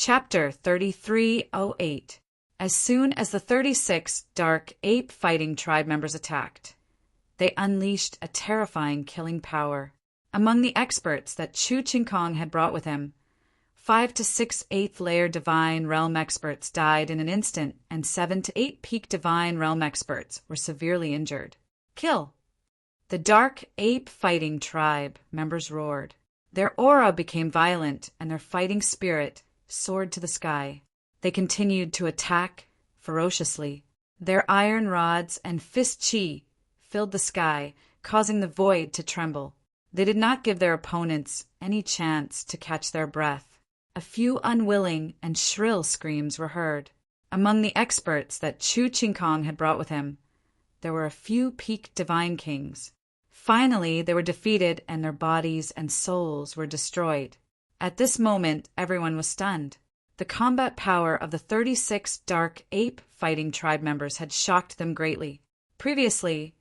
Chapter 3308. As soon as the 36 dark ape fighting tribe members attacked, they unleashed a terrifying killing power. Among the experts that Chu Qingkong had brought with him, 5 to 6 8th-layer Divine Realm experts died in an instant, and 7 to 8 peak Divine Realm experts were severely injured. Kill! The dark ape fighting tribe members roared. Their aura became violent, and their fighting spirit soared to the sky. They continued to attack ferociously. Their iron rods and fist chi filled the sky, causing the void to tremble. They did not give their opponents any chance to catch their breath. A few unwilling and shrill screams were heard. Among the experts that Chu Qingkong had brought with him, there were a few peak divine kings. Finally, they were defeated and their bodies and souls were destroyed. At this moment, everyone was stunned. The combat power of the 36 dark ape fighting tribe members had shocked them greatly. Previously,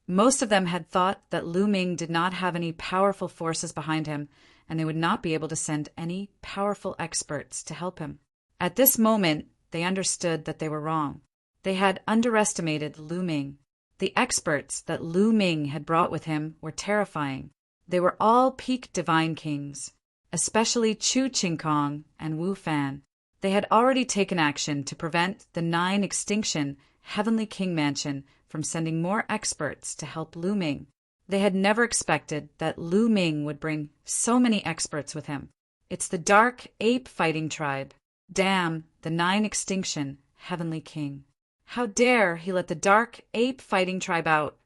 most of them had thought that Lu Ming did not have any powerful forces behind him, and they would not be able to send any powerful experts to help him. At this moment, they understood that they were wrong. They had underestimated Lu Ming. The experts that Lu Ming had brought with him were terrifying. They were all peak divine kings, especially Chu Qingkong and Wu Fan. They had already taken action to prevent the 9 extinction Heavenly King Mansion from sending more experts to help Lu Ming. They had never expected that Lu Ming would bring so many experts with him. It's the dark ape fighting tribe. Damn the 9 extinction Heavenly King. How dare he let the dark ape fighting tribe out?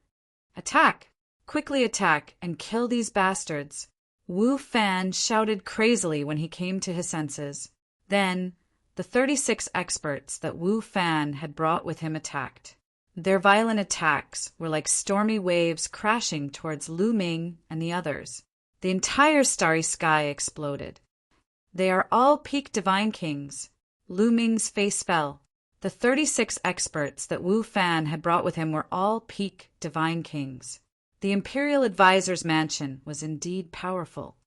Attack! Quickly attack and kill these bastards! Wu Fan shouted crazily when he came to his senses. Then, the 36 experts that Wu Fan had brought with him attacked. Their violent attacks were like stormy waves crashing towards Lu Ming and the others. The entire starry sky exploded. They are all peak divine kings. Lu Ming's face fell. The 36 experts that Wu Fan had brought with him were all peak divine kings. The Imperial Advisor's mansion was indeed powerful.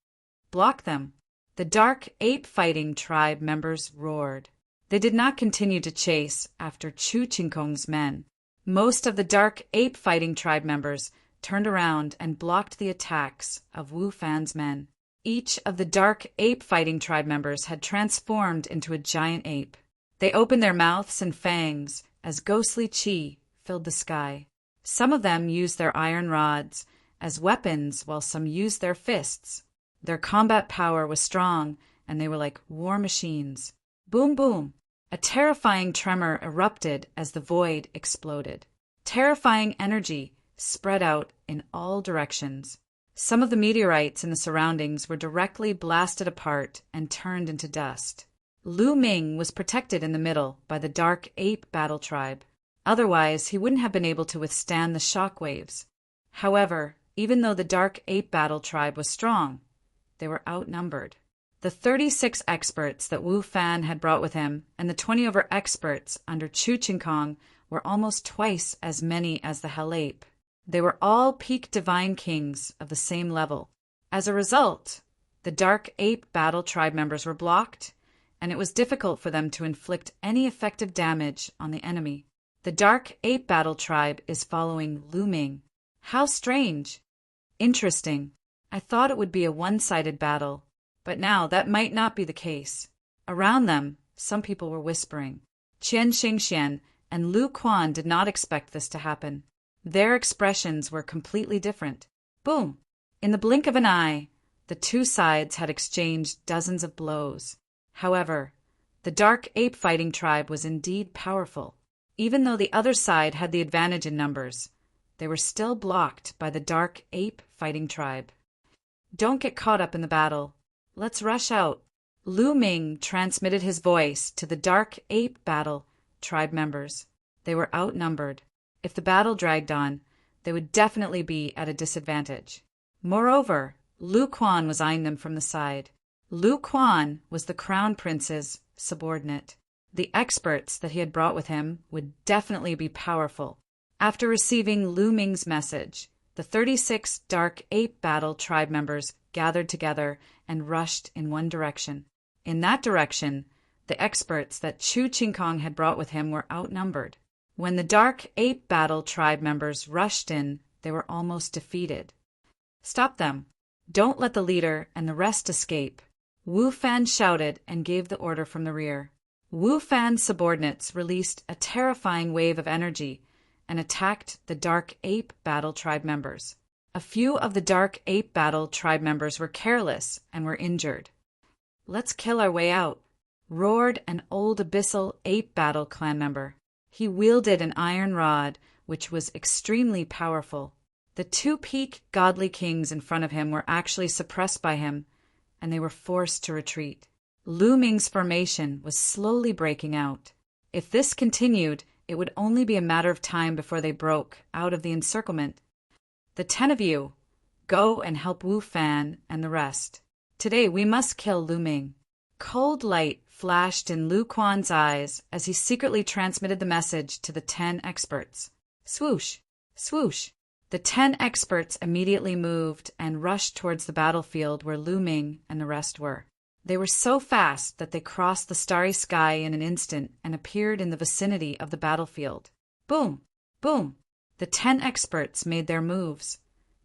Block them! The dark ape fighting tribe members roared. They did not continue to chase after Chu Qingkong's men. Most of the dark ape fighting tribe members turned around and blocked the attacks of Wu Fan's men. Each of the dark ape fighting tribe members had transformed into a giant ape. They opened their mouths and fangs as ghostly chi filled the sky. Some of them used their iron rods as weapons while some used their fists. Their combat power was strong and they were like war machines. Boom, boom! A terrifying tremor erupted as the void exploded. Terrifying energy spread out in all directions. Some of the meteorites in the surroundings were directly blasted apart and turned into dust. Lu Ming was protected in the middle by the dark ape battle tribe. Otherwise, he wouldn't have been able to withstand the shock waves. However, even though the dark ape battle tribe was strong, they were outnumbered. The 36 experts that Wu Fan had brought with him and the 20 over experts under Chu Qingkong were almost twice as many as the Hell Ape. They were all peak divine kings of the same level. As a result, the dark ape battle tribe members were blocked, and it was difficult for them to inflict any effective damage on the enemy. The dark ape battle tribe is following Lu Ming. How strange! Interesting. I thought it would be a one-sided battle, but now that might not be the case. Around them, some people were whispering. Qian Xingxian and Lu Quan did not expect this to happen. Their expressions were completely different. Boom! In the blink of an eye, the two sides had exchanged dozens of blows. However, the dark ape fighting tribe was indeed powerful. Even though the other side had the advantage in numbers, they were still blocked by the dark ape fighting tribe. Don't get caught up in the battle. Let's rush out. Lu Ming transmitted his voice to the dark ape battle tribe members. They were outnumbered. If the battle dragged on, they would definitely be at a disadvantage. Moreover, Lu Quan was eyeing them from the side. Lu Quan was the crown prince's subordinate. The experts that he had brought with him would definitely be powerful. After receiving Lu Ming's message, the 36 dark ape battle tribe members gathered together and rushed in one direction. In that direction, The experts that Chu Qingkong had brought with him were outnumbered. When the Dark Ape Battle tribe members rushed in, they were almost defeated. "Stop them! Don't let the leader and the rest escape!" Wu Fan shouted and gave the order from the rear. Wu Fan's subordinates released a terrifying wave of energy and attacked the Dark Ape Battle tribe members. A few of the Dark Ape Battle tribe members were careless and were injured. "Let's kill our way out," roared an old Abyssal Ape Battle clan member. He wielded an iron rod, which was extremely powerful. The two peak godly kings in front of him were actually suppressed by him, and they were forced to retreat. Lu Ming's formation was slowly breaking out. If this continued, it would only be a matter of time before they broke out of the encirclement. "The 10 of you, go and help Wu Fan and the rest. Today we must kill Lu Ming." Cold light flashed in Lu Quan's eyes as he secretly transmitted the message to the 10 experts. Swoosh! Swoosh! The 10 experts immediately moved and rushed towards the battlefield where Lu Ming and the rest were. They were so fast that they crossed the starry sky in an instant and appeared in the vicinity of the battlefield. Boom! Boom! The 10 experts made their moves,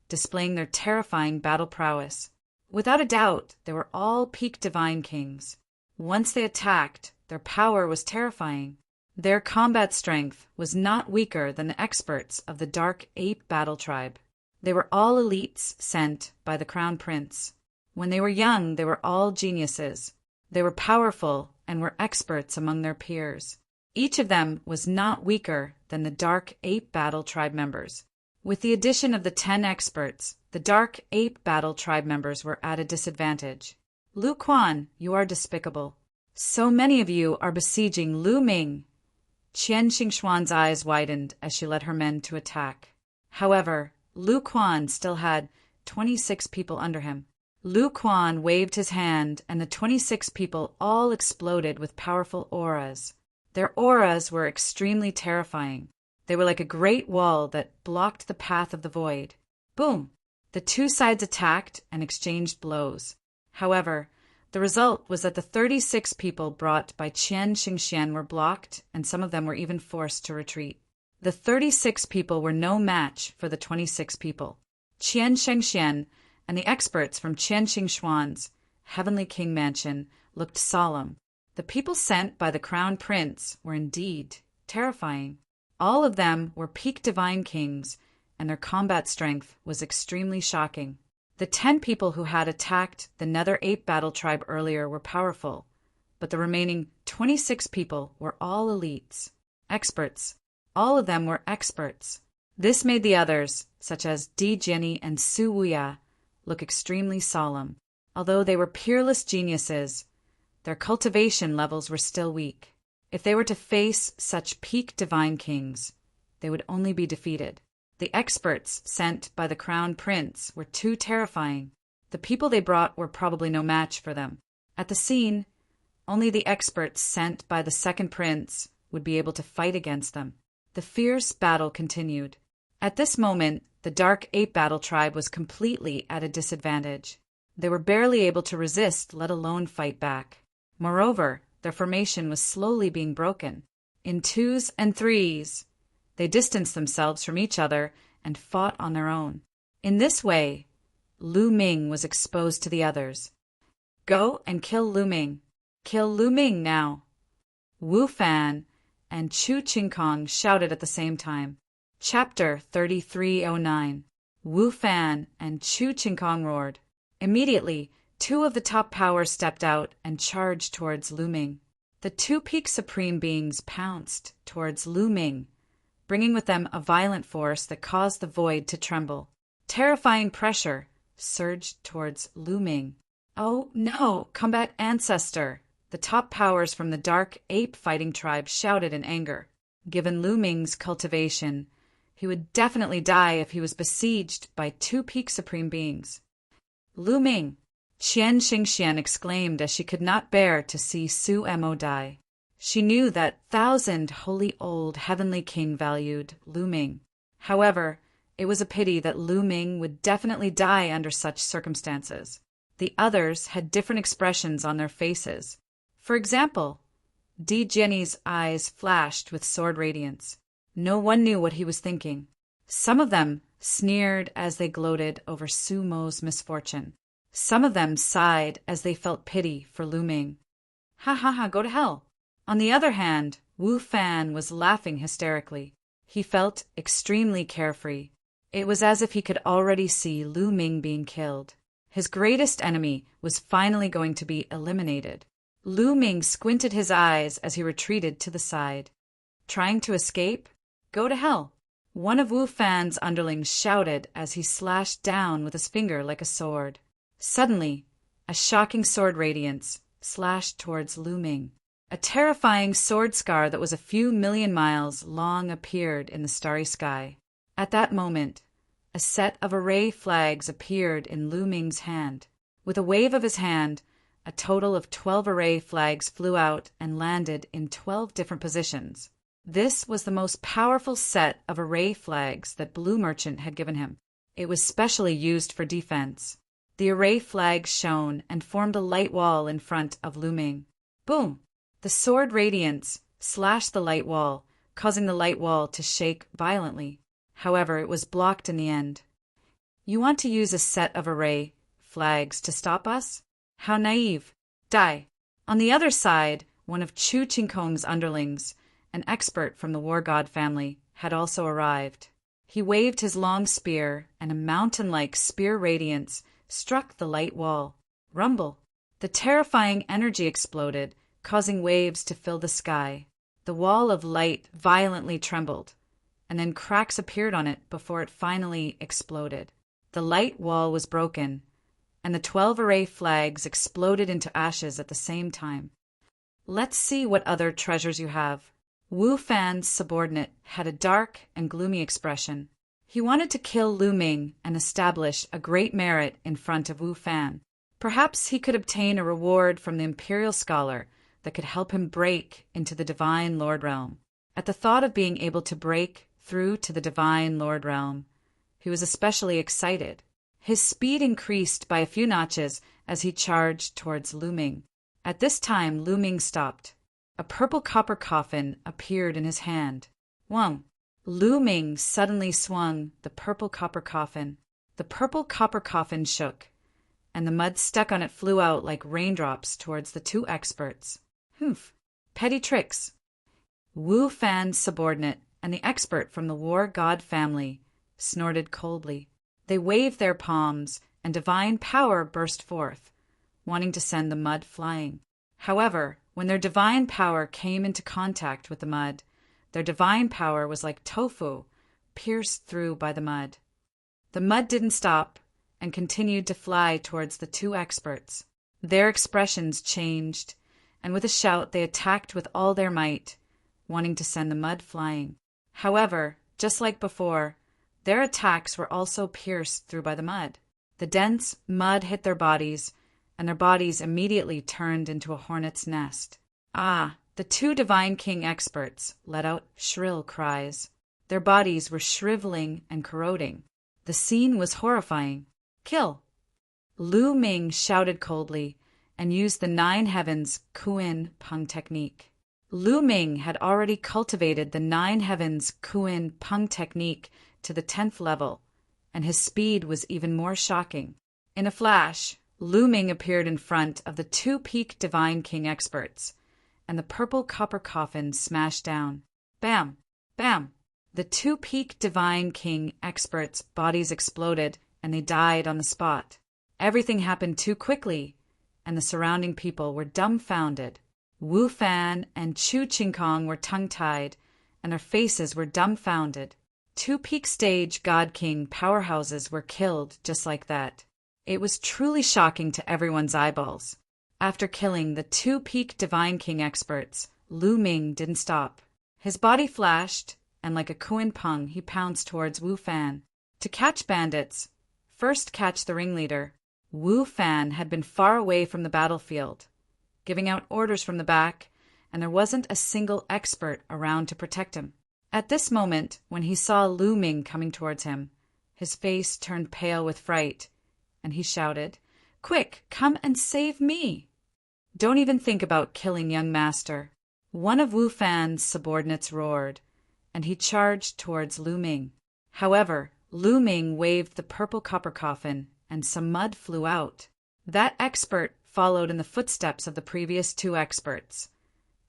displaying their terrifying battle prowess. Without a doubt, they were all peak divine kings. Once they attacked, their power was terrifying. Their combat strength was not weaker than the experts of the Dark Ape Battle tribe. They were all elites sent by the Crown Prince. When they were young, they were all geniuses. They were powerful and were experts among their peers. Each of them was not weaker than the Dark Ape Battle tribe members. With the addition of the 10 experts, the Dark Ape Battle tribe members were at a disadvantage. "Lu Quan, you are despicable. So many of you are besieging Lu Ming." Qian Xingxuan's eyes widened as she led her men to attack. However, Lu Quan still had 26 people under him. Lu Quan waved his hand, and the 26 people all exploded with powerful auras. Their auras were extremely terrifying. They were like a great wall that blocked the path of the void. Boom! The two sides attacked and exchanged blows. However, the result was that the 36 people brought by Qian Xingxian were blocked, and some of them were even forced to retreat. The 36 people were no match for the 26 people. Qian Xingxian and the experts from Qian Xingxuan's Heavenly King Mansion looked solemn. The people sent by the Crown Prince were indeed terrifying. All of them were peak divine kings, and their combat strength was extremely shocking. The 10 people who had attacked the Nether Ape Battle tribe earlier were powerful, but the remaining 26 people were all elites. Experts. All of them were experts. This made the others, such as Di Jenny and Su Wuya, look extremely solemn. Although they were peerless geniuses, their cultivation levels were still weak. If they were to face such peak divine kings, they would only be defeated. The experts sent by the Crown Prince were too terrifying. The people they brought were probably no match for them. At the scene, only the experts sent by the Second Prince would be able to fight against them. The fierce battle continued. At this moment, the Dark Ape Battle tribe was completely at a disadvantage. They were barely able to resist, let alone fight back. Moreover, their formation was slowly being broken. In 2s and 3s, they distanced themselves from each other and fought on their own. In this way, Lu Ming was exposed to the others. "Go and kill Lu Ming. Kill Lu Ming now." Wu Fan and Chu Qingkong shouted at the same time. Chapter 3309. Wu Fan and Chu Qingkong roared. Immediately, 2 of the top powers stepped out and charged towards Lu Ming. The 2 peak supreme beings pounced towards Lu Ming, bringing with them a violent force that caused the void to tremble. Terrifying pressure surged towards Lu Ming. "Oh no, combat ancestor!" The top powers from the Dark Ape fighting tribe shouted in anger. Given Lu Ming's cultivation, he would definitely die if he was besieged by 2 peak supreme beings. "Lu Ming!" Qian Xingxian exclaimed as she could not bear to see Su Mo die. She knew that 1,000 holy old heavenly king valued Lu Ming. However, it was a pity that Lu Ming would definitely die under such circumstances. The others had different expressions on their faces. For example, Jenny's eyes flashed with sword radiance. No one knew what he was thinking. Some of them sneered as they gloated over Su Mo's misfortune. Some of them sighed as they felt pity for Lu Ming. Ha ha ha, go to hell. On the other hand, Wu Fan was laughing hysterically. He felt extremely carefree. It was as if he could already see Lu Ming being killed. His greatest enemy was finally going to be eliminated. Lu Ming squinted his eyes as he retreated to the side. Trying to escape? Go to hell. One of Wu Fan's underlings shouted as he slashed down with his finger like a sword. Suddenly, a shocking sword radiance slashed towards Lu Ming. A terrifying sword scar that was a few million miles long appeared in the starry sky. At that moment, a set of array flags appeared in Lu Ming's hand. With a wave of his hand, a total of 12 array flags flew out and landed in 12 different positions. This was the most powerful set of array flags that Blue Merchant had given him. It was specially used for defense. The array flags shone and formed a light wall in front of Lu Ming. Boom! The sword radiance slashed the light wall, causing the light wall to shake violently. However, it was blocked in the end. You want to use a set of array flags to stop us? How naive. Die. On the other side, one of Chu Qingkong's underlings, an expert from the war god family, had also arrived. He waved his long spear, and a mountain-like spear radiance struck the light wall. Rumble. The terrifying energy exploded, causing waves to fill the sky. The wall of light violently trembled, and then cracks appeared on it before it finally exploded. The light wall was broken, and the 12 array flags exploded into ashes at the same time. Let's see what other treasures you have. Wu Fan's subordinate had a dark and gloomy expression. He wanted to kill Lu Ming and establish a great merit in front of Wu Fan. Perhaps he could obtain a reward from the imperial scholar that could help him break into the Divine Lord Realm. At the thought of being able to break through to the Divine Lord Realm, he was especially excited. His speed increased by a few notches as he charged towards Lu Ming. At this time, Lu Ming stopped. A purple copper coffin appeared in his hand. Wang! Lu Ming suddenly swung the purple copper coffin. The purple copper coffin shook, and the mud stuck on it flew out like raindrops towards the two experts. Humph! Petty tricks! Wu Fan's subordinate and the expert from the war god family snorted coldly. They waved their palms, and divine power burst forth, wanting to send the mud flying. However, when their divine power came into contact with the mud, their divine power was like tofu, pierced through by the mud. The mud didn't stop and continued to fly towards the two experts. Their expressions changed, and with a shout they attacked with all their might, wanting to send the mud flying. However, just like before, their attacks were also pierced through by the mud. The dense mud hit their bodies, and their bodies immediately turned into a hornet's nest. Ah! The two Divine King experts let out shrill cries. Their bodies were shriveling and corroding. The scene was horrifying. Kill! Lu Ming shouted coldly and used the 9 Heavens Kuin Peng technique. Lu Ming had already cultivated the 9 Heavens Kuin Peng technique to the 10th level, and his speed was even more shocking. In a flash, Lu Ming appeared in front of the 2 Peak Divine King experts, and the purple copper coffin smashed down. Bam! Bam! The 2 Peak Divine King experts' bodies exploded, and they died on the spot. Everything happened too quickly, and the surrounding people were dumbfounded. Wu Fan and Chu Qingkong were tongue-tied, and their faces were dumbfounded. 2 Peak Stage God King powerhouses were killed just like that. It was truly shocking to everyone's eyeballs. After killing the 2 Peak Divine King experts, Lu Ming didn't stop. His body flashed, and like a Kuin Peng, he pounced towards Wu Fan. To catch bandits, first catch the ringleader. Wu Fan had been far away from the battlefield, giving out orders from the back, and there wasn't a single expert around to protect him. At this moment, when he saw Lu Ming coming towards him, his face turned pale with fright, and he shouted, "Quick, come and save me! Don't even think about killing young master." One of Wu Fan's subordinates roared, and he charged towards Lu Ming. However, Lu Ming waved the purple copper coffin, and some mud flew out. That expert followed in the footsteps of the previous two experts,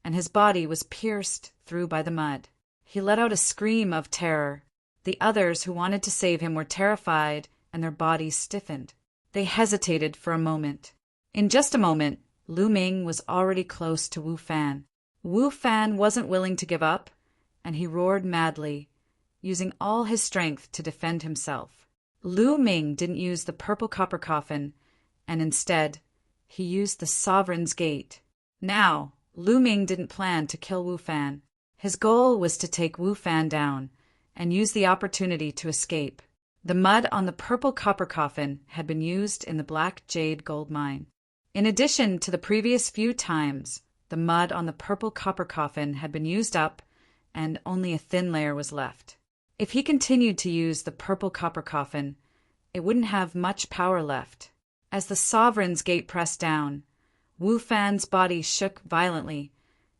and his body was pierced through by the mud. He let out a scream of terror. The others who wanted to save him were terrified, and their bodies stiffened. They hesitated for a moment. In just a moment, Lu Ming was already close to Wu Fan. Wu Fan wasn't willing to give up, and he roared madly, using all his strength to defend himself. Lu Ming didn't use the purple copper coffin, and instead, he used the Sovereign's Gate. Now, Lu Ming didn't plan to kill Wu Fan. His goal was to take Wu Fan down and use the opportunity to escape. The mud on the purple copper coffin had been used in the Black Jade gold mine. In addition to the previous few times, the mud on the purple copper coffin had been used up, and only a thin layer was left. If he continued to use the purple copper coffin, it wouldn't have much power left. As the Sovereign's Gate pressed down, Wu Fan's body shook violently,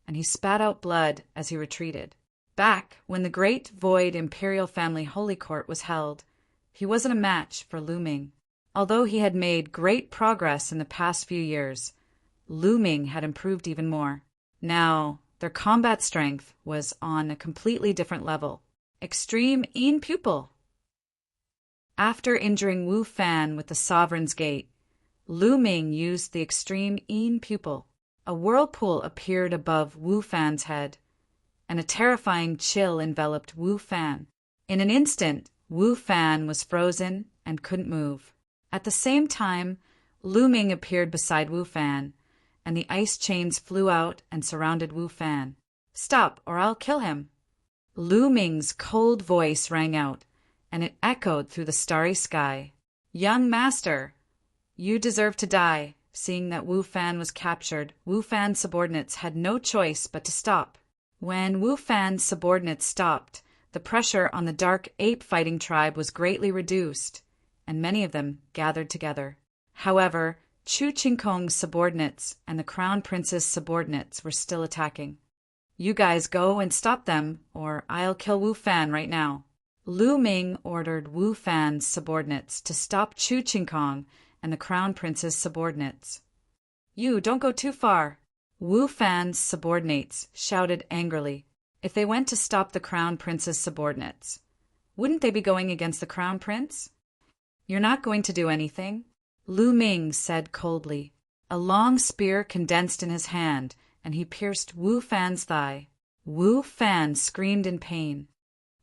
and he spat out blood as he retreated. Back when the Great Void Imperial Family Holy Court was held, he wasn't a match for Lu Ming. Although he had made great progress in the past few years, Lu Ming had improved even more. Now, their combat strength was on a completely different level. Extreme Een Pupil. After injuring Wu Fan with the Sovereign's Gate, Lu Ming used the Extreme Een Pupil. A whirlpool appeared above Wu Fan's head, and a terrifying chill enveloped Wu Fan. In an instant, Wu Fan was frozen and couldn't move. At the same time, Lu Ming appeared beside Wu Fan, and the ice chains flew out and surrounded Wu Fan. "Stop, or I'll kill him." Lu Ming's cold voice rang out, and it echoed through the starry sky. "Young master, you deserve to die." Seeing that Wu Fan was captured, Wu Fan's subordinates had no choice but to stop. When Wu Fan's subordinates stopped, the pressure on the Dark Ape fighting tribe was greatly reduced, and many of them gathered together. However, Chu Qingkong's subordinates and the Crown Prince's subordinates were still attacking. "You guys go and stop them, or I'll kill Wu Fan right now." Lu Ming ordered Wu Fan's subordinates to stop Chu Qingkong and the Crown Prince's subordinates. "You don't go too far." Wu Fan's subordinates shouted angrily. If they went to stop the Crown Prince's subordinates, wouldn't they be going against the Crown Prince? "You're not going to do anything," Lu Ming said coldly. A long spear condensed in his hand, and he pierced Wu Fan's thigh. Wu Fan screamed in pain.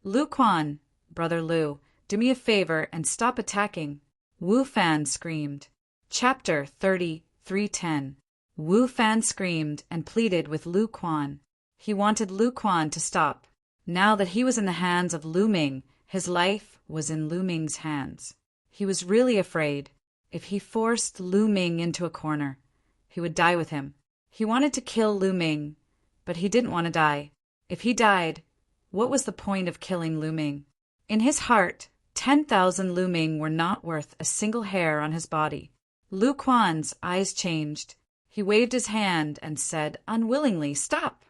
"Lu Quan, Brother Lu, do me a favor and stop attacking," Wu Fan screamed. Chapter 33:10. Wu Fan screamed and pleaded with Lu Quan. He wanted Lu Quan to stop. Now that he was in the hands of Lu Ming, his life was in Lu Ming's hands. He was really afraid. If he forced Lu Ming into a corner, he would die with him. He wanted to kill Lu Ming, but he didn't want to die. If he died, what was the point of killing Lu Ming? In his heart, 10,000 Lu Ming were not worth a single hair on his body. Lu Quan's eyes changed. He waved his hand and said unwillingly, "Stop."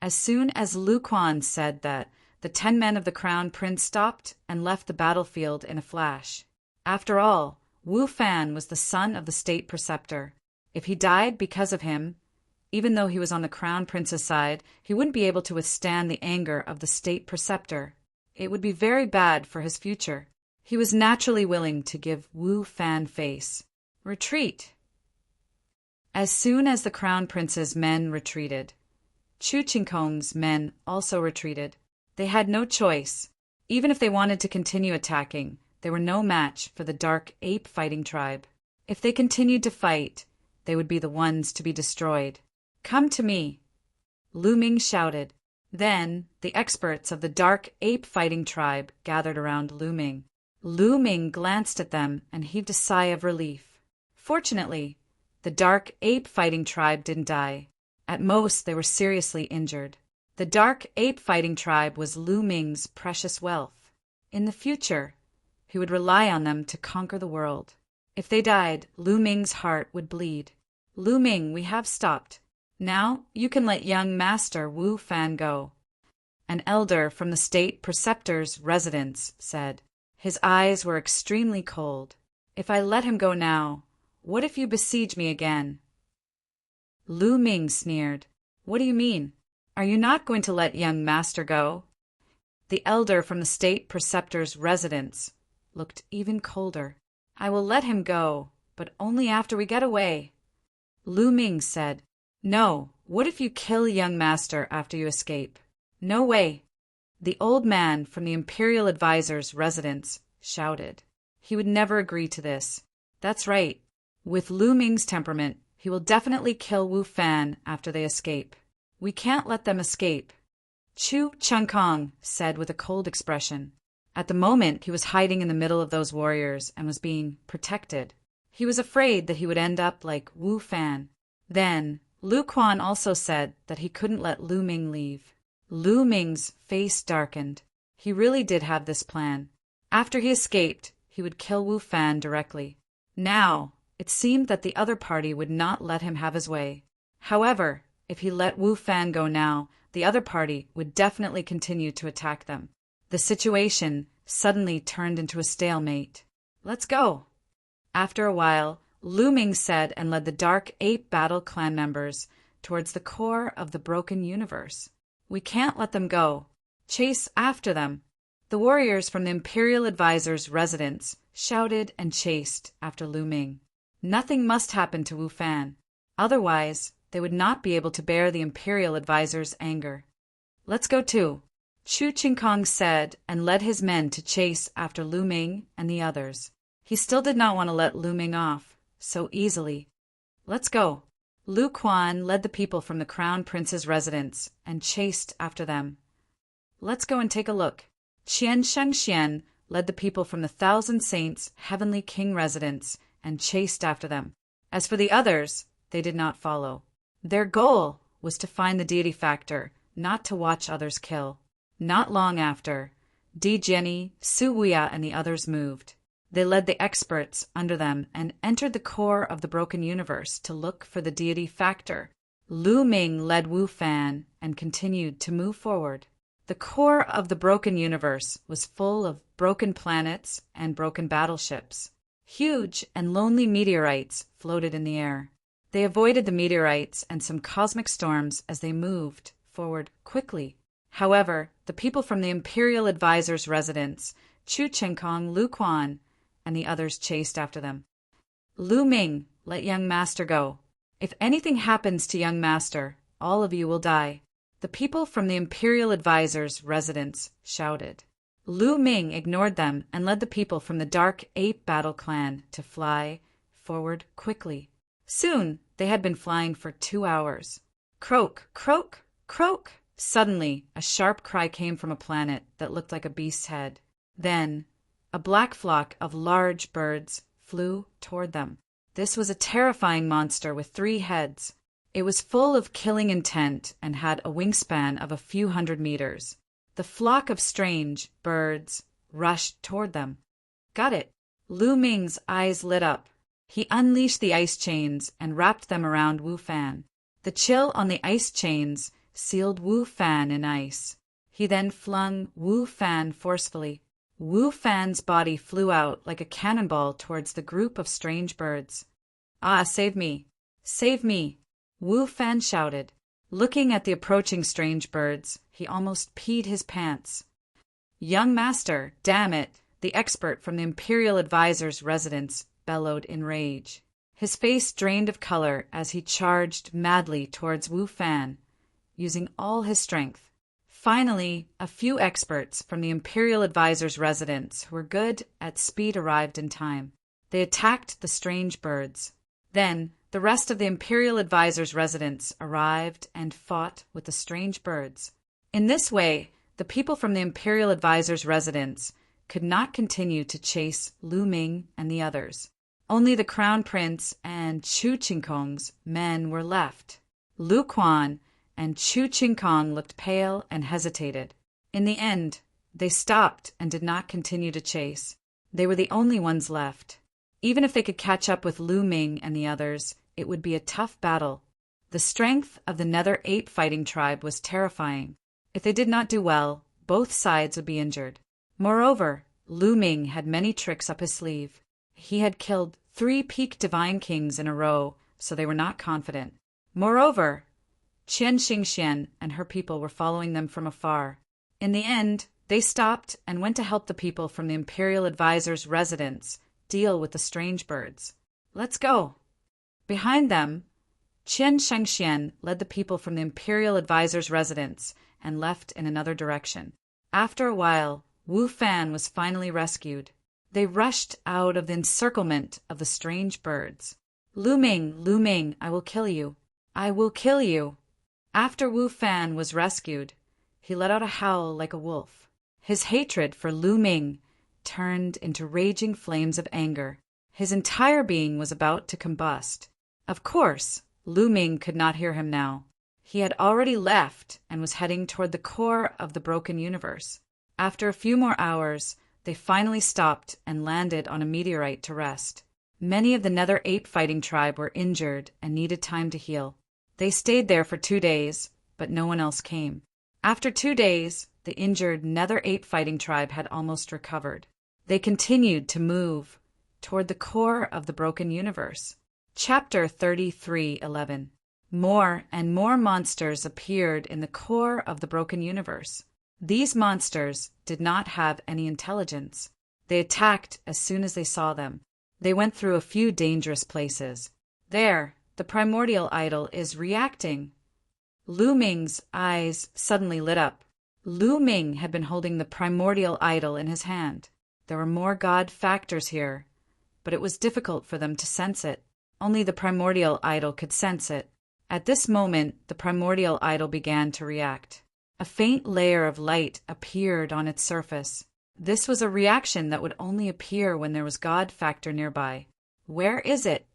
As soon as Lu Quan said that, the 10 men of the Crown Prince stopped and left the battlefield in a flash. After all, Wu Fan was the son of the state preceptor. If he died because of him, even though he was on the Crown Prince's side, he wouldn't be able to withstand the anger of the state preceptor. It would be very bad for his future. He was naturally willing to give Wu Fan face. Retreat. As soon as the Crown Prince's men retreated, Chu Qingkong's men also retreated. They had no choice. Even if they wanted to continue attacking, they were no match for the Dark Ape fighting tribe. If they continued to fight, they would be the ones to be destroyed. "Come to me," Lu Ming shouted. Then the experts of the Dark Ape fighting tribe gathered around Lu Ming. Lu Ming glanced at them and heaved a sigh of relief. Fortunately, the Dark Ape fighting tribe didn't die. At most, they were seriously injured. The Dark Ape fighting tribe was Lu Ming's precious wealth. In the future, he would rely on them to conquer the world. If they died, Lu Ming's heart would bleed. "Lu Ming, we have stopped. Now you can let young Master Wu Fan go. An elder from the state preceptor's residence said. His eyes were extremely cold. If I let him go now, what if you besiege me again? Lu Ming sneered. What do you mean? Are you not going to let young master go? The elder from the state preceptor's residence looked even colder. I will let him go, but only after we get away. Lu Ming said. No, what if you kill young master after you escape? No way. The old man from the imperial advisor's residence shouted. He would never agree to this. That's right. With Lu Ming's temperament, he will definitely kill Wu Fan after they escape. We can't let them escape. Chu Chengkong said with a cold expression. At the moment, he was hiding in the middle of those warriors and was being protected. He was afraid that he would end up like Wu Fan. Then, Lu Quan also said that he couldn't let Lu Ming leave. Lu Ming's face darkened. He really did have this plan. After he escaped, he would kill Wu Fan directly. Now, it seemed that the other party would not let him have his way. However, if he let Wu Fan go now, the other party would definitely continue to attack them. The situation suddenly turned into a stalemate. Let's go. After a while, Lu Ming said and led the Dark Ape Battle clan members towards the core of the broken universe. We can't let them go. Chase after them. The warriors from the Imperial Advisor's residence shouted and chased after Lu Ming. Nothing must happen to Wu Fan. Otherwise, they would not be able to bear the Imperial Advisor's anger. Let's go too, Chu Chengkong said and led his men to chase after Lu Ming and the others. He still did not want to let Lu Ming off so easily. Let's go. Lu Quan led the people from the Crown Prince's residence and chased after them. Let's go and take a look. Qian Shengxian led the people from the Thousand Saints' Heavenly King residence and chased after them. As for the others, they did not follow. Their goal was to find the deity factor, not to watch others kill. Not long after, Di Jenny, Su Wuya, and the others moved. They led the experts under them and entered the core of the broken universe to look for the deity factor. Lu Ming led Wu Fan and continued to move forward. The core of the broken universe was full of broken planets and broken battleships. Huge and lonely meteorites floated in the air. They avoided the meteorites and some cosmic storms as they moved forward quickly. However, the people from the Imperial Advisor's residence, Chu Chengkong, Lu Quan, and the others chased after them. Lu Ming, let young master go. If anything happens to young master, all of you will die. The people from the Imperial Advisor's residence shouted. Lu Ming ignored them and led the people from the Dark Ape Battle clan to fly forward quickly. Soon, they had been flying for 2 hours. Croak, croak, croak. Suddenly, a sharp cry came from a planet that looked like a beast's head. Then, a black flock of large birds flew toward them. This was a terrifying monster with 3 heads. It was full of killing intent and had a wingspan of a few hundred meters. The flock of strange birds rushed toward them. Got it. Lu Ming's eyes lit up. He unleashed the ice chains and wrapped them around Wu Fan. The chill on the ice chains sealed Wu Fan in ice. He then flung Wu Fan forcefully. Wu Fan's body flew out like a cannonball towards the group of strange birds. Ah, save me! Save me! Wu Fan shouted. Looking at the approaching strange birds, he almost peed his pants. Young master, damn it! The expert from the Imperial Advisor's residence bellowed in rage. His face drained of color as he charged madly towards Wu Fan, using all his strength. Finally, a few experts from the Imperial Advisor's residence who were good at speed arrived in time. They attacked the strange birds. Then, the rest of the Imperial Advisor's residence arrived and fought with the strange birds. In this way, the people from the Imperial Advisor's residence could not continue to chase Lu Ming and the others. Only the Crown Prince and Chu Chengkong's men were left. Lu Quan and Chu Chengkong looked pale and hesitated. In the end, they stopped and did not continue to chase. They were the only ones left. Even if they could catch up with Lu Ming and the others, it would be a tough battle. The strength of the Nether Ape fighting tribe was terrifying. If they did not do well, both sides would be injured. Moreover, Lu Ming had many tricks up his sleeve. He had killed 3 peak divine kings in a row, so they were not confident. Moreover, Qian Xingxian and her people were following them from afar. In the end, they stopped and went to help the people from the Imperial Advisor's residence deal with the strange birds. Let's go. Behind them, Qian Shengxian led the people from the Imperial Advisor's residence and left in another direction. After a while, Wu Fan was finally rescued. They rushed out of the encirclement of the strange birds. Lu Ming, I will kill you. I will kill you. After Wu Fan was rescued, he let out a howl like a wolf. His hatred for Lu Ming turned into raging flames of anger. His entire being was about to combust. Of course, Lu Ming could not hear him now. He had already left and was heading toward the core of the broken universe. After a few more hours, they finally stopped and landed on a meteorite to rest. Many of the Nether Ape fighting tribe were injured and needed time to heal. They stayed there for 2 days, but no one else came. After 2 days, the injured Nether Ape fighting tribe had almost recovered. They continued to move toward the core of the broken universe. Chapter 33:11. More and more monsters appeared in the core of the broken universe. These monsters did not have any intelligence. They attacked as soon as they saw them. They went through a few dangerous places. There, the primordial idol is reacting. Lu Ming's eyes suddenly lit up. Lu Ming had been holding the primordial idol in his hand. There were more god factors here, but it was difficult for them to sense it. Only the primordial idol could sense it. At this moment, the primordial idol began to react. A faint layer of light appeared on its surface. This was a reaction that would only appear when there was god factor nearby. Where is it?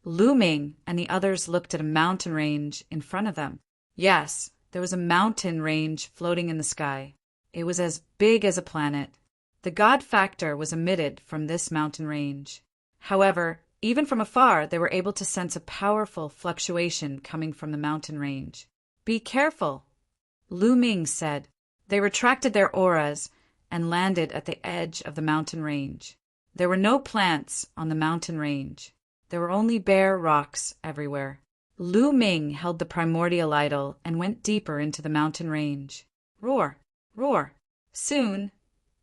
Lu Ming and the others looked at a mountain range in front of them. Yes, there was a mountain range floating in the sky. It was as big as a planet. The god factor was emitted from this mountain range. However, even from afar, they were able to sense a powerful fluctuation coming from the mountain range. Be careful, Lu Ming said. They retracted their auras and landed at the edge of the mountain range. There were no plants on the mountain range. There were only bare rocks everywhere. Lu Ming held the primordial idol and went deeper into the mountain range. Roar, roar. Soon,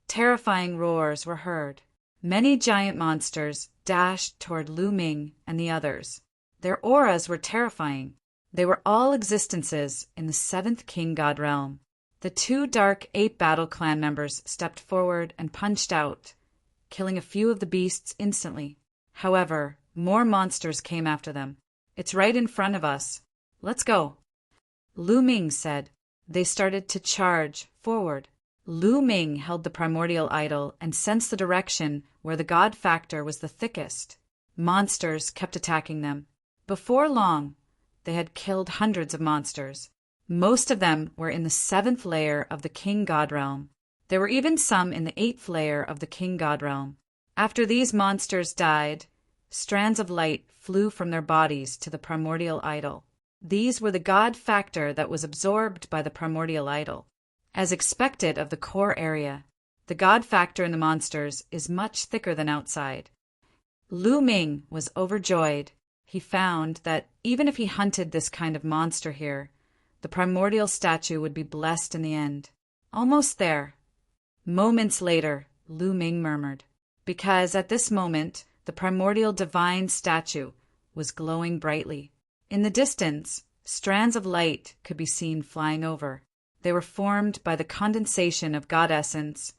terrifying roars were heard. Many giant monsters dashed toward Lu Ming and the others. Their auras were terrifying. They were all existences in the 7th King God realm. The 2 Dark Ape Battle Clan members stepped forward and punched out, killing a few of the beasts instantly. However, more monsters came after them. It's right in front of us. Let's go, Lu Ming said. They started to charge forward. Lu Ming held the primordial idol and sensed the direction where the god factor was the thickest. Monsters kept attacking them. Before long, they had killed hundreds of monsters. Most of them were in the 7th layer of the King God realm. There were even some in the 8th layer of the King God realm. After these monsters died, strands of light flew from their bodies to the primordial idol. These were the god factor that was absorbed by the primordial idol. As expected of the core area, the god factor in the monsters is much thicker than outside. Lu Ming was overjoyed. He found that even if he hunted this kind of monster here, the primordial statue would be blessed in the end. Almost there. Moments later, Lu Ming murmured, because at this moment, the primordial divine statue was glowing brightly. In the distance, strands of light could be seen flying over. They were formed by the condensation of God essence,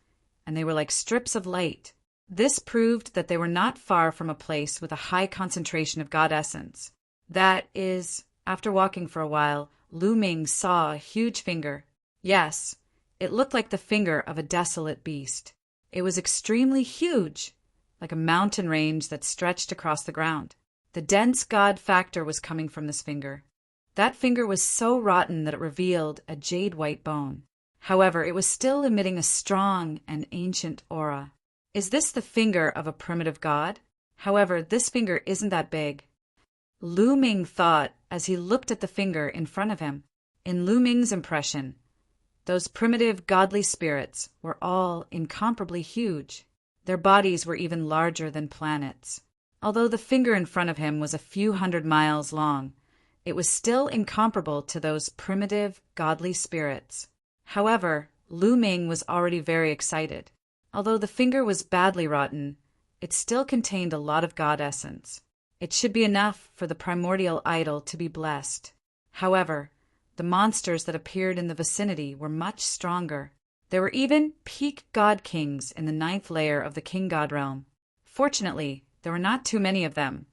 and they were like strips of light. This proved that they were not far from a place with a high concentration of God essence. That is, after walking for a while, Lu Ming saw a huge finger. Yes, it looked like the finger of a desolate beast. It was extremely huge, like a mountain range that stretched across the ground. The dense God factor was coming from this finger. That finger was so rotten that it revealed a jade-white bone. However, it was still emitting a strong and ancient aura. Is this the finger of a primitive god? However, this finger isn't that big. Lu Ming thought as he looked at the finger in front of him. In Lu Ming's impression, those primitive godly spirits were all incomparably huge. Their bodies were even larger than planets. Although the finger in front of him was a few hundred miles long, it was still incomparable to those primitive godly spirits. However, Lu Ming was already very excited. Although the finger was badly rotten, it still contained a lot of God essence. It should be enough for the primordial idol to be blessed. However, the monsters that appeared in the vicinity were much stronger. There were even peak god kings in the 9th layer of the king god realm. Fortunately, there were not too many of them,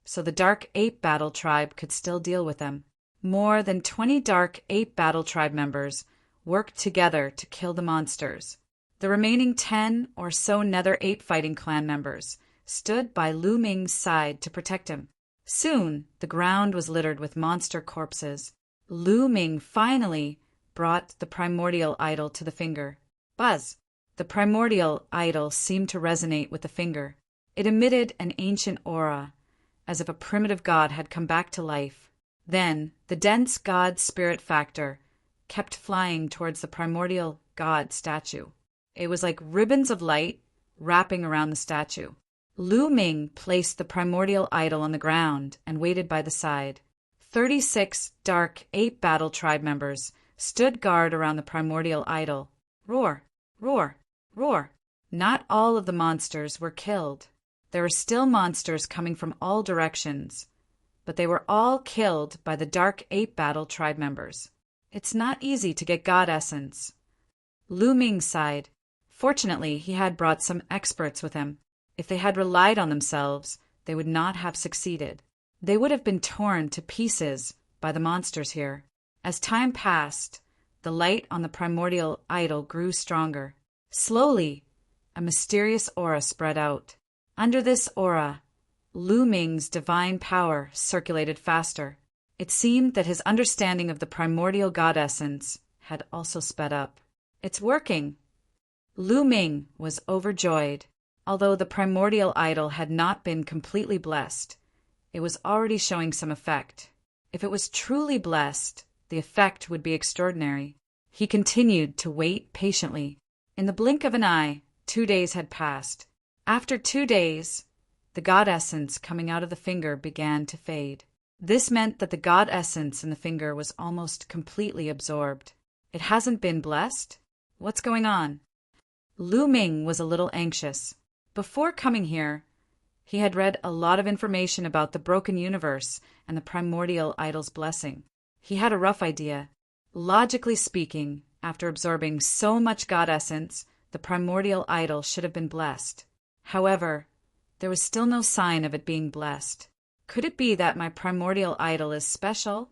so the Dark Ape Battle Tribe could still deal with them. More than 20 Dark Ape Battle Tribe members worked together to kill the monsters. The remaining 10 or so Nether Ape Fighting Clan members stood by Lu Ming's side to protect him. Soon, the ground was littered with monster corpses. Lu Ming finally brought the primordial idol to the finger. Buzz! The primordial idol seemed to resonate with the finger. It emitted an ancient aura, as if a primitive god had come back to life. Then, the dense god spirit factor kept flying towards the primordial god statue. It was like ribbons of light wrapping around the statue. Lu Ming placed the primordial idol on the ground and waited by the side. 36 Dark Ape Battle Tribe members stood guard around the primordial idol. Roar! Roar! Roar! Not all of the monsters were killed. There were still monsters coming from all directions, but they were all killed by the Dark Ape Battle Tribe members. It's not easy to get God essence. Lu Ming sighed. Fortunately, he had brought some experts with him. If they had relied on themselves, they would not have succeeded. They would have been torn to pieces by the monsters here. As time passed, the light on the primordial idol grew stronger. Slowly, a mysterious aura spread out. Under this aura, Lu Ming's divine power circulated faster. It seemed that his understanding of the primordial god essence had also sped up. It's working! Lu Ming was overjoyed. Although the primordial idol had not been completely blessed, it was already showing some effect. If it was truly blessed, the effect would be extraordinary. He continued to wait patiently. In the blink of an eye, 2 days had passed. After 2 days, the god essence coming out of the finger began to fade. This meant that the god essence in the finger was almost completely absorbed. It hasn't been blessed? What's going on? Lu Ming was a little anxious. Before coming here, he had read a lot of information about the broken universe and the primordial idol's blessing. He had a rough idea. Logically speaking, after absorbing so much god essence, the primordial idol should have been blessed. However, there was still no sign of it being blessed. Could it be that my primordial idol is special?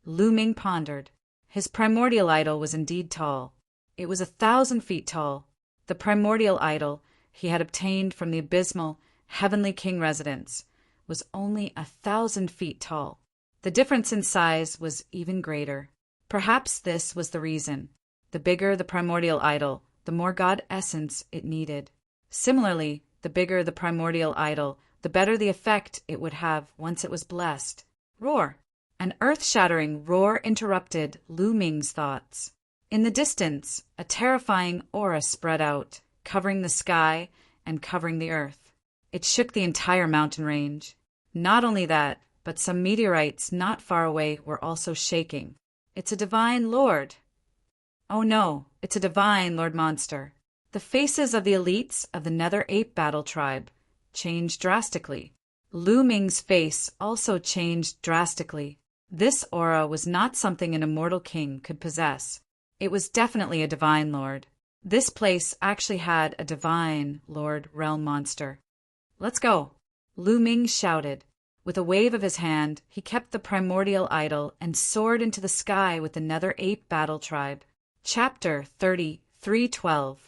Lu Ming pondered. His primordial idol was indeed tall. It was 1,000 feet tall. The primordial idol he had obtained from the abysmal Heavenly King residence was only 1,000 feet tall. The difference in size was even greater. Perhaps this was the reason. The bigger the primordial idol, the more god essence it needed. Similarly, the bigger the primordial idol, the better the effect it would have once it was blessed. Roar! An earth-shattering roar interrupted Lu Ming's thoughts. In the distance, a terrifying aura spread out, covering the sky and covering the earth. It shook the entire mountain range. Not only that, but some meteorites not far away were also shaking. It's a divine lord. Oh no, it's a divine lord monster. The faces of the elites of the Nether Ape Battle Tribe changed drastically. Lu Ming's face also changed drastically. This aura was not something an immortal king could possess. It was definitely a divine lord. This place actually had a divine lord realm monster. Let's go, Lu Ming shouted. With a wave of his hand, he kept the primordial idol and soared into the sky with the Nether Ape Battle Tribe. Chapter 33:12.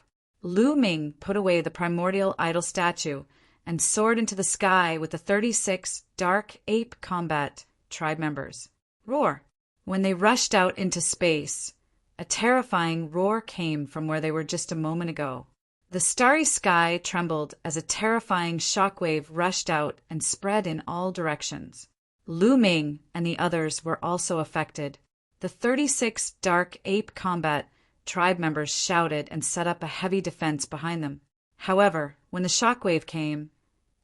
Lu Ming put away the primordial idol statue and soared into the sky with the 36 Dark Ape Combat Tribe members. Roar! When they rushed out into space, a terrifying roar came from where they were just a moment ago. The starry sky trembled as a terrifying shockwave rushed out and spread in all directions. Lu Ming and the others were also affected. The 36 Dark Ape Combat tribe members shouted and set up a heavy defense behind them. However, when the shockwave came,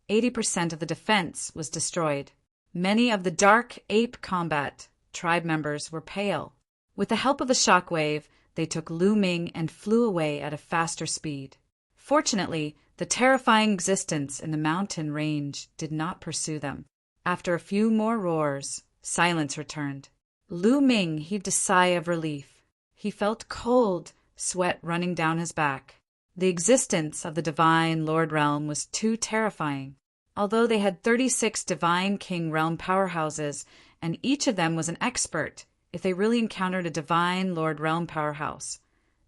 80% of the defense was destroyed. Many of the Dark Ape Combat tribe members were pale. With the help of the shockwave, they took Lu Ming and flew away at a faster speed. Fortunately, the terrifying existence in the mountain range did not pursue them. After a few more roars, silence returned. Lu Ming heaved a sigh of relief. He felt cold, sweat running down his back. The existence of the Divine Lord Realm was too terrifying. Although they had 36 Divine King Realm powerhouses, and each of them was an expert, if they really encountered a Divine Lord Realm powerhouse,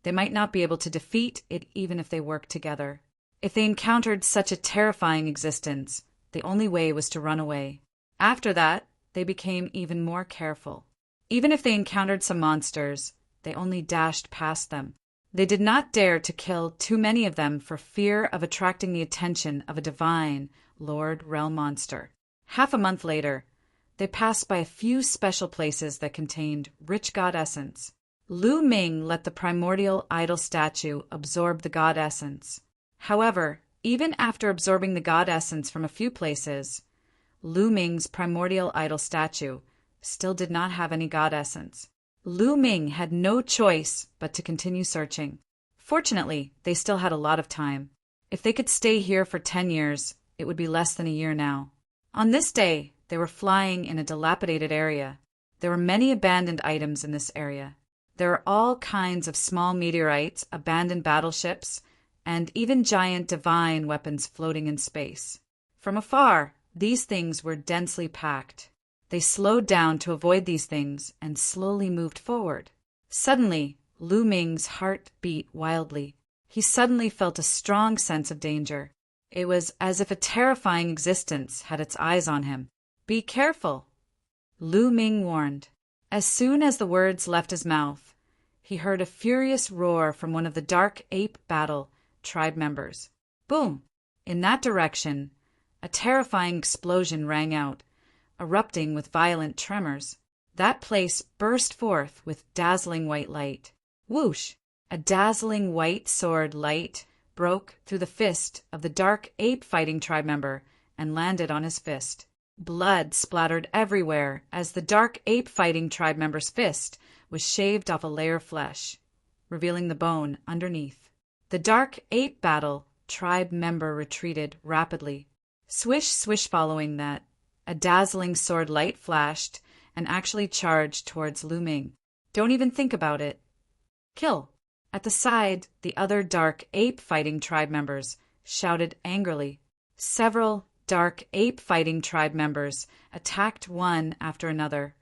they might not be able to defeat it even if they worked together. If they encountered such a terrifying existence, the only way was to run away. After that, they became even more careful. Even if they encountered some monsters, they only dashed past them. They did not dare to kill too many of them for fear of attracting the attention of a Divine Lord Realm monster. Half a month later, they passed by a few special places that contained rich god essence. Lu Ming let the primordial idol statue absorb the god essence. However, even after absorbing the god essence from a few places, Lu Ming's primordial idol statue still did not have any god essence. Lu Ming had no choice but to continue searching. Fortunately, they still had a lot of time. If they could stay here for 10 years, it would be less than a year now. On this day, they were flying in a dilapidated area. There were many abandoned items in this area. There are all kinds of small meteorites, abandoned battleships, and even giant divine weapons floating in space. From afar, these things were densely packed. They slowed down to avoid these things and slowly moved forward. Suddenly, Lu Ming's heart beat wildly. He suddenly felt a strong sense of danger. It was as if a terrifying existence had its eyes on him. "Be careful," Lu Ming warned. As soon as the words left his mouth, he heard a furious roar from one of the Dark Ape Battle tribe members. Boom! In that direction, a terrifying explosion rang out, erupting with violent tremors. That place burst forth with dazzling white light. Whoosh! A dazzling white sword light broke through the fist of the Dark Ape Fighting tribe member and landed on his fist. Blood splattered everywhere as the Dark Ape Fighting tribe member's fist was shaved off a layer of flesh, revealing the bone underneath. The Dark Ape Battle tribe member retreated rapidly. Swish, swish following that, a dazzling sword light flashed and actually charged towards Lu Ming. Don't even think about it. Kill! At the side, the other Dark Ape Fighting tribe members shouted angrily. Several Dark Ape Fighting tribe members attacked one after another,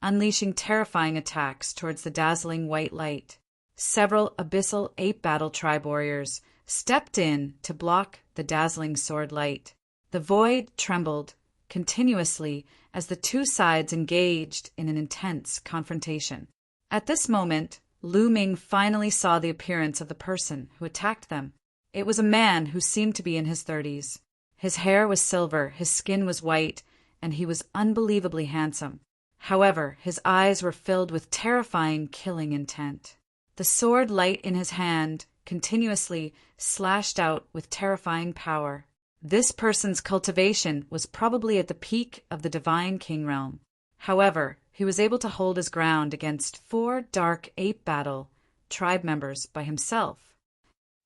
unleashing terrifying attacks towards the dazzling white light. Several Abyssal Ape Battle tribe warriors stepped in to block the dazzling sword light. The void trembled continuously as the two sides engaged in an intense confrontation. At this moment, Lu Ming finally saw the appearance of the person who attacked them. It was a man who seemed to be in his 30s. His hair was silver, his skin was white, and he was unbelievably handsome. However, his eyes were filled with terrifying killing intent. The sword light in his hand continuously slashed out with terrifying power. This person's cultivation was probably at the peak of the Divine King Realm. However, he was able to hold his ground against 4 Dark Ape Battle tribe members by himself.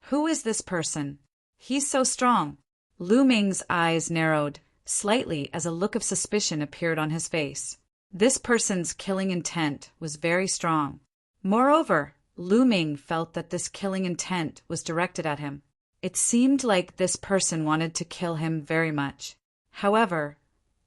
Who is this person? He's so strong. Lu Ming's eyes narrowed slightly as a look of suspicion appeared on his face. This person's killing intent was very strong. Moreover, Lu Ming felt that this killing intent was directed at him. It seemed like this person wanted to kill him very much. However,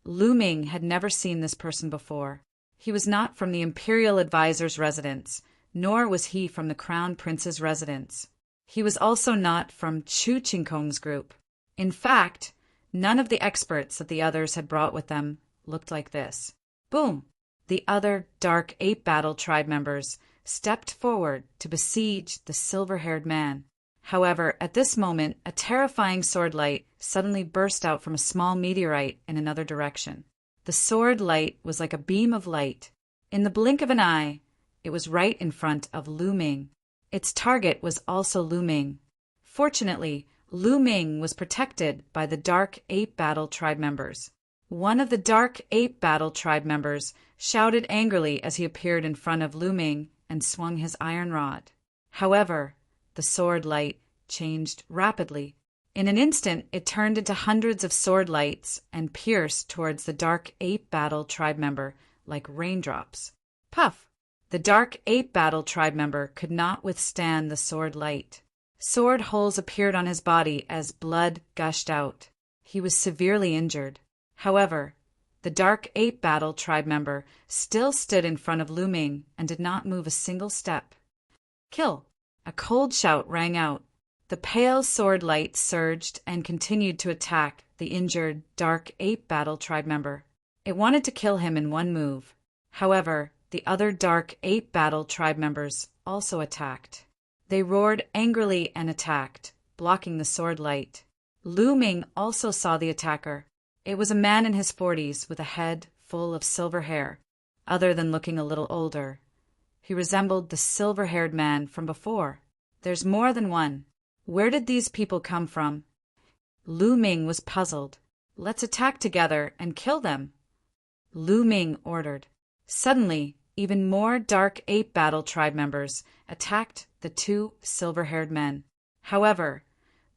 Lu Ming had never seen this person before. He was not from the Imperial Advisor's residence, nor was he from the Crown Prince's residence. He was also not from Chu Qingkong's group. In fact, none of the experts that the others had brought with them looked like this. Boom! The other Dark Ape Battle tribe members stepped forward to besiege the silver-haired man. However, at this moment, a terrifying sword light suddenly burst out from a small meteorite in another direction. The sword light was like a beam of light. In the blink of an eye, it was right in front of Lu Ming. Its target was also Lu Ming. Fortunately, Lu Ming was protected by the Dark Ape Battle Tribe members. One of the Dark Ape Battle Tribe members shouted angrily as he appeared in front of Lu Ming and swung his iron rod. However, the sword light changed rapidly. In an instant, it turned into hundreds of sword lights and pierced towards the Dark Ape Battle Tribe member like raindrops. Puff! The Dark Ape Battle Tribe member could not withstand the sword light. Sword holes appeared on his body as blood gushed out. He was severely injured. However, the Dark Ape Battle Tribe member still stood in front of Lu Ming and did not move a single step. Kill! A cold shout rang out. The pale sword light surged and continued to attack the injured Dark Ape Battle Tribe member. It wanted to kill him in one move. However, the other Dark Ape Battle Tribe members also attacked. They roared angrily and attacked, blocking the sword light. Lu Ming also saw the attacker. It was a man in his 40s with a head full of silver hair, other than looking a little older. He resembled the silver-haired man from before. There's more than one. Where did these people come from? Lu Ming was puzzled. Let's attack together and kill them, Lu Ming ordered. Suddenly, even more Dark Ape Battle Tribe members attacked the two silver-haired men. However,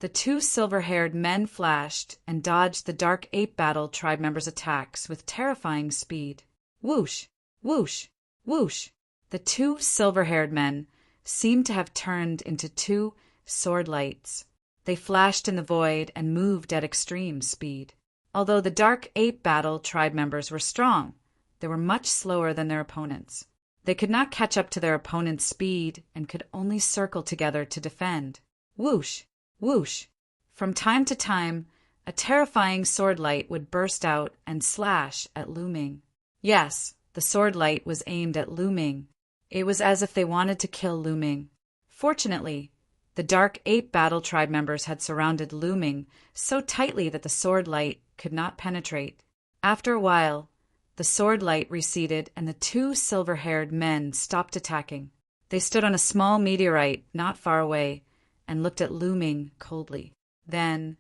the two silver-haired men flashed and dodged the Dark Ape Battle Tribe members' attacks with terrifying speed. Whoosh! Whoosh! Whoosh! The two silver-haired men seemed to have turned into two sword lights. They flashed in the void and moved at extreme speed. Although the Dark Ape Battle Tribe members were strong, they were much slower than their opponents. They could not catch up to their opponent's speed and could only circle together to defend. Whoosh! Whoosh! From time to time, a terrifying sword light would burst out and slash at Lu Ming. Yes, the sword light was aimed at Lu Ming. It was as if they wanted to kill Lu Ming. Fortunately, the Dark Ape Battle Tribe members had surrounded Lu Ming so tightly that the sword light could not penetrate. After a while, the sword light receded and the two silver-haired men stopped attacking. They stood on a small meteorite not far away and looked at Lu Ming coldly. Then,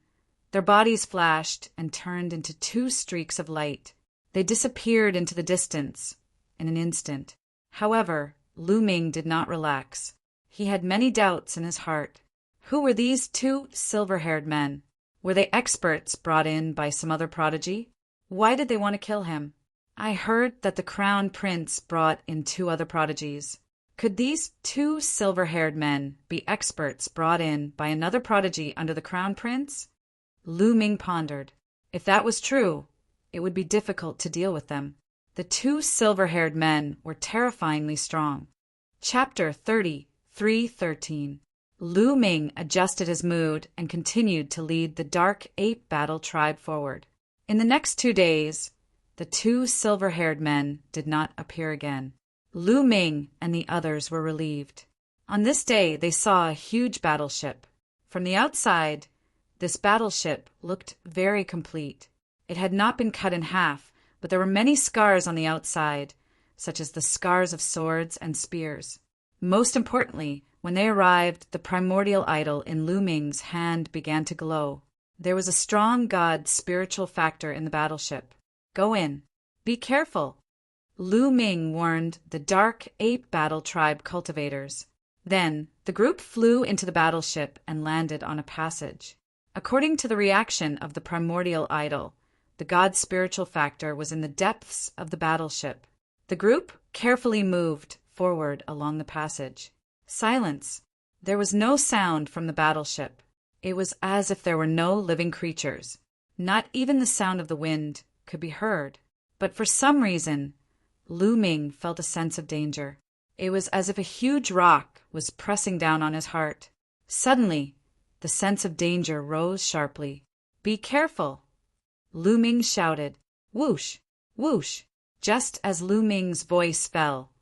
their bodies flashed and turned into two streaks of light. They disappeared into the distance in an instant. However, Lu Ming did not relax. He had many doubts in his heart. Who were these two silver-haired men? Were they experts brought in by some other prodigy? Why did they want to kill him? I heard that the Crown Prince brought in two other prodigies. Could these two silver-haired men be experts brought in by another prodigy under the Crown Prince? Lu Ming pondered. If that was true, it would be difficult to deal with them. The two silver-haired men were terrifyingly strong. Chapter 33:13. Lu Ming adjusted his mood and continued to lead the Dark Ape Battle Tribe forward. In the next 2 days, the two silver-haired men did not appear again. Lu Ming and the others were relieved. On this day, they saw a huge battleship. From the outside, this battleship looked very complete. It had not been cut in half, but there were many scars on the outside, such as the scars of swords and spears. Most importantly, when they arrived, the primordial idol in Lu Ming's hand began to glow. There was a strong god spiritual factor in the battleship. Go in. Be careful, Lu Ming warned the Dark Ape Battle Tribe cultivators. Then, the group flew into the battleship and landed on a passage. According to the reaction of the primordial idol, the god's spiritual factor was in the depths of the battleship. The group carefully moved forward along the passage. Silence. There was no sound from the battleship. It was as if there were no living creatures. Not even the sound of the wind could be heard. But for some reason, Lu Ming felt a sense of danger. It was as if a huge rock was pressing down on his heart. Suddenly, the sense of danger rose sharply. Be careful, Lu Ming shouted. Whoosh! Whoosh! Just as Lu Ming's voice fell,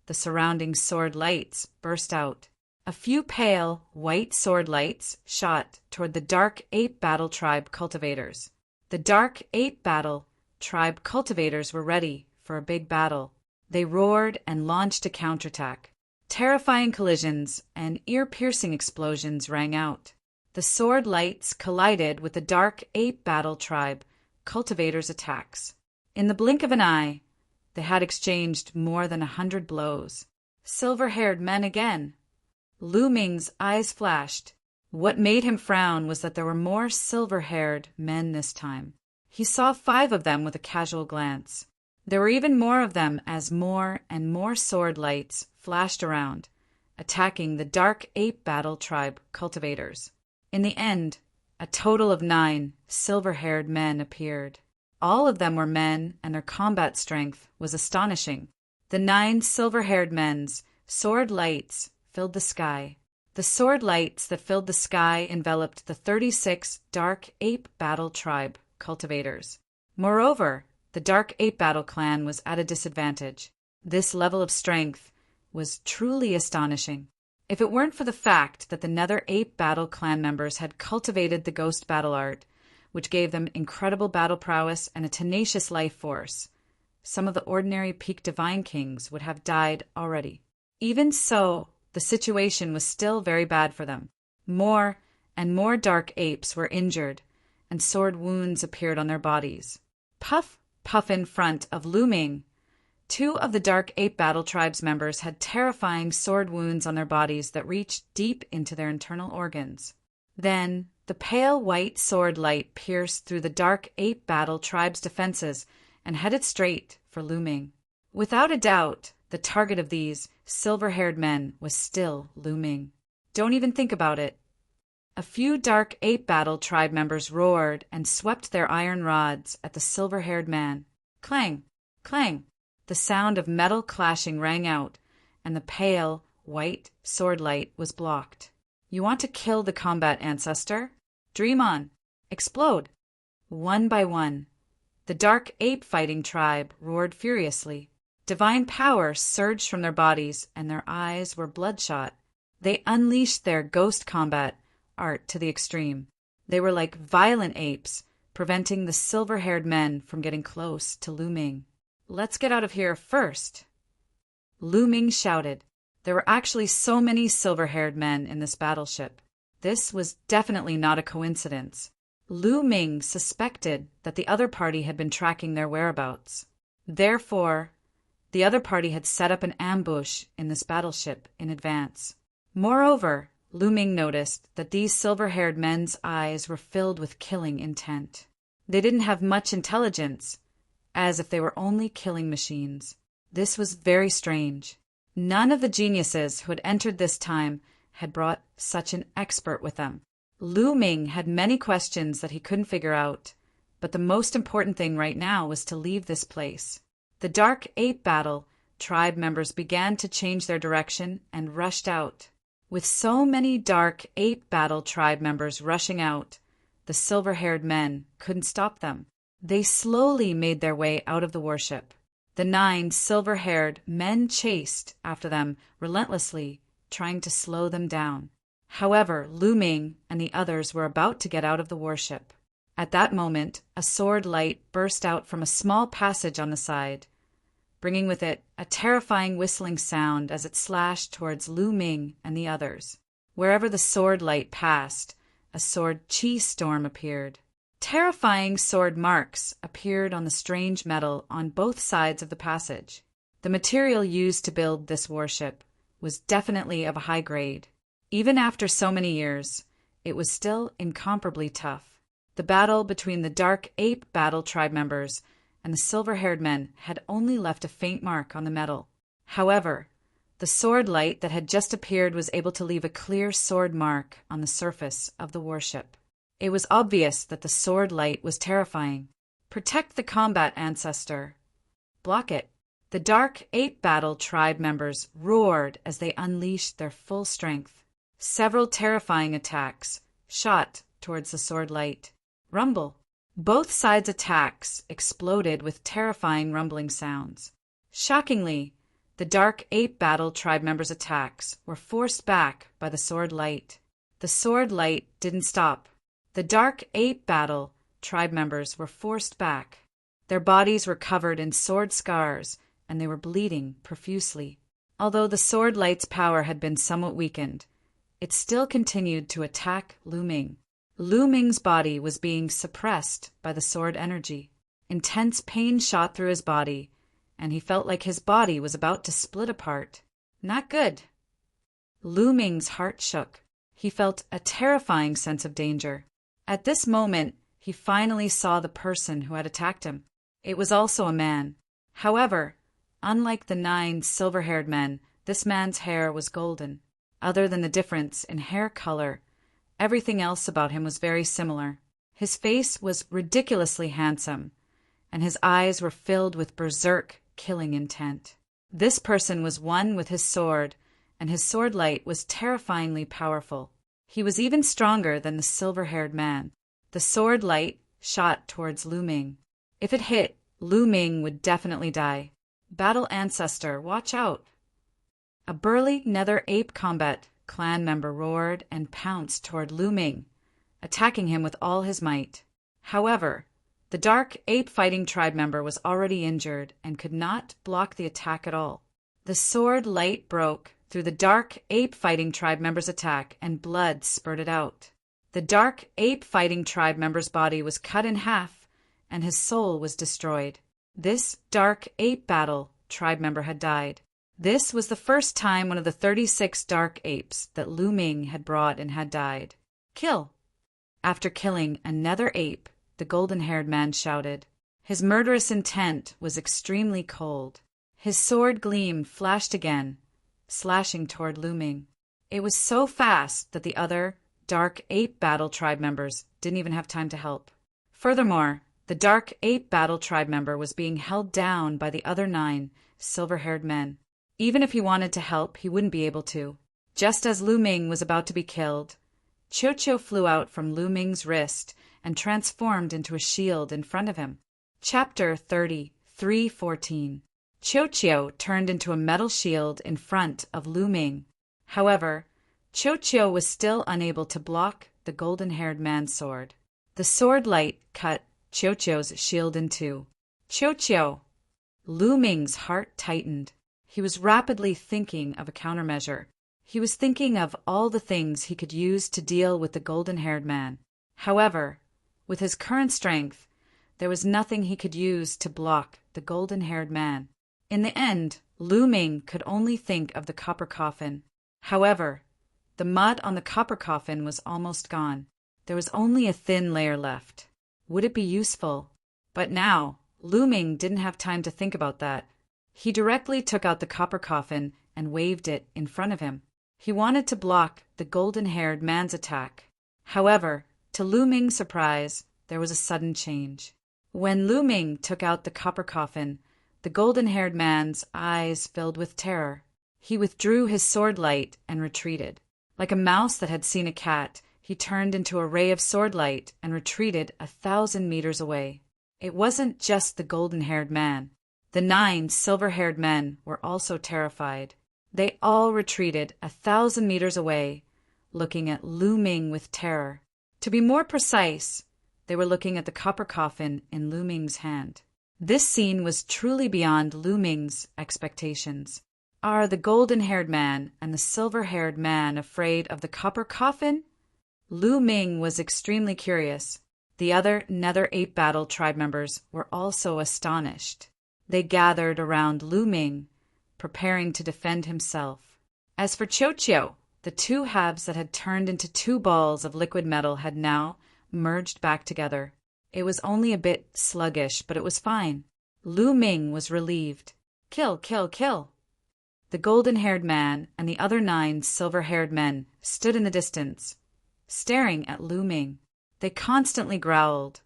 the surrounding sword lights burst out. A few pale, white sword lights shot toward the Dark Ape Battle Tribe cultivators. The Dark Ape Battle tribe cultivators were ready for a big battle. They roared and launched a counterattack. Terrifying collisions and ear-piercing explosions rang out. The sword lights collided with the dark ape battle tribe cultivators' attacks. In the blink of an eye, they had exchanged more than 100 blows. Silver-haired men again. Lu Ming's eyes flashed. What made him frown was that there were more silver-haired men this time. He saw 5 of them with a casual glance. There were even more of them as more and more sword lights flashed around, attacking the dark ape battle tribe cultivators. In the end, a total of 9 silver-haired men appeared. All of them were men, and their combat strength was astonishing. The 9 silver-haired men's sword lights filled the sky. The sword lights that filled the sky enveloped the 36 dark ape battle tribe cultivators. Moreover, the dark ape battle clan was at a disadvantage. This level of strength was truly astonishing. If it weren't for the fact that the Nether Ape Battle clan members had cultivated the ghost battle art, which gave them incredible battle prowess and a tenacious life force, some of the ordinary peak divine kings would have died already. Even so, the situation was still very bad for them. More and more dark apes were injured, and sword wounds appeared on their bodies. Puff, puff in front of Lu Ming. 2 of the Dark Ape Battle Tribe's members had terrifying sword wounds on their bodies that reached deep into their internal organs. Then, the pale white sword light pierced through the Dark Ape Battle Tribe's defenses and headed straight for Lu Ming. Without a doubt, the target of these silver-haired men was still Lu Ming. Don't even think about it. A few Dark Ape Battle Tribe members roared and swept their iron rods at the silver-haired man. Clang! Clang! The sound of metal clashing rang out, and the pale, white sword light was blocked. You want to kill the combat ancestor? Dream on. Explode. One by one, the dark ape fighting tribe roared furiously. Divine power surged from their bodies, and their eyes were bloodshot. They unleashed their ghost combat art to the extreme. They were like violent apes, preventing the silver-haired men from getting close to Lu Ming. Let's get out of here first. Lu Ming shouted. There were actually so many silver-haired men in this battleship. This was definitely not a coincidence. Lu Ming suspected that the other party had been tracking their whereabouts. Therefore, the other party had set up an ambush in this battleship in advance. Moreover, Lu Ming noticed that these silver-haired men's eyes were filled with killing intent. They didn't have much intelligence, as if they were only killing machines. This was very strange. None of the geniuses who had entered this time had brought such an expert with them. Lu Ming had many questions that he couldn't figure out, but the most important thing right now was to leave this place. The Dark Ape Battle tribe members began to change their direction and rushed out. With so many Dark Ape Battle tribe members rushing out, the silver-haired men couldn't stop them. They slowly made their way out of the warship. The 9 silver-haired men chased after them relentlessly, trying to slow them down. However, Lu Ming and the others were about to get out of the warship. At that moment, a sword light burst out from a small passage on the side, bringing with it a terrifying whistling sound as it slashed towards Lu Ming and the others. Wherever the sword light passed, a sword chi storm appeared. Terrifying sword marks appeared on the strange metal on both sides of the passage. The material used to build this warship was definitely of a high grade. Even after so many years, it was still incomparably tough. The battle between the Dark Ape Battle tribe members and the silver-haired men had only left a faint mark on the metal. However, the sword light that had just appeared was able to leave a clear sword mark on the surface of the warship. It was obvious that the sword light was terrifying. Protect the combat ancestor. Block it. The Dark Ape Battle tribe members roared as they unleashed their full strength. Several terrifying attacks shot towards the sword light. Rumble. Both sides' attacks exploded with terrifying rumbling sounds. Shockingly, the Dark Ape Battle tribe members' attacks were forced back by the sword light. The sword light didn't stop. The Dark Ape Battle tribe members were forced back. Their bodies were covered in sword scars, and they were bleeding profusely. Although the sword light's power had been somewhat weakened, it still continued to attack Lu Ming. Lu Ming's body was being suppressed by the sword energy. Intense pain shot through his body, and he felt like his body was about to split apart. Not good. Lu Ming's heart shook. He felt a terrifying sense of danger. At this moment, he finally saw the person who had attacked him. It was also a man. However, unlike the 9 silver-haired men, this man's hair was golden. Other than the difference in hair color, everything else about him was very similar. His face was ridiculously handsome, and his eyes were filled with berserk, killing intent. This person was one with his sword, and his sword light was terrifyingly powerful. He was even stronger than the silver-haired man. The sword light shot towards Lu Ming. If it hit, Lu Ming would definitely die. Battle Ancestor, watch out! A burly Nether Ape Combat clan member roared and pounced toward Lu Ming, attacking him with all his might. However, the Dark Ape Fighting Tribe member was already injured and could not block the attack at all. The sword light broke through the Dark Ape Fighting Tribe member's attack, and blood spurted out. The Dark Ape Fighting Tribe member's body was cut in half, and his soul was destroyed. This Dark Ape Battle Tribe member had died. This was the first time one of the 36 Dark Apes that Lu Ming had brought in had died. Kill! After killing another ape, the golden-haired man shouted. His murderous intent was extremely cold. His sword gleam flashed again, slashing toward Lu Ming. It was so fast that the other Dark Ape Battle Tribe members didn't even have time to help. Furthermore, the Dark Ape Battle Tribe member was being held down by the other 9 silver-haired men. Even if he wanted to help, he wouldn't be able to. Just as Lu Ming was about to be killed, Qiu flew out from Lu Ming's wrist and transformed into a shield in front of him. Chapter 33:14. Qiu turned into a metal shield in front of Lu Ming. However, Qiu was still unable to block the golden-haired man's sword. The sword light cut Qiu's shield in two. Qiu! Lu Ming's heart tightened. He was rapidly thinking of a countermeasure. He was thinking of all the things he could use to deal with the golden-haired man. However, with his current strength, there was nothing he could use to block the golden-haired man. In the end, Lu Ming could only think of the copper coffin. However, the mud on the copper coffin was almost gone. There was only a thin layer left. Would it be useful? But now, Lu Ming didn't have time to think about that. He directly took out the copper coffin and waved it in front of him. He wanted to block the golden-haired man's attack. However, to Lu Ming's surprise, there was a sudden change. When Lu Ming took out the copper coffin, the golden-haired man's eyes filled with terror. He withdrew his sword light and retreated. Like a mouse that had seen a cat, he turned into a ray of sword light and retreated 1,000 meters away. It wasn't just the golden-haired man. The 9 silver-haired men were also terrified. They all retreated 1,000 meters away, looking at Lu Ming with terror. To be more precise, they were looking at the copper coffin in Lu Ming's hand. This scene was truly beyond Lu Ming's expectations. Are the golden-haired man and the silver-haired man afraid of the copper coffin? Lu Ming was extremely curious. The other Nether Ape Battle tribe members were also astonished. They gathered around Lu Ming, preparing to defend himself. As for Qiu, the two halves that had turned into 2 balls of liquid metal had now merged back together. It was only a bit sluggish, but it was fine. Lu Ming was relieved. Kill! The golden-haired man and the other 9 silver-haired men stood in the distance, staring at Lu Ming. They constantly growled,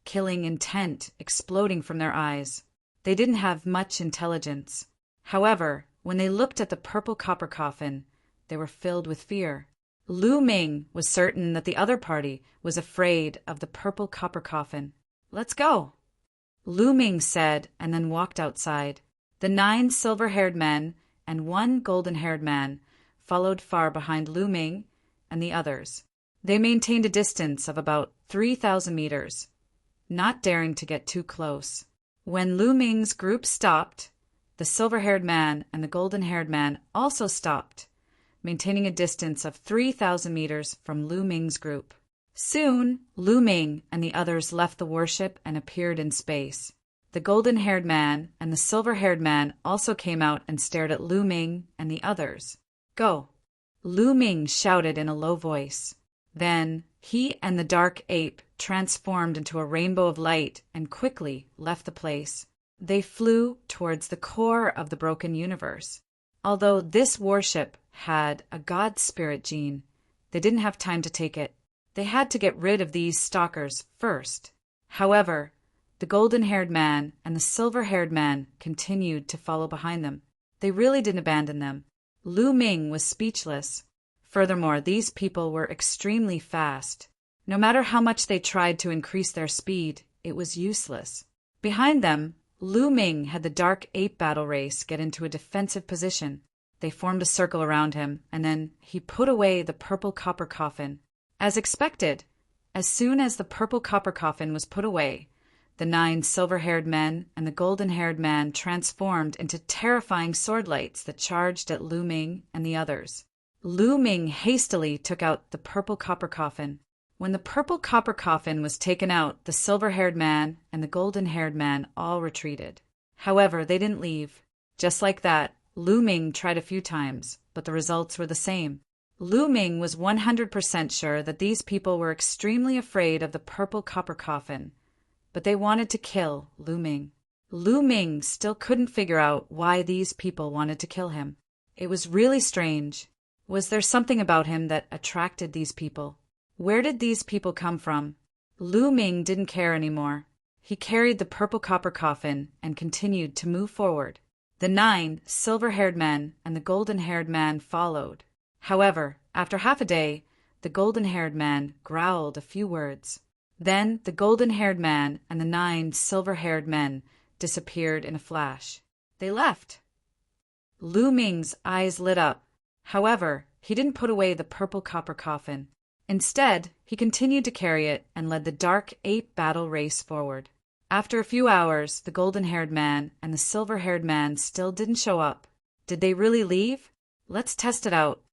killing intent exploding from their eyes. They didn't have much intelligence. However, when they looked at the purple copper coffin, they were filled with fear. Lu Ming was certain that the other party was afraid of the purple copper coffin. Let's go, Lu Ming said, and then walked outside. The 9 silver-haired men and 1 golden-haired man followed far behind Lu Ming and the others. They maintained a distance of about 3,000 meters, not daring to get too close. When Lu Ming's group stopped, the silver-haired man and the golden-haired man also stopped, maintaining a distance of 3,000 meters from Lu Ming's group. Soon, Lu Ming and the others left the warship and appeared in space. The golden-haired man and the silver-haired man also came out and stared at Lu Ming and the others. "Go!" Lu Ming shouted in a low voice. Then he and the dark ape transformed into a rainbow of light and quickly left the place. They flew towards the core of the broken universe. Although this warship had a god spirit gene, they didn't have time to take it. They had to get rid of these stalkers first. However, the golden-haired man and the silver-haired man continued to follow behind them. They really didn't abandon them. Lu Ming was speechless. Furthermore, these people were extremely fast. No matter how much they tried to increase their speed, it was useless. Behind them, Lu Ming had the dark ape battle race get into a defensive position. They formed a circle around him, and then he put away the purple copper coffin. As expected, as soon as the purple copper coffin was put away, the 9 silver-haired men and the golden-haired man transformed into terrifying sword lights that charged at Lu Ming and the others. Lu Ming hastily took out the purple copper coffin. When the purple copper coffin was taken out, the silver-haired man and the golden-haired man all retreated. However, they didn't leave. Just like that, Lu Ming tried a few times, but the results were the same. Lu Ming was 100% sure that these people were extremely afraid of the purple copper coffin, but they wanted to kill Lu Ming. Lu Ming still couldn't figure out why these people wanted to kill him. It was really strange. Was there something about him that attracted these people? Where did these people come from? Lu Ming didn't care anymore. He carried the purple copper coffin and continued to move forward. The 9 silver-haired men and the golden-haired man followed. However, after half a day, the golden-haired man growled a few words. Then the golden-haired man and the 9 silver-haired men disappeared in a flash. They left. Lu Ming's eyes lit up. However, he didn't put away the purple copper coffin. Instead, he continued to carry it and led the dark ape battle race forward. After a few hours, the golden-haired man and the silver-haired man still didn't show up. Did they really leave? Let's test it out.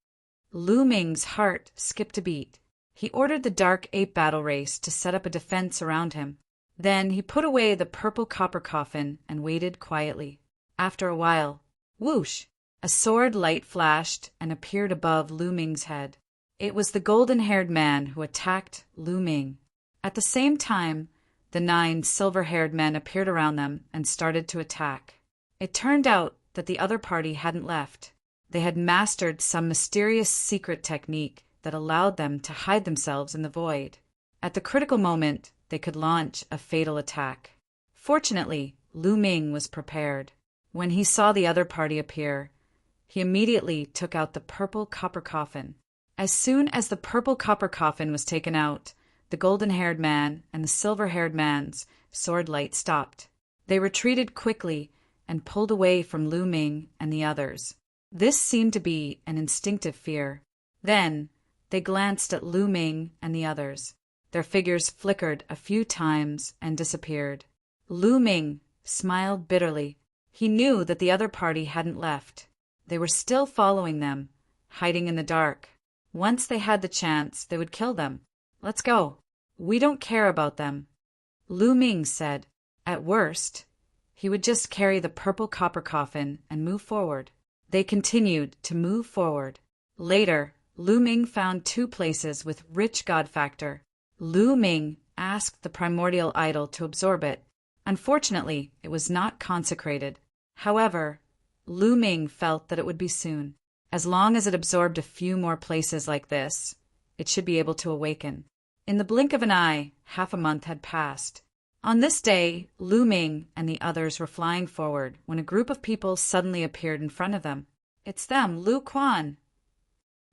Lu Ming's heart skipped a beat. He ordered the dark ape battle race to set up a defense around him. Then he put away the purple copper coffin and waited quietly. After a while, whoosh! A sword light flashed and appeared above Lu Ming's head. It was the golden-haired man who attacked Lu Ming. At the same time, the 9 silver-haired men appeared around them and started to attack. It turned out that the other party hadn't left. They had mastered some mysterious secret technique that allowed them to hide themselves in the void. At the critical moment, they could launch a fatal attack. Fortunately, Lu Ming was prepared. When he saw the other party appear, he immediately took out the purple copper coffin. As soon as the purple copper coffin was taken out, the golden-haired man and the silver-haired man's sword light stopped. They retreated quickly and pulled away from Lu Ming and the others. This seemed to be an instinctive fear. Then, they glanced at Lu Ming and the others. Their figures flickered a few times and disappeared. Lu Ming smiled bitterly. He knew that the other party hadn't left. They were still following them, hiding in the dark. Once they had the chance, they would kill them. Let's go. We don't care about them. Lu Ming said. At worst, he would just carry the purple copper coffin and move forward. They continued to move forward. Later, Lu Ming found 2 places with rich god factor. Lu Ming asked the primordial idol to absorb it. Unfortunately, it was not consecrated. However, Lu Ming felt that it would be soon. As long as it absorbed a few more places like this, it should be able to awaken. In the blink of an eye, half a month had passed. On this day, Lu Ming and the others were flying forward when a group of people suddenly appeared in front of them. It's them, Lu Quan.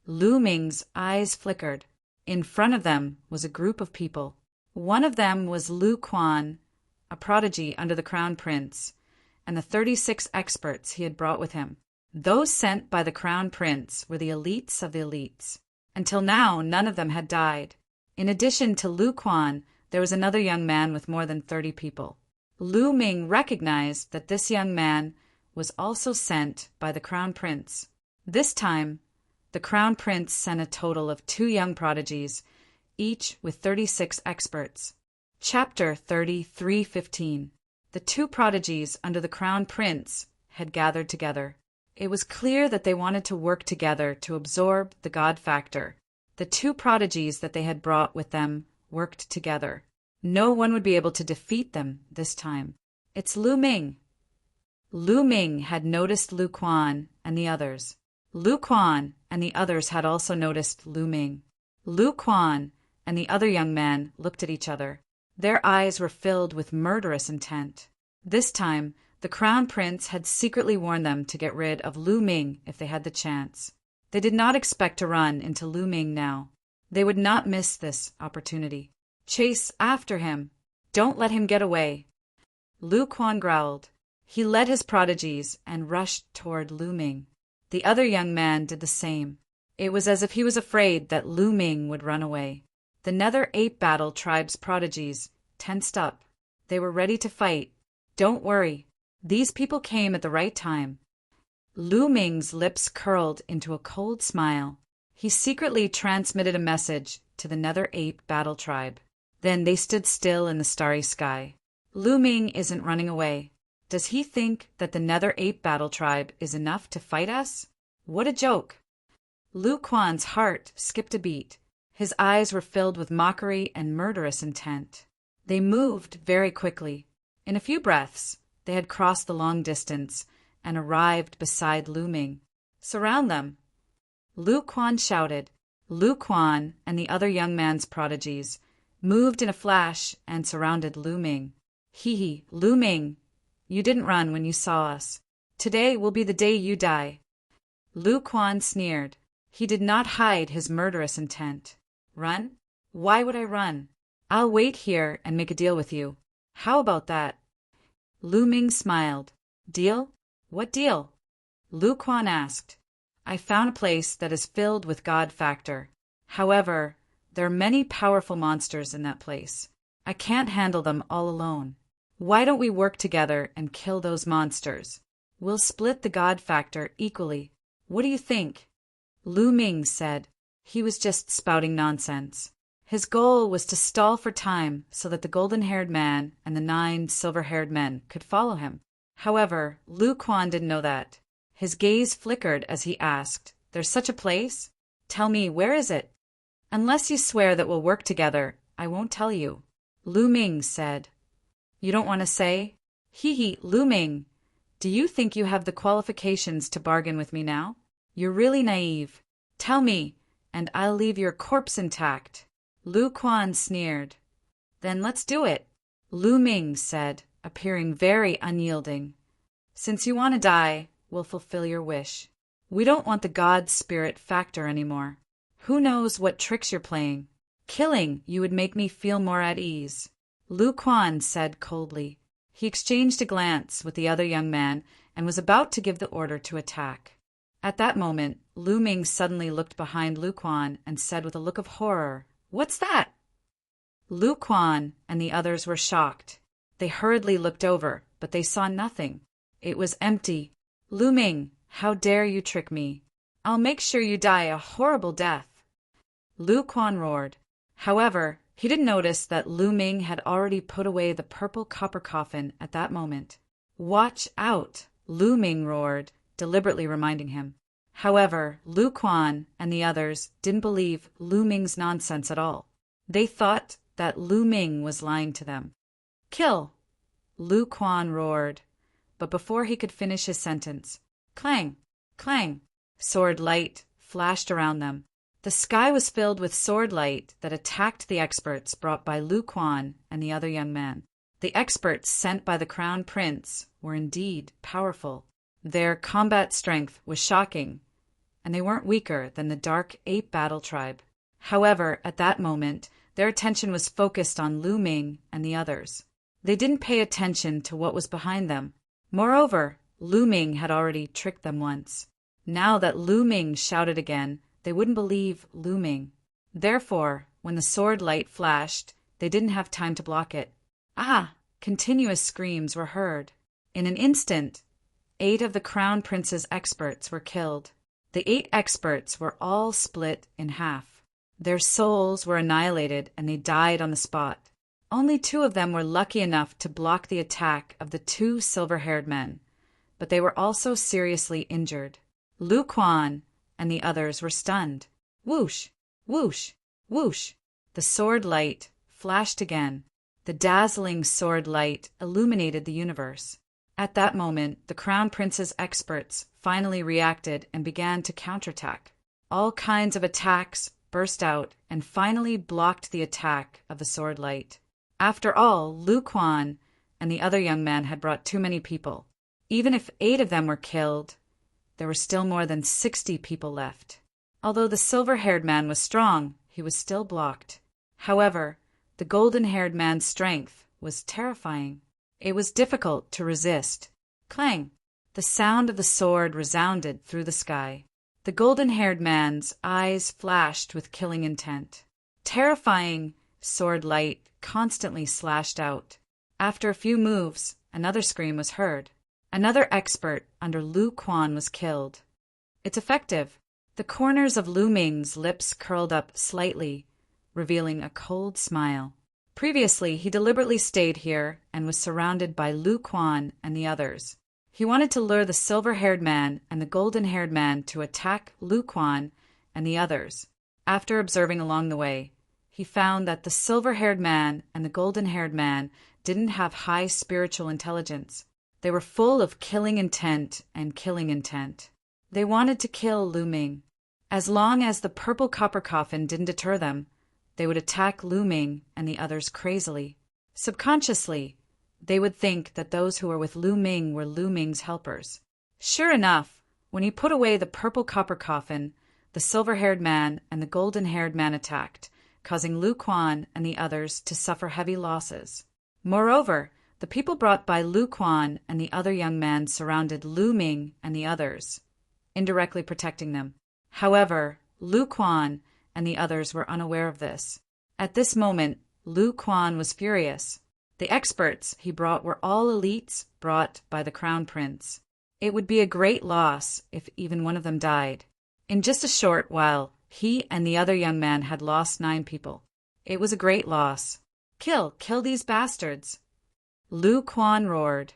Lu Ming's eyes flickered. In front of them was a group of people. One of them was Lu Quan, a prodigy under the Crown Prince, and the 36 experts he had brought with him. Those sent by the Crown Prince were the elites of the elites. Until now, none of them had died. In addition to Lu Quan, there was another young man with more than 30 people. Lu Ming recognized that this young man was also sent by the Crown Prince. This time, the Crown Prince sent a total of 2 young prodigies, each with 36 experts. Chapter 33:15. The 2 prodigies under the Crown Prince had gathered together. It was clear that they wanted to work together to absorb the God factor. The 2 prodigies that they had brought with them worked together. No one would be able to defeat them this time. It's Lu Ming. Lu Ming had noticed Lu Quan and the others. Lu Quan and the others had also noticed Lu Ming. Lu Quan and the other young man looked at each other. Their eyes were filled with murderous intent. This time, the Crown Prince had secretly warned them to get rid of Lu Ming if they had the chance. They did not expect to run into Lu Ming now. They would not miss this opportunity. Chase after him. Don't let him get away. Lu Quan growled. He led his prodigies and rushed toward Lu Ming. The other young man did the same. It was as if he was afraid that Lu Ming would run away. The Nether Ape Battle Tribe's prodigies tensed up. They were ready to fight. Don't worry. These people came at the right time. Lu Ming's lips curled into a cold smile. He secretly transmitted a message to the Nether Ape Battle Tribe. Then they stood still in the starry sky. Lu Ming isn't running away. Does he think that the Nether Ape Battle Tribe is enough to fight us? What a joke! Lu Quan's heart skipped a beat. His eyes were filled with mockery and murderous intent. They moved very quickly. In a few breaths, they had crossed the long distance and arrived beside Lu Ming. Surround them! Lu Quan shouted. Lu Quan and the other young man's prodigies moved in a flash and surrounded Lu Ming. Hee, Lu Ming, you didn't run when you saw us. Today will be the day you die. Lu Quan sneered. He did not hide his murderous intent. Run? Why would I run? I'll wait here and make a deal with you. How about that? Lu Ming smiled. Deal? What deal? Lu Quan asked. I found a place that is filled with God factor. However, there are many powerful monsters in that place. I can't handle them all alone. Why don't we work together and kill those monsters? We'll split the God factor equally. What do you think? Lu Ming said. He was just spouting nonsense. His goal was to stall for time so that the golden-haired man and the 9 silver-haired men could follow him. However, Lu Quan didn't know that. His gaze flickered as he asked, There's such a place? Tell me, where is it? Unless you swear that we'll work together, I won't tell you. Lu Ming said. You don't want to say? Hee, Lu Ming. Do you think you have the qualifications to bargain with me now? You're really naive. Tell me, and I'll leave your corpse intact. Lu Quan sneered. Then let's do it, Lu Ming said, appearing very unyielding. Since you want to die, we'll fulfill your wish. We don't want the God spirit factor anymore. Who knows what tricks you're playing? Killing you would make me feel more at ease. Lu Quan said coldly. He exchanged a glance with the other young man and was about to give the order to attack. At that moment, Lu Ming suddenly looked behind Lu Quan and said with a look of horror, What's that? Lu Quan and the others were shocked. They hurriedly looked over, but they saw nothing. It was empty. Lu Ming, how dare you trick me? I'll make sure you die a horrible death. Lu Quan roared. However, he didn't notice that Lu Ming had already put away the purple copper coffin at that moment. Watch out, Lu Ming roared, deliberately reminding him. However, Lu Quan and the others didn't believe Lu Ming's nonsense at all. They thought that Lu Ming was lying to them. Kill! Lu Quan roared, but before he could finish his sentence, clang, clang, sword light flashed around them. The sky was filled with sword light that attacked the experts brought by Lu Quan and the other young man. The experts sent by the Crown Prince were indeed powerful. Their combat strength was shocking, and they weren't weaker than the Dark Ape Battle Tribe. However, at that moment, their attention was focused on Lu Ming and the others. They didn't pay attention to what was behind them. Moreover, Lu Ming had already tricked them once. Now that Lu Ming shouted again, they wouldn't believe Lu Ming. Therefore, when the sword light flashed, they didn't have time to block it. Ah, Continuous screams were heard. In an instant, 8 of the Crown Prince's experts were killed. The 8 experts were all split in half. Their souls were annihilated and they died on the spot. Only 2 of them were lucky enough to block the attack of the 2 silver-haired men, but they were also seriously injured. Lu Quan and the others were stunned. Whoosh! Whoosh! Whoosh! The sword light flashed again. The dazzling sword light illuminated the universe. At that moment, the Crown Prince's experts finally reacted and began to counterattack. All kinds of attacks burst out and finally blocked the attack of the sword light. After all, Lu Quan and the other young man had brought too many people. Even if 8 of them were killed, there were still more than 60 people left. Although the silver-haired man was strong, he was still blocked. However, the golden-haired man's strength was terrifying. It was difficult to resist. Clang! The sound of the sword resounded through the sky. The golden-haired man's eyes flashed with killing intent. Terrifying sword light constantly slashed out. After a few moves, another scream was heard. Another expert under Lu Quan was killed. It's effective. The corners of Lu Ming's lips curled up slightly, revealing a cold smile. Previously, he deliberately stayed here and was surrounded by Lu Quan and the others. He wanted to lure the silver-haired man and the golden-haired man to attack Lu Quan and the others. After observing along the way, he found that the silver-haired man and the golden-haired man didn't have high spiritual intelligence. They were full of killing intent and killing intent. They wanted to kill Lu Ming. As long as the purple copper coffin didn't deter them, they would attack Lu Ming and the others crazily. Subconsciously, they would think that those who were with Lu Ming were Lu Ming's helpers. Sure enough, when he put away the purple copper coffin, the silver-haired man and the golden-haired man attacked, causing Lu Quan and the others to suffer heavy losses. Moreover, the people brought by Lu Quan and the other young man surrounded Lu Ming and the others, indirectly protecting them. However, Lu Quan and the others were unaware of this. At this moment, Lu Quan was furious. The experts he brought were all elites brought by the Crown Prince. It would be a great loss if even one of them died. In just a short while, he and the other young man had lost 9 people. It was a great loss. Kill these bastards! Lu Quan roared,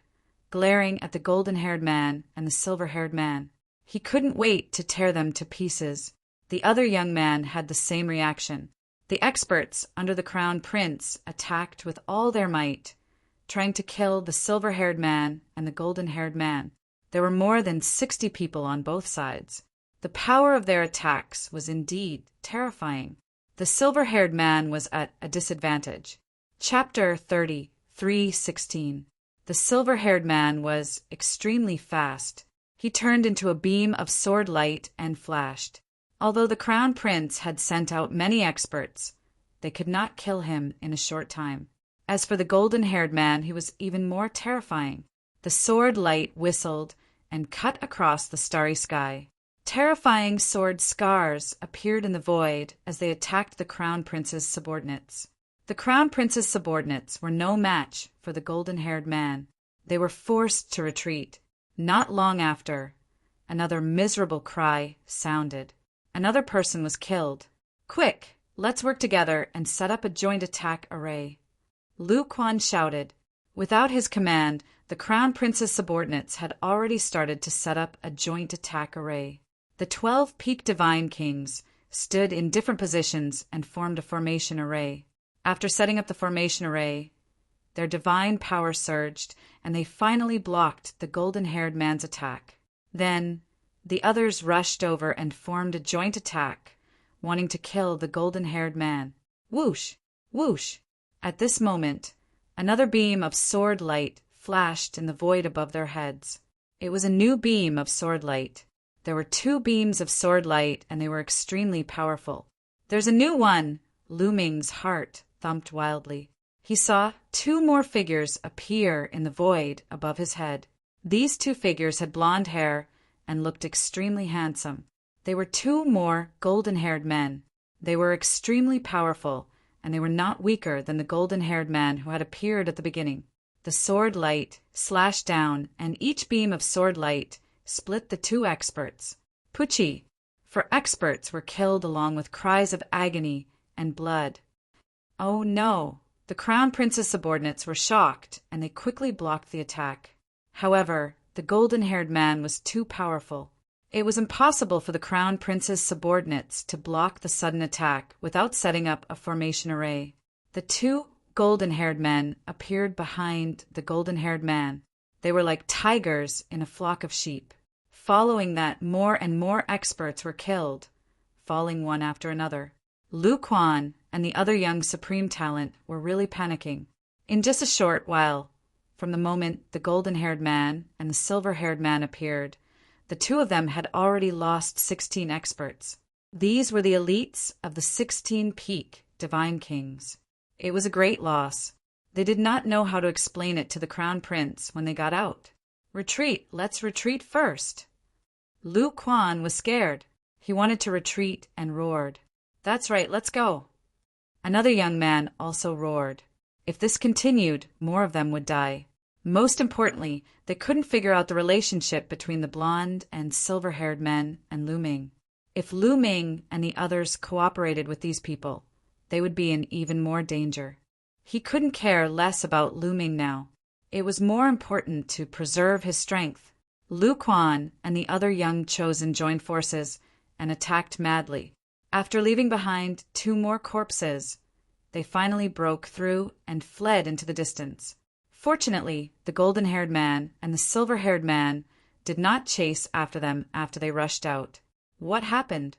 glaring at the golden-haired man and the silver-haired man. He couldn't wait to tear them to pieces. The other young man had the same reaction. The experts under the Crown Prince attacked with all their might, trying to kill the silver-haired man and the golden-haired man. There were more than 60 people on both sides. The power of their attacks was indeed terrifying. The silver-haired man was at a disadvantage. Chapter 30, 3:16. The silver-haired man was extremely fast. He turned into a beam of sword light and flashed. Although the Crown Prince had sent out many experts, they could not kill him in a short time. As for the golden-haired man, he was even more terrifying. The sword light whistled and cut across the starry sky. Terrifying sword scars appeared in the void as they attacked the Crown Prince's subordinates. The Crown Prince's subordinates were no match for the golden-haired man. They were forced to retreat. Not long after, another miserable cry sounded. Another person was killed. Quick, let's work together and set up a joint attack array. Lu Quan shouted. Without his command, the Crown Prince's subordinates had already started to set up a joint attack array. The 12 peak divine kings stood in different positions and formed a formation array. After setting up the formation array, their divine power surged, and they finally blocked the golden-haired man's attack. Then, the others rushed over and formed a joint attack, wanting to kill the golden-haired man. Whoosh! Whoosh! At this moment, another beam of sword light flashed in the void above their heads. It was a new beam of sword light. There were 2 beams of sword light, and they were extremely powerful. There's a new one! Lu Ming's heart thumped wildly. He saw 2 more figures appear in the void above his head. These 2 figures had blonde hair and looked extremely handsome. They were 2 more golden-haired men. They were extremely powerful, and they were not weaker than the golden-haired man who had appeared at the beginning. The sword light slashed down, and each beam of sword light split the two experts. Pucci, for experts were killed along with cries of agony and blood. Oh no! The Crown Prince's subordinates were shocked, and they quickly blocked the attack. However, the golden-haired man was too powerful. It was impossible for the Crown Prince's subordinates to block the sudden attack without setting up a formation array. The two golden-haired men appeared behind the golden-haired man. They were like tigers in a flock of sheep. Following that, more and more experts were killed, falling one after another. Lu Quan and the other young supreme talent were really panicking. In just a short while, from the moment the golden-haired man and the silver-haired man appeared, the two of them had already lost 16 experts. These were the elites of the 16 peak divine kings. It was a great loss. They did not know how to explain it to the Crown Prince when they got out. Retreat, let's retreat first. Lu Quan was scared. He wanted to retreat and roared. That's right, let's go. Another young man also roared. If this continued, more of them would die. Most importantly, they couldn't figure out the relationship between the blonde and silver-haired men and Lu Ming. If Lu Ming and the others cooperated with these people, they would be in even more danger. He couldn't care less about Lu Ming now. It was more important to preserve his strength. Lu Quan and the other young chosen joined forces and attacked madly. After leaving behind 2 more corpses, they finally broke through and fled into the distance. Fortunately, the golden-haired man and the silver-haired man did not chase after them after they rushed out. What happened?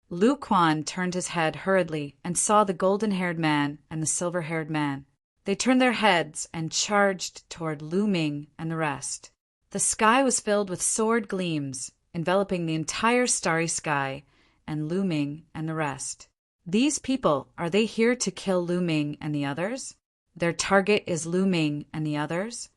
Lu Quan turned his head hurriedly and saw the golden-haired man and the silver-haired man. They turned their heads and charged toward Lu Ming and the rest. The sky was filled with sword gleams, enveloping the entire starry sky, and Lu Ming and the rest. These people, are they here to kill Lu Ming and the others? Their target is Lu Ming and the others?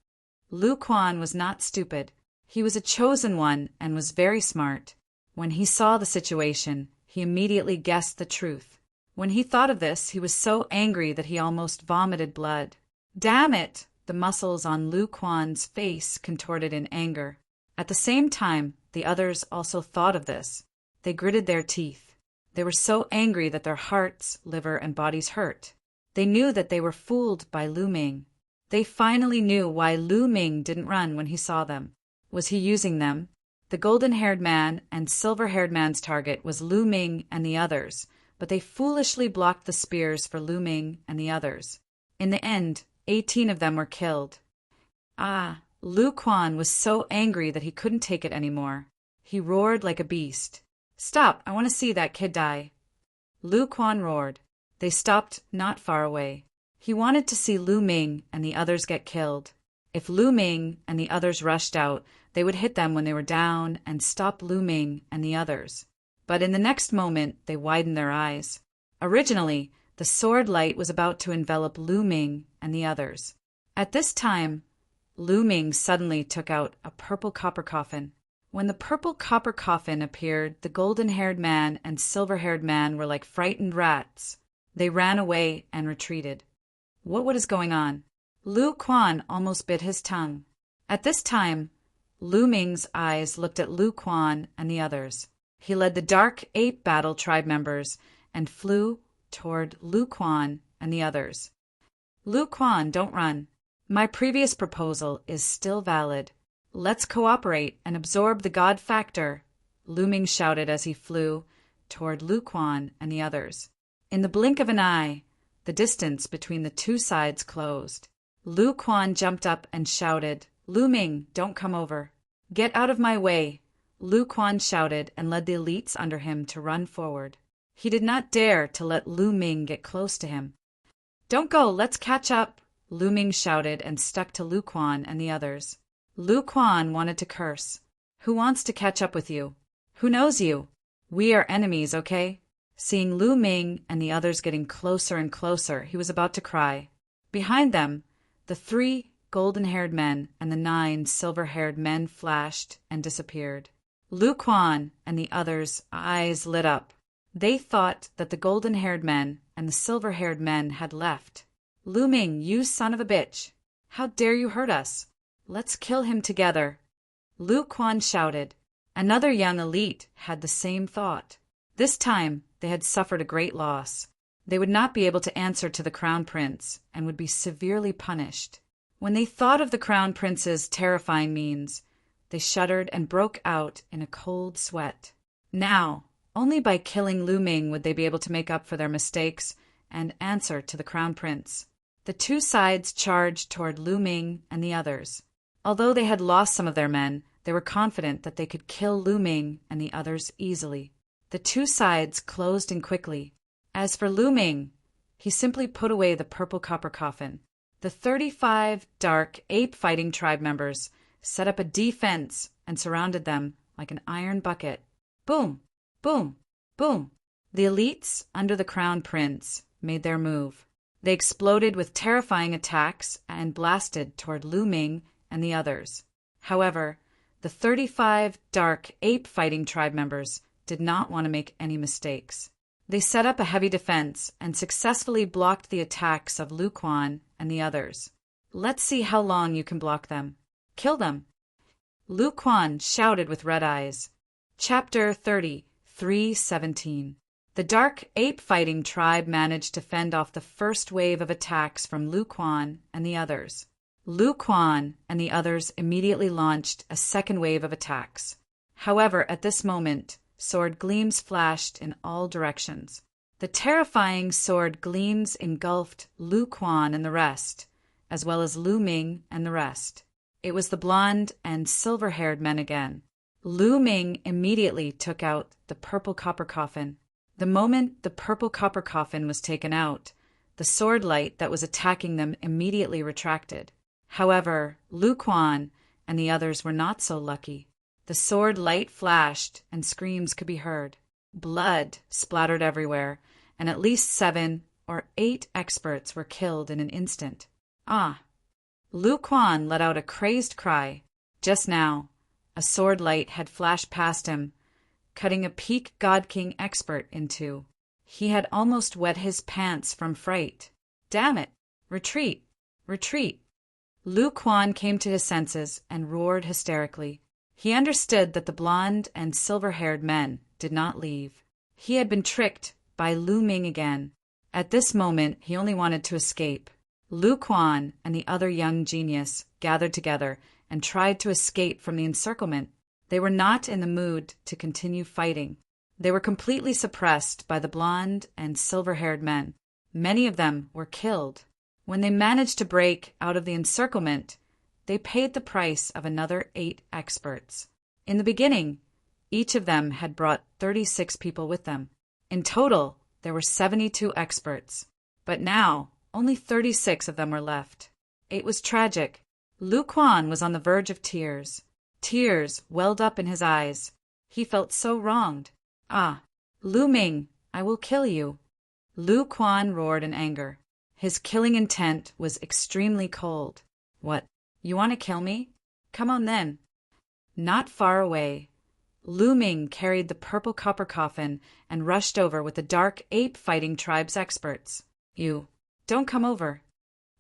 Lu Quan was not stupid. He was a chosen one and was very smart. When he saw the situation, he immediately guessed the truth. When he thought of this, he was so angry that he almost vomited blood. Damn it! The muscles on Lu Quan's face contorted in anger. At the same time, the others also thought of this. They gritted their teeth. They were so angry that their hearts, liver, and bodies hurt. They knew that they were fooled by Lu Ming. They finally knew why Lu Ming didn't run when he saw them. Was he using them? The golden-haired man and silver-haired man's target was Lu Ming and the others, but they foolishly blocked the spears for Lu Ming and the others. In the end, 18 of them were killed. Lu Quan was so angry that he couldn't take it anymore. He roared like a beast. Stop, I want to see that kid die. Lu Quan roared. They stopped not far away. He wanted to see Lu Ming and the others get killed. If Lu Ming and the others rushed out, they would hit them when they were down and stop Lu Ming and the others. But in the next moment, they widened their eyes. Originally, the sword light was about to envelop Lu Ming and the others. At this time, Lu Ming suddenly took out a purple copper coffin. When the purple copper coffin appeared, the golden-haired man and silver-haired man were like frightened rats. They ran away and retreated. What is going on? Lu Quan almost bit his tongue. At this time, Lu Ming's eyes looked at Lu Quan and the others. He led the Dark Ape Battle tribe members and flew toward Lu Quan and the others. Lu Quan, don't run. My previous proposal is still valid. Let's cooperate and absorb the God factor, Lu Ming shouted as he flew toward Lu Quan and the others. In the blink of an eye, the distance between the two sides closed. Lu Quan jumped up and shouted, Lu Ming, don't come over. Get out of my way, Lu Quan shouted and led the elites under him to run forward. He did not dare to let Lu Ming get close to him. Don't go, let's catch up, Lu Ming shouted and stuck to Lu Quan and the others. Lu Quan wanted to curse. Who wants to catch up with you? Who knows you? We are enemies, okay? Seeing Lu Ming and the others getting closer and closer, he was about to cry. Behind them, the 3 golden-haired men and the 9 silver-haired men flashed and disappeared. Lu Quan and the others' eyes lit up. They thought that the golden-haired men and the silver-haired men had left. Lu Ming, you son of a bitch! How dare you hurt us? Let's kill him together. Lu Quan shouted. Another young elite had the same thought. This time, they had suffered a great loss. They would not be able to answer to the crown prince and would be severely punished. When they thought of the crown prince's terrifying means, they shuddered and broke out in a cold sweat. Now, only by killing Lu Ming would they be able to make up for their mistakes and answer to the crown prince. The two sides charged toward Lu Ming and the others. Although they had lost some of their men, they were confident that they could kill Lu Ming and the others easily. The two sides closed in quickly. As for Lu Ming, he simply put away the purple copper coffin. The 35 dark ape-fighting tribe members set up a defense and surrounded them like an iron bucket. Boom! Boom! Boom! The elites under the crown prince made their move. They exploded with terrifying attacks and blasted toward Lu Ming and the others. However, the 35 dark ape-fighting tribe members did not want to make any mistakes. They set up a heavy defense and successfully blocked the attacks of Lu Quan and the others. Let's see how long you can block them. Kill them! Lu Quan shouted with red eyes. Chapter 30, 3:17. The dark ape-fighting tribe managed to fend off the first wave of attacks from Lu Quan and the others. Lu Quan and the others immediately launched a second wave of attacks. However, at this moment, sword gleams flashed in all directions. The terrifying sword gleams engulfed Lu Quan and the rest, as well as Lu Ming and the rest. It was the blonde and silver-haired men again. Lu Ming immediately took out the purple copper coffin. The moment the purple copper coffin was taken out, the sword light that was attacking them immediately retracted. However, Lu Quan and the others were not so lucky. The sword light flashed and screams could be heard. Blood splattered everywhere, and at least 7 or 8 experts were killed in an instant. Ah! Lu Quan let out a crazed cry. Just now, a sword light had flashed past him, cutting a peak God King expert in two. He had almost wet his pants from fright. Damn it! Retreat! Retreat! Lu Quan came to his senses and roared hysterically. He understood that the blonde and silver-haired men did not leave. He had been tricked by Lu Ming again. At this moment, he only wanted to escape. Lu Quan and the other young genius gathered together and tried to escape from the encirclement. They were not in the mood to continue fighting. They were completely suppressed by the blonde and silver-haired men. Many of them were killed. When they managed to break out of the encirclement, they paid the price of another 8 experts. In the beginning, each of them had brought 36 people with them. In total, there were 72 experts. But now, only 36 of them were left. It was tragic. Lu Quan was on the verge of tears. Tears welled up in his eyes. He felt so wronged. Ah, Lu Ming, I will kill you. Lu Quan roared in anger. His killing intent was extremely cold. What? You want to kill me? Come on then. Not far away, Lu Ming carried the purple copper coffin and rushed over with the dark ape-fighting tribe's experts. You, don't come over.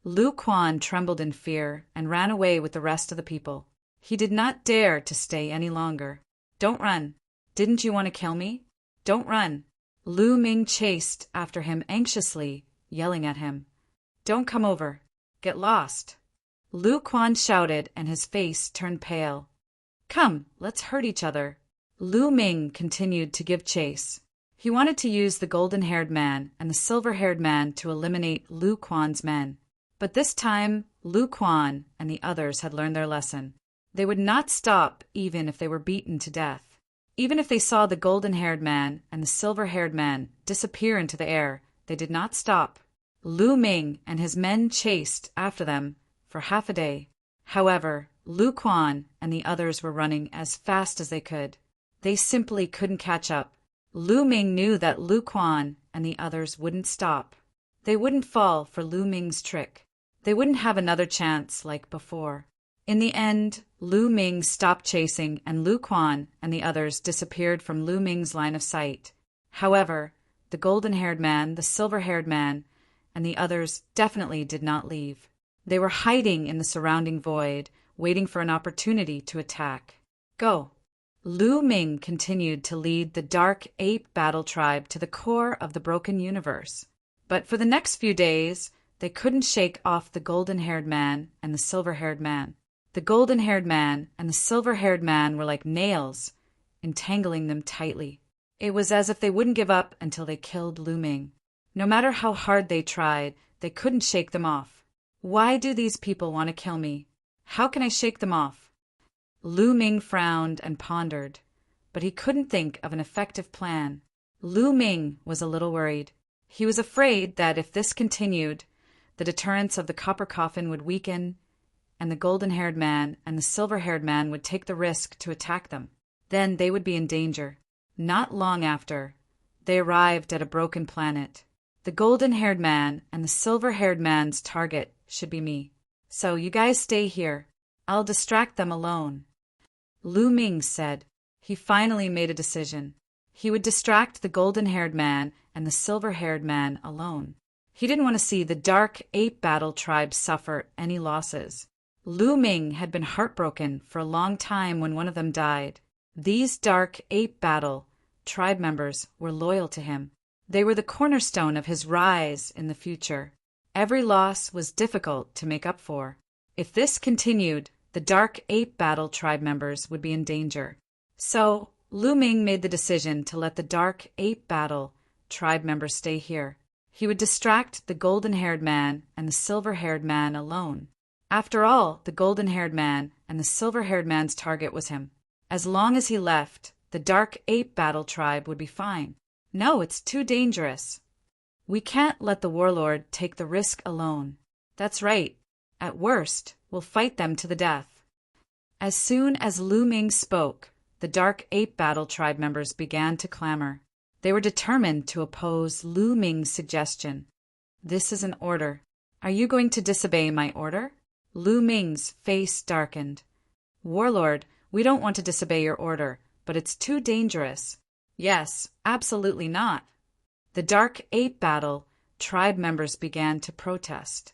Lu Quan trembled in fear and ran away with the rest of the people. He did not dare to stay any longer. Don't run. Didn't you want to kill me? Don't run. Lu Ming chased after him anxiously, yelling at him. Don't come over. Get lost. Lu Quan shouted and his face turned pale. Come, let's hurt each other. Lu Ming continued to give chase. He wanted to use the golden-haired man and the silver-haired man to eliminate Lu Quan's men. But this time, Lu Quan and the others had learned their lesson. They would not stop even if they were beaten to death. Even if they saw the golden-haired man and the silver-haired man disappear into the air, they did not stop. Lu Ming and his men chased after them for half a day. However, Lu Quan and the others were running as fast as they could. They simply couldn't catch up. Lu Ming knew that Lu Quan and the others wouldn't stop. They wouldn't fall for Lu Ming's trick. They wouldn't have another chance like before. In the end, Lu Ming stopped chasing and Lu Quan and the others disappeared from Lu Ming's line of sight. However, the golden-haired man, the silver-haired man, and the others definitely did not leave. They were hiding in the surrounding void, waiting for an opportunity to attack. Go! Lu Ming continued to lead the Dark Ape Battle Tribe to the core of the broken universe. But for the next few days, they couldn't shake off the golden-haired man and the silver-haired man. The golden-haired man and the silver-haired man were like nails, entangling them tightly. It was as if they wouldn't give up until they killed Lu Ming. No matter how hard they tried, they couldn't shake them off. Why do these people want to kill me? How can I shake them off? Lu Ming frowned and pondered, but he couldn't think of an effective plan. Lu Ming was a little worried. He was afraid that if this continued, the deterrence of the copper coffin would weaken, and the golden-haired man and the silver-haired man would take the risk to attack them. Then they would be in danger. Not long after, they arrived at a broken planet. The golden-haired man and the silver-haired man's target should be me. So you guys stay here. I'll distract them alone. Lu Ming said. He finally made a decision. He would distract the golden-haired man and the silver-haired man alone. He didn't want to see the Dark Ape Battle Tribe suffer any losses. Lu Ming had been heartbroken for a long time when one of them died. These Dark Ape Battle Tribe members were loyal to him. They were the cornerstone of his rise in the future. Every loss was difficult to make up for. If this continued, the Dark Ape Battle Tribe members would be in danger. So, Lu Ming made the decision to let the Dark Ape Battle Tribe members stay here. He would distract the golden-haired man and the silver-haired man alone. After all, the golden-haired man and the silver-haired man's target was him. As long as he left, the Dark Ape Battle Tribe would be fine. No, it's too dangerous. We can't let the warlord take the risk alone. That's right. At worst, we'll fight them to the death. As soon as Lu Ming spoke, the Dark Ape Battle Tribe members began to clamor. They were determined to oppose Lu Ming's suggestion. This is an order. Are you going to disobey my order? Lu Ming's face darkened. Warlord, we don't want to disobey your order, but it's too dangerous. Yes, absolutely not. The Dark Ape Battle Tribe members began to protest.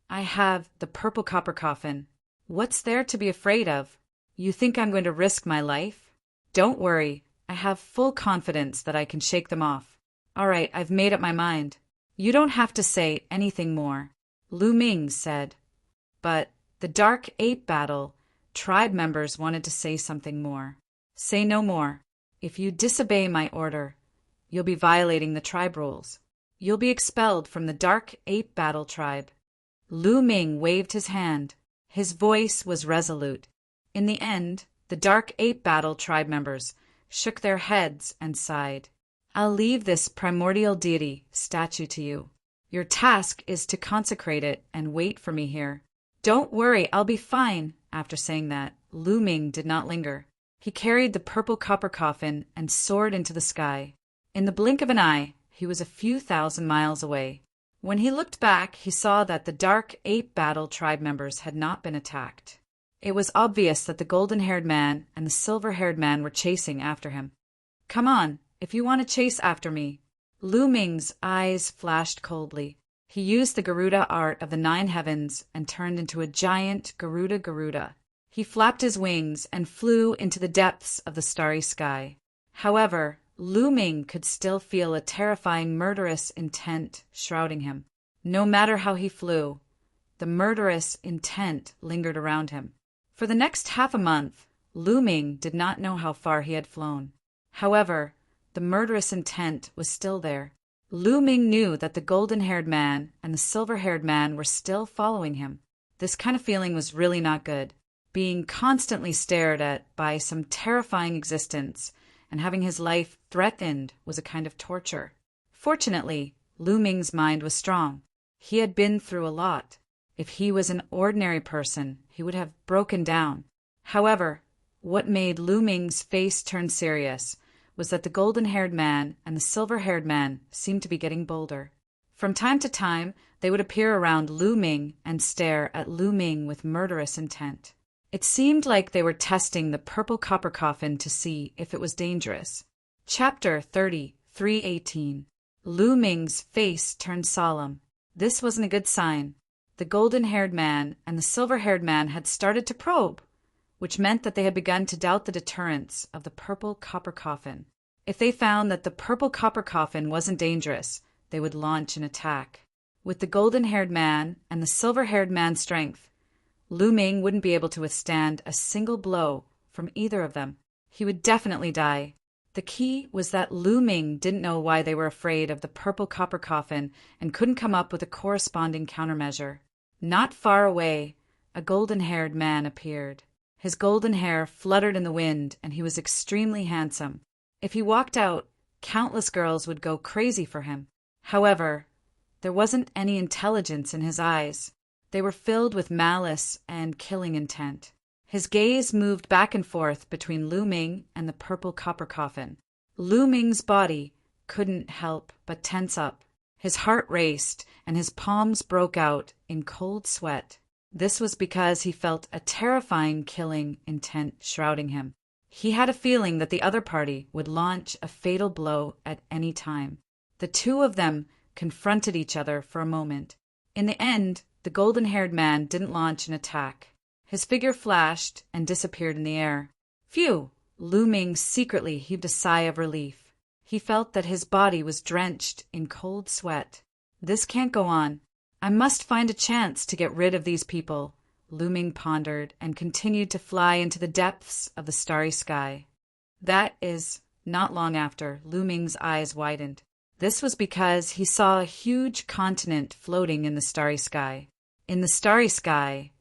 I have the purple copper coffin. What's there to be afraid of? You think I'm going to risk my life? Don't worry. I have full confidence that I can shake them off. All right, I've made up my mind. You don't have to say anything more, Lu Ming said. But the Dark Ape Battle Tribe members wanted to say something more. Say no more. If you disobey my order, you'll be violating the tribe rules. You'll be expelled from the Dark Ape Battle Tribe. Lu Ming waved his hand. His voice was resolute. In the end, the Dark Ape Battle Tribe members shook their heads and sighed. I'll leave this primordial deity statue to you. Your task is to consecrate it and wait for me here. Don't worry, I'll be fine. After saying that, Lu Ming did not linger. He carried the purple copper coffin and soared into the sky. In the blink of an eye, he was a few thousand miles away. When he looked back, he saw that the Dark Ape Battle Tribe members had not been attacked. It was obvious that the golden-haired man and the silver-haired man were chasing after him. Come on, if you want to chase after me. Lu Ming's eyes flashed coldly. He used the Garuda art of the 9 heavens and turned into a giant Garuda. He flapped his wings and flew into the depths of the starry sky. However, Lu Ming could still feel a terrifying murderous intent shrouding him. No matter how he flew, the murderous intent lingered around him. For the next half a month, Lu Ming did not know how far he had flown. However, the murderous intent was still there. Lu Ming knew that the golden-haired man and the silver-haired man were still following him. This kind of feeling was really not good. Being constantly stared at by some terrifying existence and having his life threatened was a kind of torture. Fortunately, Lu Ming's mind was strong. He had been through a lot. If he was an ordinary person, he would have broken down. However, what made Lu Ming's face turn serious was that the golden-haired man and the silver-haired man seemed to be getting bolder. From time to time, they would appear around Lu Ming and stare at Lu Ming with murderous intent. It seemed like they were testing the purple copper coffin to see if it was dangerous. Chapter 30, 318. Lu Ming's face turned solemn. This wasn't a good sign. the golden-haired man and the silver-haired man had started to probe, which meant that they had begun to doubt the deterrence of the purple copper coffin. If they found that the purple copper coffin wasn't dangerous, they would launch an attack. With the golden-haired man and the silver-haired man's strength, Lu Ming wouldn't be able to withstand a single blow from either of them. He would definitely die. The key was that Lu Ming didn't know why they were afraid of the purple copper coffin and couldn't come up with a corresponding countermeasure. Not far away, a golden-haired man appeared. His golden hair fluttered in the wind, and he was extremely handsome. If he walked out, countless girls would go crazy for him. However, there wasn't any intelligence in his eyes. They were filled with malice and killing intent. His gaze moved back and forth between Lu Ming and the purple copper coffin. Lu Ming's body couldn't help but tense up. His heart raced, and his palms broke out in cold sweat. This was because he felt a terrifying killing intent shrouding him. He had a feeling that the other party would launch a fatal blow at any time. The two of them confronted each other for a moment. In the end, the golden-haired man didn't launch an attack. His figure flashed and disappeared in the air. Phew! Lu Ming secretly heaved a sigh of relief. He felt that his body was drenched in cold sweat. This can't go on. I must find a chance to get rid of these people, Lu Ming pondered and continued to fly into the depths of the starry sky. That is, not long after, Lu Ming's eyes widened. This was because he saw a huge continent floating in the starry sky. In the starry sky,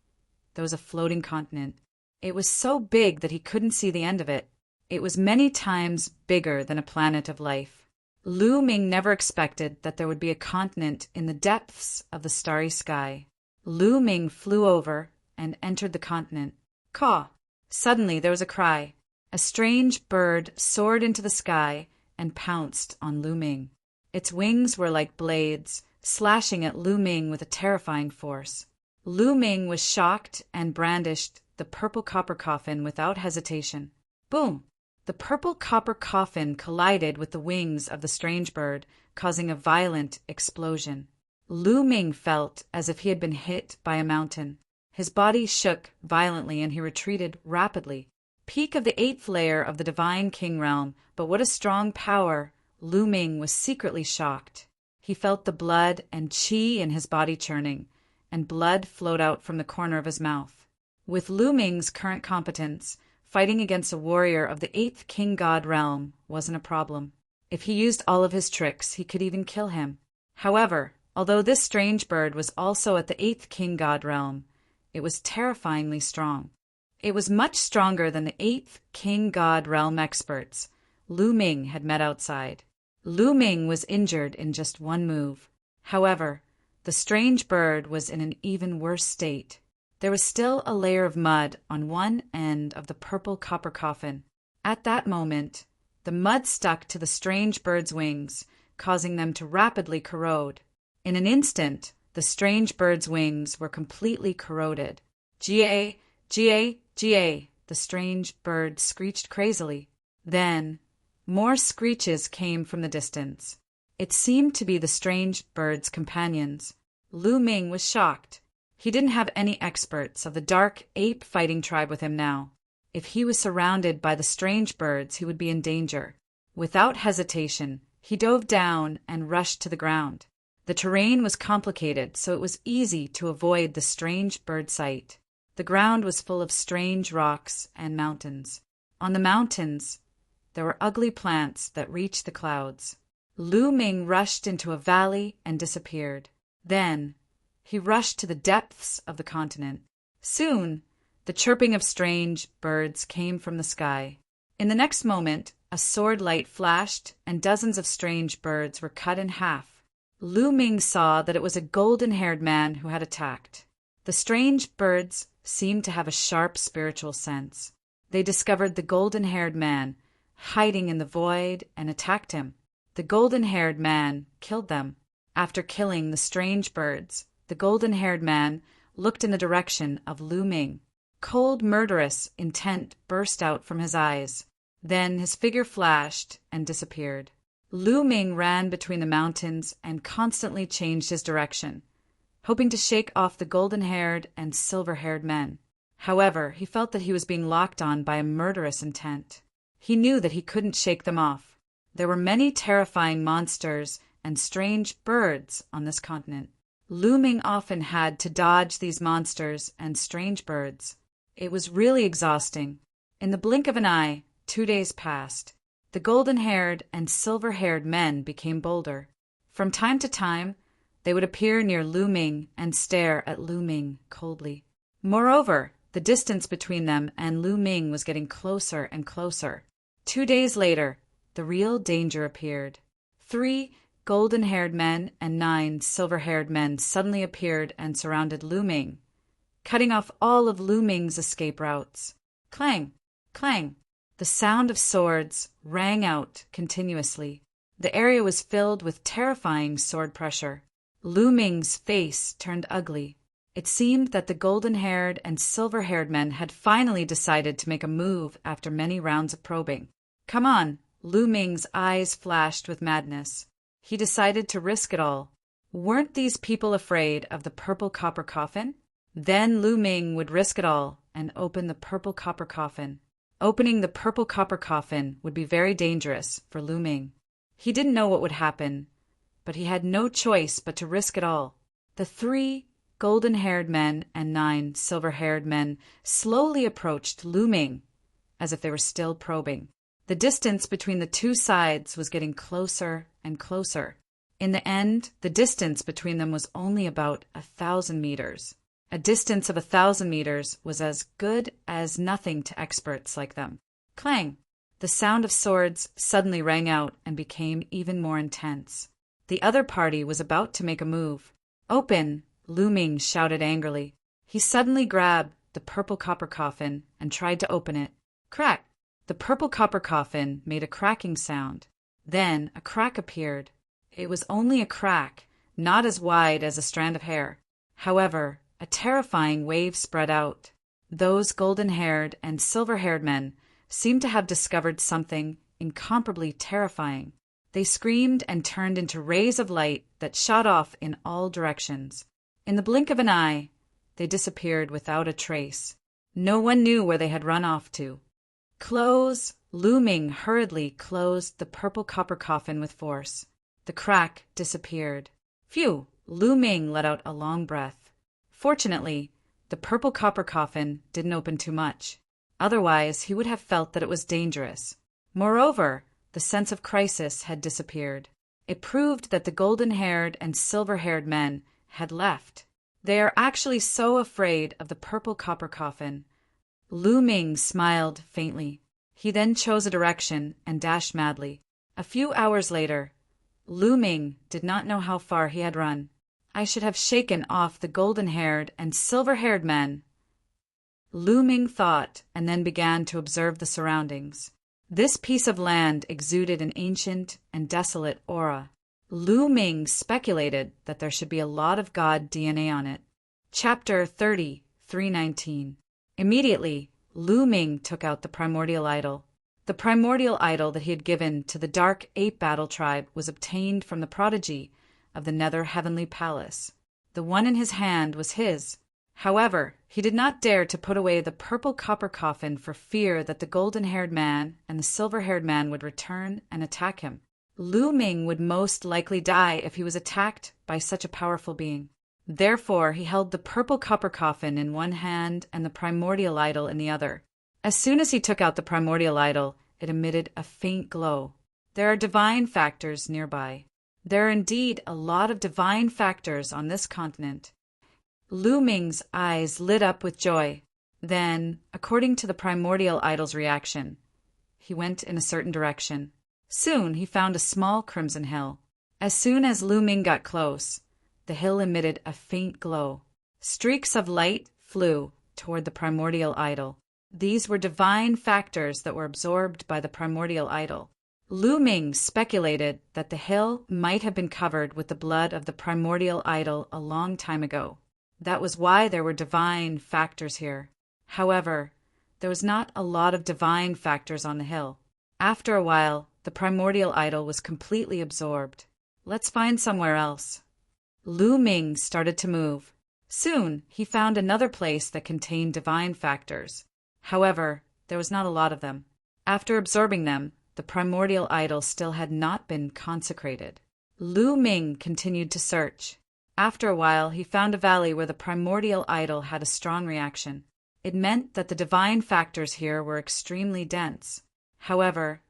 there was a floating continent. It was so big that he couldn't see the end of it. It was many times bigger than a planet of life. Lu Ming never expected that there would be a continent in the depths of the starry sky. Lu Ming flew over and entered the continent. Caw! Suddenly there was a cry. A strange bird soared into the sky and pounced on Lu Ming. Its wings were like blades, slashing at Lu Ming with a terrifying force. Lu Ming was shocked and brandished the purple copper coffin without hesitation. Boom! The purple copper coffin collided with the wings of the strange bird, causing a violent explosion. Lu Ming felt as if he had been hit by a mountain. His body shook violently and he retreated rapidly. Peak of the 8th layer of the Divine King realm, but what a strong power! Lu Ming was secretly shocked. He felt the blood and qi in his body churning, and blood flowed out from the corner of his mouth. With Lu Ming's current competence, fighting against a warrior of the 8th King God realm wasn't a problem. If he used all of his tricks, he could even kill him. However, although this strange bird was also at the 8th King God realm, it was terrifyingly strong. It was much stronger than the 8th King God realm experts Lu Ming had met outside. Lu Ming was injured in just one move. However, the strange bird was in an even worse state. There was still a layer of mud on one end of the purple copper coffin. At that moment, the mud stuck to the strange bird's wings, causing them to rapidly corrode. In an instant, the strange bird's wings were completely corroded. Ga, ga, ga, the strange bird screeched crazily. Then, more screeches came from the distance. It seemed to be the strange bird's companions. Lu Ming was shocked. He didn't have any experts of the dark ape fighting tribe with him now. If he was surrounded by the strange birds, he would be in danger. Without hesitation, he dove down and rushed to the ground. The terrain was complicated, so it was easy to avoid the strange bird sight. The ground was full of strange rocks and mountains. On the mountains, there were ugly plants that reached the clouds. Lu Ming rushed into a valley and disappeared. Then, he rushed to the depths of the continent. Soon, the chirping of strange birds came from the sky. In the next moment, a sword light flashed and dozens of strange birds were cut in half. Lu Ming saw that it was a golden-haired man who had attacked. The strange birds seemed to have a sharp spiritual sense. They discovered the golden-haired man hiding in the void and attacked him. The golden-haired man killed them. After killing the strange birds, the golden-haired man looked in the direction of Lu Ming. Cold, murderous intent burst out from his eyes. Then his figure flashed and disappeared. Lu Ming ran between the mountains and constantly changed his direction. hoping to shake off the golden-haired and silver-haired men. However, he felt that he was being locked on by a murderous intent. He knew that he couldn't shake them off. There were many terrifying monsters and strange birds on this continent. Lu Ming often had to dodge these monsters and strange birds. It was really exhausting. In the blink of an eye, 2 days passed. The golden-haired and silver-haired men became bolder. From time to time, they would appear near Lu Ming and stare at Lu Ming coldly. Moreover, the distance between them and Lu Ming was getting closer and closer. 2 days later, the real danger appeared. 3 golden-haired men and 9 silver-haired men suddenly appeared and surrounded Lu Ming, cutting off all of Lu Ming's escape routes. Clang! Clang! The sound of swords rang out continuously. The area was filled with terrifying sword pressure. Lu Ming's face turned ugly. It seemed that the golden-haired and silver-haired men had finally decided to make a move after many rounds of probing. Come on! Lu Ming's eyes flashed with madness. He decided to risk it all. Weren't these people afraid of the purple copper coffin? Then Lu Ming would risk it all and open the purple copper coffin. Opening the purple copper coffin would be very dangerous for Lu Ming. He didn't know what would happen, but he had no choice but to risk it all. The 3 golden-haired men and 9 silver-haired men slowly approached Lu Ming, as if they were still probing. The distance between the 2 sides was getting closer and closer. In the end, the distance between them was only about 1,000 meters. A distance of 1,000 meters was as good as nothing to experts like them. Clang! The sound of swords suddenly rang out and became even more intense. The other party was about to make a move. Open! Lu Ming shouted angrily. He suddenly grabbed the purple copper coffin and tried to open it. Crack! The purple copper coffin made a cracking sound. Then a crack appeared. It was only a crack, not as wide as a strand of hair. However, a terrifying wave spread out. Those golden-haired and silver-haired men seemed to have discovered something incomparably terrifying. They screamed and turned into rays of light that shot off in all directions. In the blink of an eye, they disappeared without a trace. No one knew where they had run off to. Close! Lu Ming hurriedly closed the purple copper coffin with force. The crack disappeared. Phew! Lu Ming let out a long breath. Fortunately, the purple copper coffin didn't open too much. Otherwise, he would have felt that it was dangerous. Moreover, the sense of crisis had disappeared. It proved that the golden-haired and silver-haired men had left. They are actually so afraid of the purple copper coffin. Lu Ming smiled faintly. He then chose a direction and dashed madly. A few hours later, Lu Ming did not know how far he had run. I should have shaken off the golden-haired and silver-haired men, Lu Ming thought, and then began to observe the surroundings. This piece of land exuded an ancient and desolate aura. Lu Ming speculated that there should be a lot of God DNA on it. Chapter 30, 319. Immediately, Lu Ming took out the primordial idol. The primordial idol that he had given to the Dark Ape Battle Tribe was obtained from the prodigy of the Nether Heavenly Palace. The one in his hand was his. However, he did not dare to put away the purple copper coffin for fear that the golden-haired man and the silver-haired man would return and attack him. Lu Ming would most likely die if he was attacked by such a powerful being. Therefore, he held the purple copper coffin in one hand and the primordial idol in the other. As soon as he took out the primordial idol, it emitted a faint glow. There are divine factors nearby. There are indeed a lot of divine factors on this continent. Lu Ming's eyes lit up with joy. Then, according to the primordial idol's reaction, he went in a certain direction. Soon he found a small crimson hill. As soon as Lu Ming got close, the hill emitted a faint glow. Streaks of light flew toward the primordial idol. These were divine factors that were absorbed by the primordial idol. Lu Ming speculated that the hill might have been covered with the blood of the primordial idol a long time ago. That was why there were divine factors here. However, there was not a lot of divine factors on the hill. After a while, the primordial idol was completely absorbed. Let's find somewhere else. Lu Ming started to move. Soon, he found another place that contained divine factors. However, there was not a lot of them. After absorbing them, the primordial idol still had not been consecrated. Lu Ming continued to search. After a while, he found a valley where the primordial idol had a strong reaction. It meant that the divine factors here were extremely dense. However,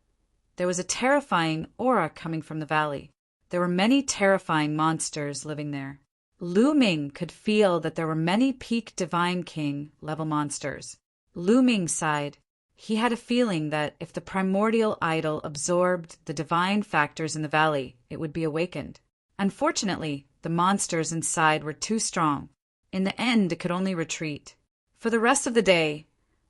there was a terrifying aura coming from the valley. There were many terrifying monsters living there. Lu Ming could feel that there were many peak Divine King level monsters. Lu Ming sighed. He had a feeling that if the primordial idol absorbed the divine factors in the valley, it would be awakened. Unfortunately, the monsters inside were too strong. In the end, it could only retreat. For the rest of the day,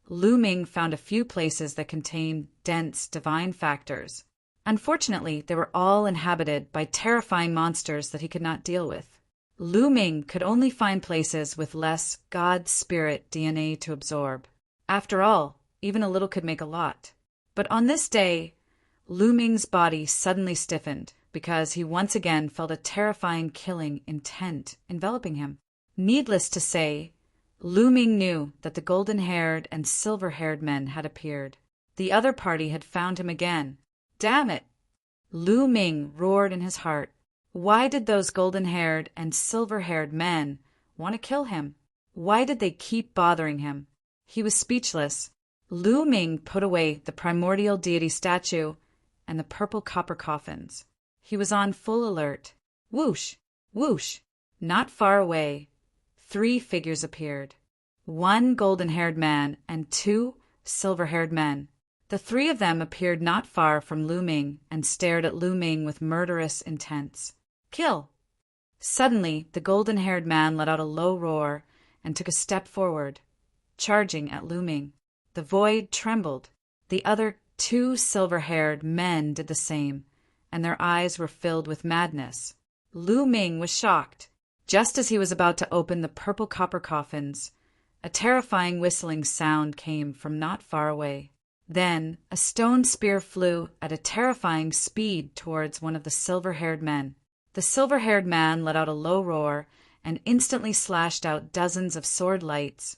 Lu Ming found a few places that contained dense divine factors. Unfortunately, they were all inhabited by terrifying monsters that he could not deal with. Lu Ming could only find places with less God Spirit DNA to absorb. After all, even a little could make a lot. But on this day, Lu Ming's body suddenly stiffened because he once again felt a terrifying killing intent enveloping him. Needless to say, Lu Ming knew that the golden-haired and silver-haired men had appeared. The other party had found him again. Damn it! Lu Ming roared in his heart. Why did those golden-haired and silver-haired men want to kill him? Why did they keep bothering him? He was speechless. Lu Ming put away the primordial deity statue and the purple copper coffins. He was on full alert. Whoosh! Whoosh! Not far away, 3 figures appeared. 1 golden-haired man and 2 silver-haired men. The 3 of them appeared not far from Lu Ming and stared at Lu Ming with murderous intents. Kill! Suddenly, the golden-haired man let out a low roar and took a step forward, charging at Lu Ming. The void trembled. The other 2 silver-haired men did the same, and their eyes were filled with madness. Lu Ming was shocked. Just as he was about to open the purple copper coffins, a terrifying whistling sound came from not far away. Then a stone spear flew at a terrifying speed towards one of the silver-haired men. The silver-haired man let out a low roar and instantly slashed out dozens of sword lights,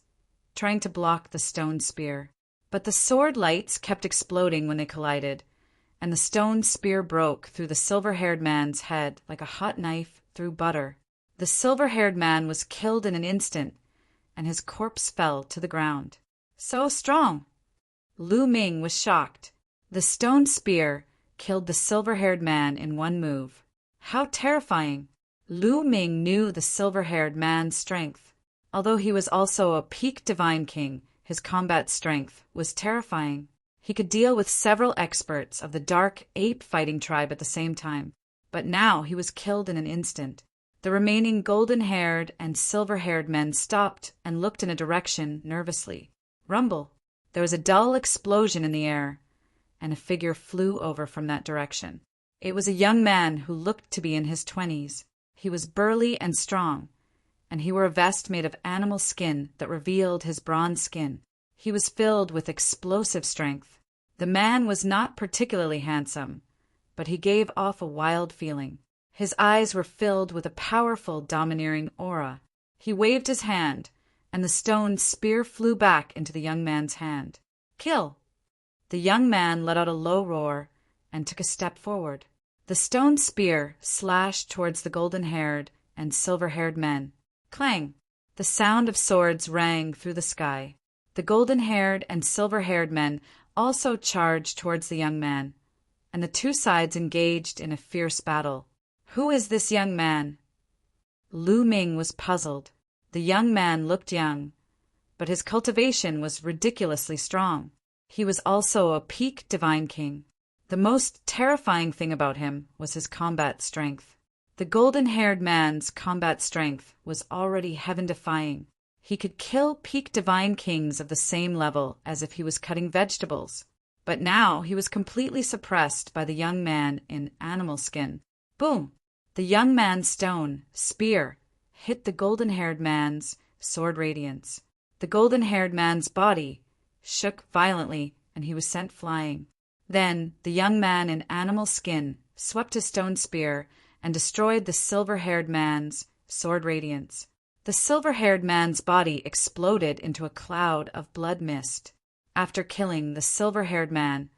trying to block the stone spear. But the sword lights kept exploding when they collided, and the stone spear broke through the silver-haired man's head like a hot knife through butter. The silver-haired man was killed in an instant, and his corpse fell to the ground. So strong! Lu Ming was shocked. The stone spear killed the silver-haired man in one move. How terrifying! Lu Ming knew the silver-haired man's strength. Although he was also a peak Divine King, his combat strength was terrifying. He could deal with several experts of the dark ape fighting tribe at the same time. But now he was killed in an instant. The remaining golden-haired and silver-haired men stopped and looked in a direction nervously. Rumble! There was a dull explosion in the air, and a figure flew over from that direction. It was a young man who looked to be in his 20s. He was burly and strong, and he wore a vest made of animal skin that revealed his bronze skin. He was filled with explosive strength. The man was not particularly handsome, but he gave off a wild feeling. His eyes were filled with a powerful, domineering aura. He waved his hand, and the stone spear flew back into the young man's hand. Kill! The young man let out a low roar and took a step forward. The stone spear slashed towards the golden-haired and silver-haired men. Clang! The sound of swords rang through the sky. The golden-haired and silver-haired men also charged towards the young man, and the 2 sides engaged in a fierce battle. Who is this young man? Lu Ming was puzzled. The young man looked young, but his cultivation was ridiculously strong. He was also a peak Divine King. The most terrifying thing about him was his combat strength. The golden-haired man's combat strength was already heaven-defying. He could kill peak Divine Kings of the same level as if he was cutting vegetables. But now he was completely suppressed by the young man in animal skin. Boom! The young man's stone spear hit the golden-haired man's sword radiance. The golden-haired man's body shook violently, and he was sent flying. Then the young man in animal skin swept his stone spear and destroyed the silver-haired man's sword radiance. The silver-haired man's body exploded into a cloud of blood mist. After killing the silver-haired man,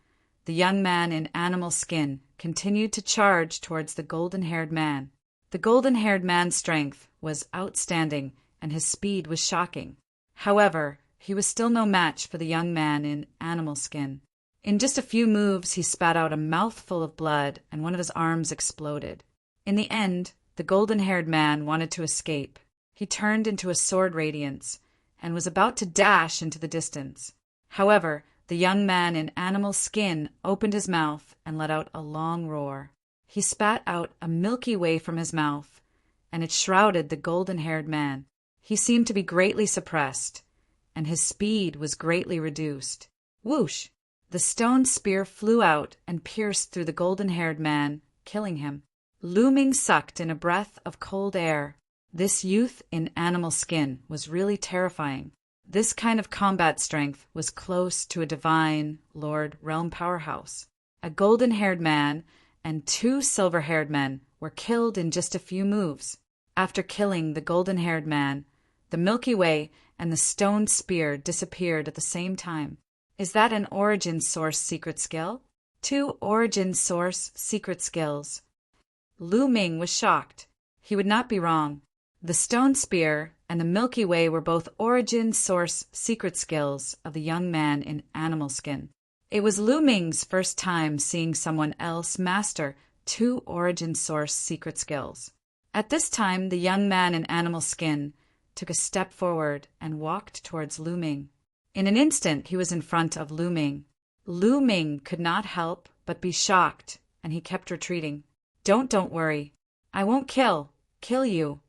the young man in animal skin continued to charge towards the golden-haired man. The golden-haired man's strength was outstanding and his speed was shocking. However, he was still no match for the young man in animal skin. In just a few moves, he spat out a mouthful of blood and one of his arms exploded. In the end, the golden-haired man wanted to escape. He turned into a sword radiance and was about to dash into the distance. However, the young man in animal skin opened his mouth and let out a long roar. He spat out a Milky Way from his mouth, and it shrouded the golden-haired man. He seemed to be greatly suppressed, and his speed was greatly reduced. Whoosh! The stone spear flew out and pierced through the golden-haired man, killing him. Lu Ming sucked in a breath of cold air. This youth in animal skin was really terrifying. This kind of combat strength was close to a divine Lord Realm powerhouse. A golden-haired man and 2 silver-haired men were killed in just a few moves. After killing the golden-haired man, the Milky Way and the stone spear disappeared at the same time. Is that an origin source secret skill? 2 origin source secret skills. Lu Ming was shocked. He would not be wrong. The stone spear and the Milky Way were both origin source secret skills of the young man in animal skin. It was Lu Ming's first time seeing someone else master 2 origin source secret skills. At this time, the young man in animal skin took a step forward and walked towards Lu Ming. In an instant, he was in front of Lu Ming. Lu Ming could not help but be shocked, and he kept retreating. Don't worry. I won't kill you.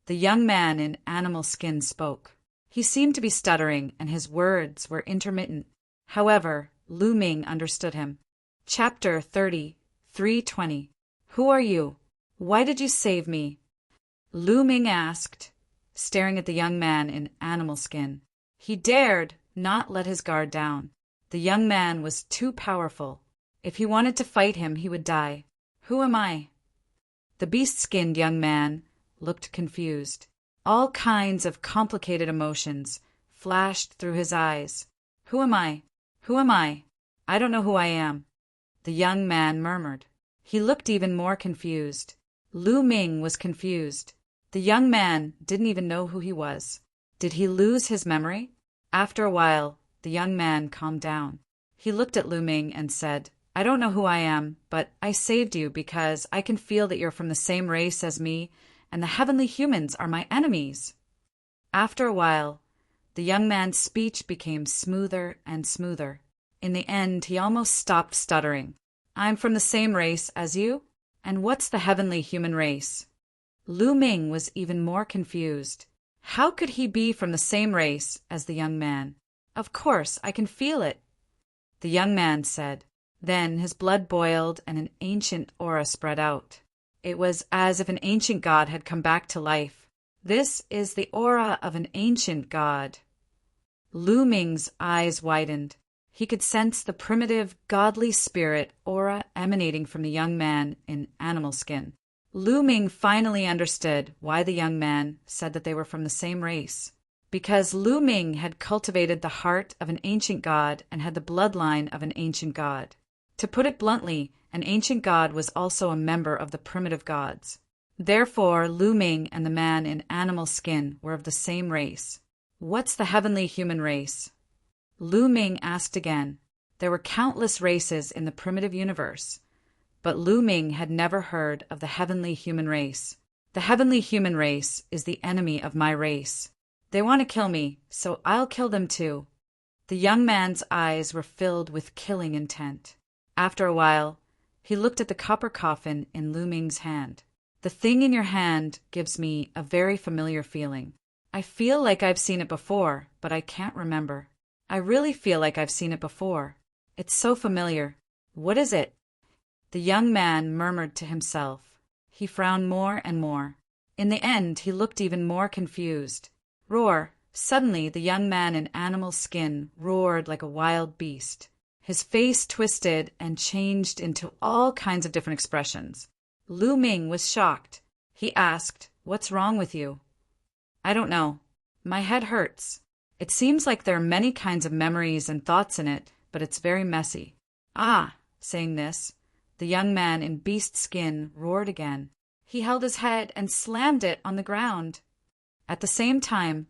The young man in animal skin spoke. He seemed to be stuttering, and his words were intermittent. However, Lu Ming understood him. Chapter 30, 320. Who are you? Why did you save me? Lu Ming asked, staring at the young man in animal skin. He dared not let his guard down. The young man was too powerful. If he wanted to fight him, he would die. Who am I? The beast-skinned young man looked confused. All kinds of complicated emotions flashed through his eyes. Who am I? Who am I? I don't know who I am. The young man murmured. He looked even more confused. Lu Ming was confused. The young man didn't even know who he was. Did he lose his memory? After a while, the young man calmed down. He looked at Lu Ming and said, I don't know who I am, but I saved you because I can feel that you're from the same race as me, and the heavenly humans are my enemies. After a while, the young man's speech became smoother and smoother. In the end, he almost stopped stuttering. I'm from the same race as you? And what's the heavenly human race? Lu Ming was even more confused. How could he be from the same race as the young man? Of course, I can feel it, the young man said. Then his blood boiled and an ancient aura spread out. It was as if an ancient god had come back to life. This is the aura of an ancient god. Lu Ming's eyes widened. He could sense the primitive, godly spirit aura emanating from the young man in animal skin. Lu Ming finally understood why the young man said that they were from the same race. Because Lu Ming had cultivated the heart of an ancient god and had the bloodline of an ancient god. To put it bluntly, an ancient god was also a member of the primitive gods. Therefore, Lu Ming and the man in animal skin were of the same race. What's the heavenly human race? Lu Ming asked again. There were countless races in the primitive universe, but Lu Ming had never heard of the heavenly human race. The heavenly human race is the enemy of my race. They want to kill me, so I'll kill them too. The young man's eyes were filled with killing intent. After a while, he looked at the copper coffin in Lu Ming's hand. The thing in your hand gives me a very familiar feeling. I feel like I've seen it before, but I can't remember. I really feel like I've seen it before. It's so familiar. What is it? The young man murmured to himself. He frowned more and more. In the end, he looked even more confused. Roar! Suddenly, the young man in animal skin roared like a wild beast. His face twisted and changed into all kinds of different expressions. Lu Ming was shocked. He asked, What's wrong with you? I don't know. My head hurts. It seems like there are many kinds of memories and thoughts in it, but it's very messy. Ah, saying this, the young man in beast skin roared again. He held his head and slammed it on the ground. At the same time,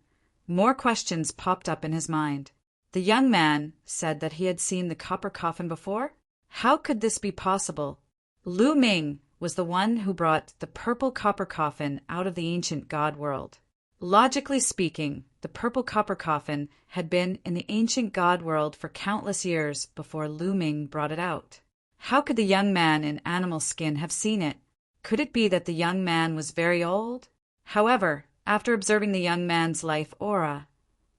more questions popped up in his mind. The young man said that he had seen the copper coffin before. How could this be possible? Lu Ming was the one who brought the purple copper coffin out of the ancient god world. Logically speaking, the purple copper coffin had been in the ancient god world for countless years before Lu Ming brought it out. How could the young man in animal skin have seen it? Could it be that the young man was very old? However, after observing the young man's life aura,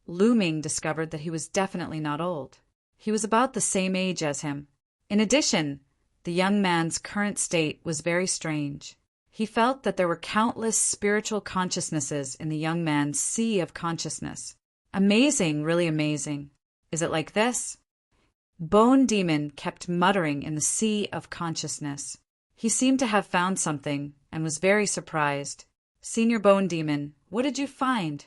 Lu Ming discovered that he was definitely not old. He was about the same age as him. In addition, the young man's current state was very strange. He felt that there were countless spiritual consciousnesses in the young man's sea of consciousness. Amazing, really amazing. Is it like this? Bone Demon kept muttering in the sea of consciousness. He seemed to have found something and was very surprised. Senior Bone Demon, what did you find?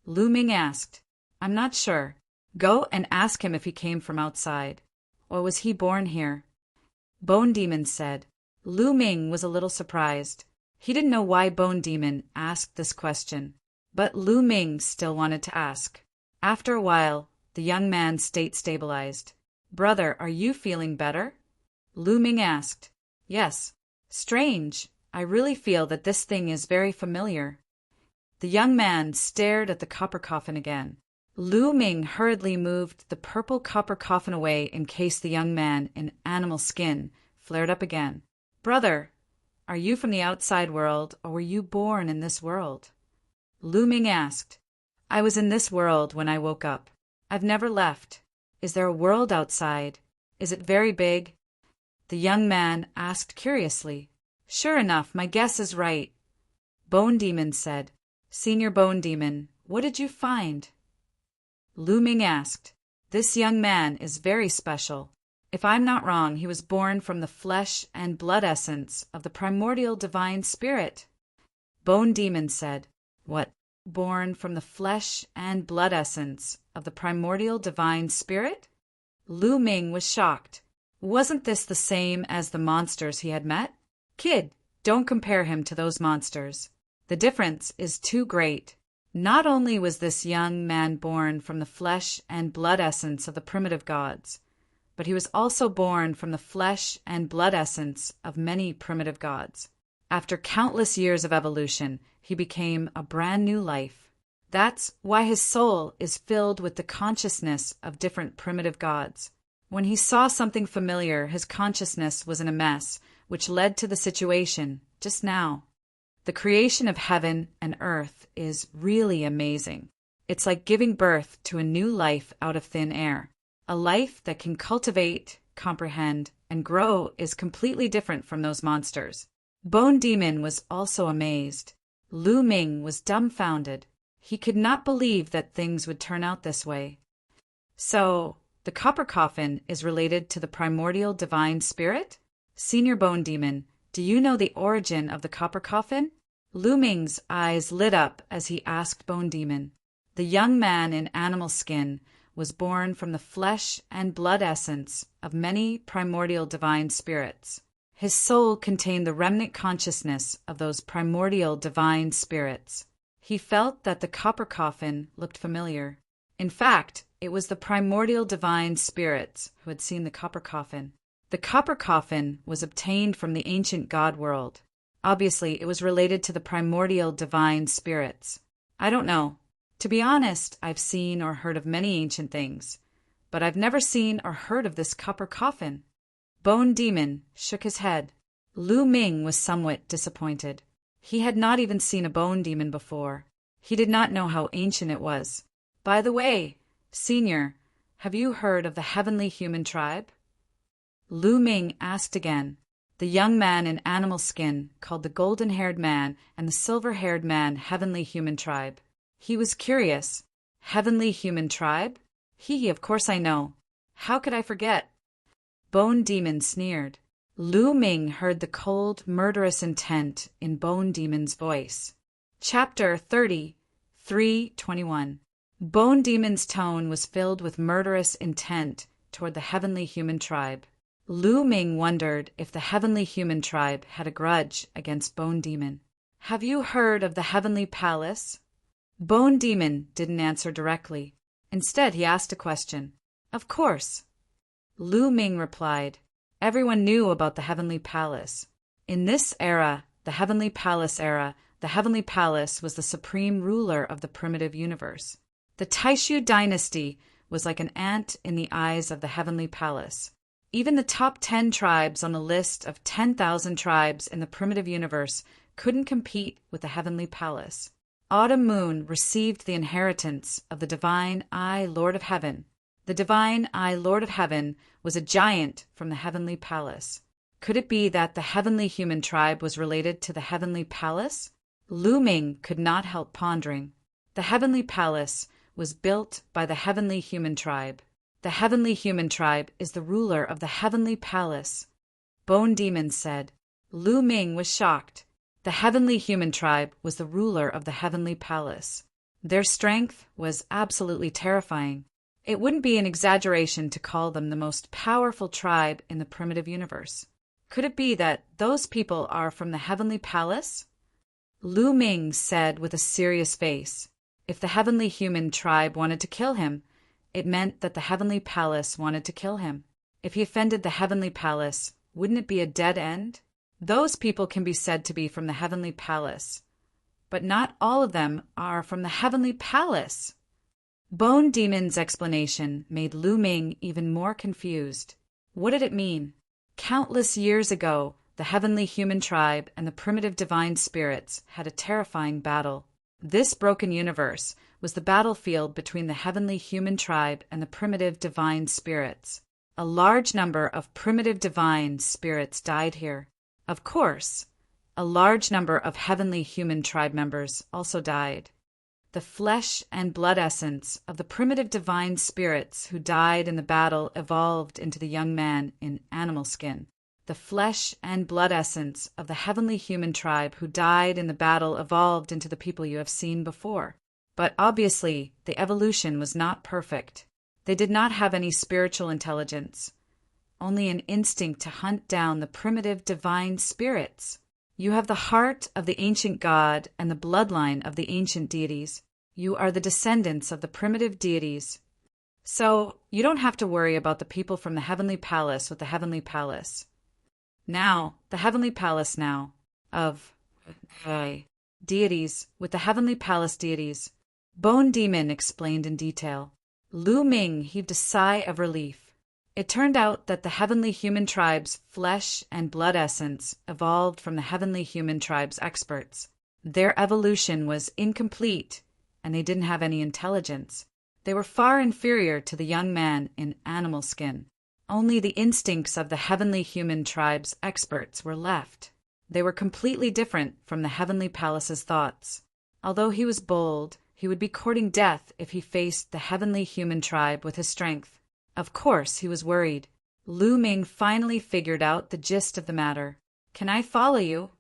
Lu Ming asked. I'm not sure. Go and ask him if he came from outside. Or was he born here? Bone Demon said. Lu Ming was a little surprised. He didn't know why Bone Demon asked this question, but Lu Ming still wanted to ask. After a while, the young man's state stabilized. Brother, are you feeling better? Lu Ming asked. Yes. Strange. I really feel that this thing is very familiar. The young man stared at the copper coffin again. Lu Ming hurriedly moved the purple copper coffin away in case the young man in animal skin flared up again. Brother, are you from the outside world, or were you born in this world? Lu Ming asked. I was in this world when I woke up. I've never left. Is there a world outside? Is it very big? The young man asked curiously. Sure enough, my guess is right. Bone Demon said. Senior Bone Demon, what did you find? Lu Ming asked. This young man is very special. If I'm not wrong, he was born from the flesh and blood essence of the primordial divine spirit. Bone Demon said. What? Born from the flesh and blood essence of the primordial divine spirit? Lu Ming was shocked. Wasn't this the same as the monsters he had met? Kid, don't compare him to those monsters. The difference is too great. Not only was this young man born from the flesh and blood essence of the primitive gods, but he was also born from the flesh and blood essence of many primitive gods. After countless years of evolution, he became a brand new life. That's why his soul is filled with the consciousness of different primitive gods. When he saw something familiar, his consciousness was in a mess, which led to the situation just now. The creation of heaven and earth is really amazing. It's like giving birth to a new life out of thin air. A life that can cultivate, comprehend, and grow is completely different from those monsters. Bone Demon was also amazed. Lu Ming was dumbfounded. He could not believe that things would turn out this way. So, the copper coffin is related to the primordial divine spirit? Senior Bone Demon, do you know the origin of the copper coffin? Lu Ming's eyes lit up as he asked Bone Demon. The young man in animal skin was born from the flesh and blood essence of many primordial divine spirits. His soul contained the remnant consciousness of those primordial divine spirits. He felt that the copper coffin looked familiar. In fact, it was the primordial divine spirits who had seen the copper coffin. The copper coffin was obtained from the ancient god world. Obviously, it was related to the primordial divine spirits. I don't know. To be honest, I've seen or heard of many ancient things, but I've never seen or heard of this copper coffin. Bone Demon shook his head. Lu Ming was somewhat disappointed. He had not even seen a bone demon before. He did not know how ancient it was. By the way, Senior, have you heard of the heavenly human tribe? Lu Ming asked again. The young man in animal skin called the golden-haired man and the silver-haired man heavenly human tribe. He was curious. Heavenly human tribe? Of course I know. How could I forget? Bone Demon sneered. Lu Ming heard the cold, murderous intent in Bone Demon's voice. Chapter 30, 3:21. Bone Demon's tone was filled with murderous intent toward the heavenly human tribe. Lu Ming wondered if the heavenly human tribe had a grudge against Bone Demon. "Have you heard of the heavenly palace?" Bone Demon didn't answer directly. Instead, he asked a question. "Of course." Lu Ming replied. Everyone knew about the heavenly palace. In this era, the heavenly palace era, the heavenly palace was the supreme ruler of the primitive universe. The Taishu dynasty was like an ant in the eyes of the heavenly palace. Even the top 10 tribes on the list of 10,000 tribes in the primitive universe couldn't compete with the heavenly palace. Autumn Moon received the inheritance of the divine I, Lord of Heaven. The divine I, Lord of Heaven, was a giant from the heavenly palace. Could it be that the heavenly human tribe was related to the heavenly palace? Lu Ming could not help pondering. The heavenly palace was built by the heavenly human tribe. The heavenly human tribe is the ruler of the heavenly palace. Bone Demon said. Lu Ming was shocked. The heavenly human tribe was the ruler of the heavenly palace. Their strength was absolutely terrifying. It wouldn't be an exaggeration to call them the most powerful tribe in the primitive universe. Could it be that those people are from the heavenly palace? Lu Ming said with a serious face. If the heavenly human tribe wanted to kill him, it meant that the heavenly palace wanted to kill him. If he offended the heavenly palace, wouldn't it be a dead end? Those people can be said to be from the heavenly palace, but not all of them are from the heavenly palace. Bone Demon's explanation made Lu Ming even more confused. What did it mean? Countless years ago, the heavenly human tribe and the primitive divine spirits had a terrifying battle. This broken universe was the battlefield between the heavenly human tribe and the primitive divine spirits. A large number of primitive divine spirits died here. Of course, a large number of heavenly human tribe members also died. The flesh and blood essence of the primitive divine spirits who died in the battle evolved into the young man in animal skin. The flesh and blood essence of the heavenly human tribe who died in the battle evolved into the people you have seen before. But obviously, the evolution was not perfect. They did not have any spiritual intelligence, only an instinct to hunt down the primitive divine spirits. You have the heart of the ancient god and the bloodline of the ancient deities. You are the descendants of the primitive deities. So, you don't have to worry about the people from the heavenly palace with the heavenly palace. Now, the heavenly palace now, of deities with the heavenly palace deities. Bone Demon explained in detail. Lu Ming heaved a sigh of relief. It turned out that the heavenly human tribe's flesh and blood essence evolved from the heavenly human tribe's experts. Their evolution was incomplete, and they didn't have any intelligence. They were far inferior to the young man in animal skin. Only the instincts of the heavenly human tribe's experts were left. They were completely different from the heavenly palace's thoughts. Although he was bold, he would be courting death if he faced the heavenly human tribe with his strength. Of course, he was worried. Lu Ming finally figured out the gist of the matter. "Can I follow you?"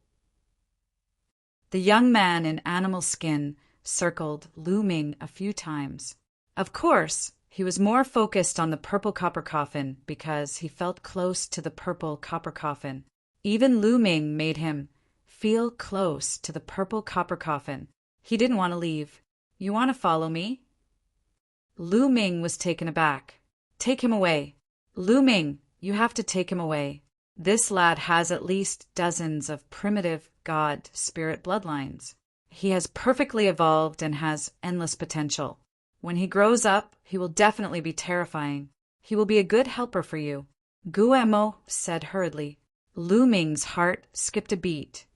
The young man in animal skin circled Lu Ming a few times. Of course, he was more focused on the purple copper coffin because he felt close to the purple copper coffin. Even Lu Ming made him feel close to the purple copper coffin. He didn't want to leave. "You want to follow me?" Lu Ming was taken aback. "Take him away. Lu Ming, you have to take him away. This lad has at least dozens of primitive god spirit bloodlines. He has perfectly evolved and has endless potential. When he grows up, he will definitely be terrifying. He will be a good helper for you." Guemo said hurriedly. Lu Ming's heart skipped a beat,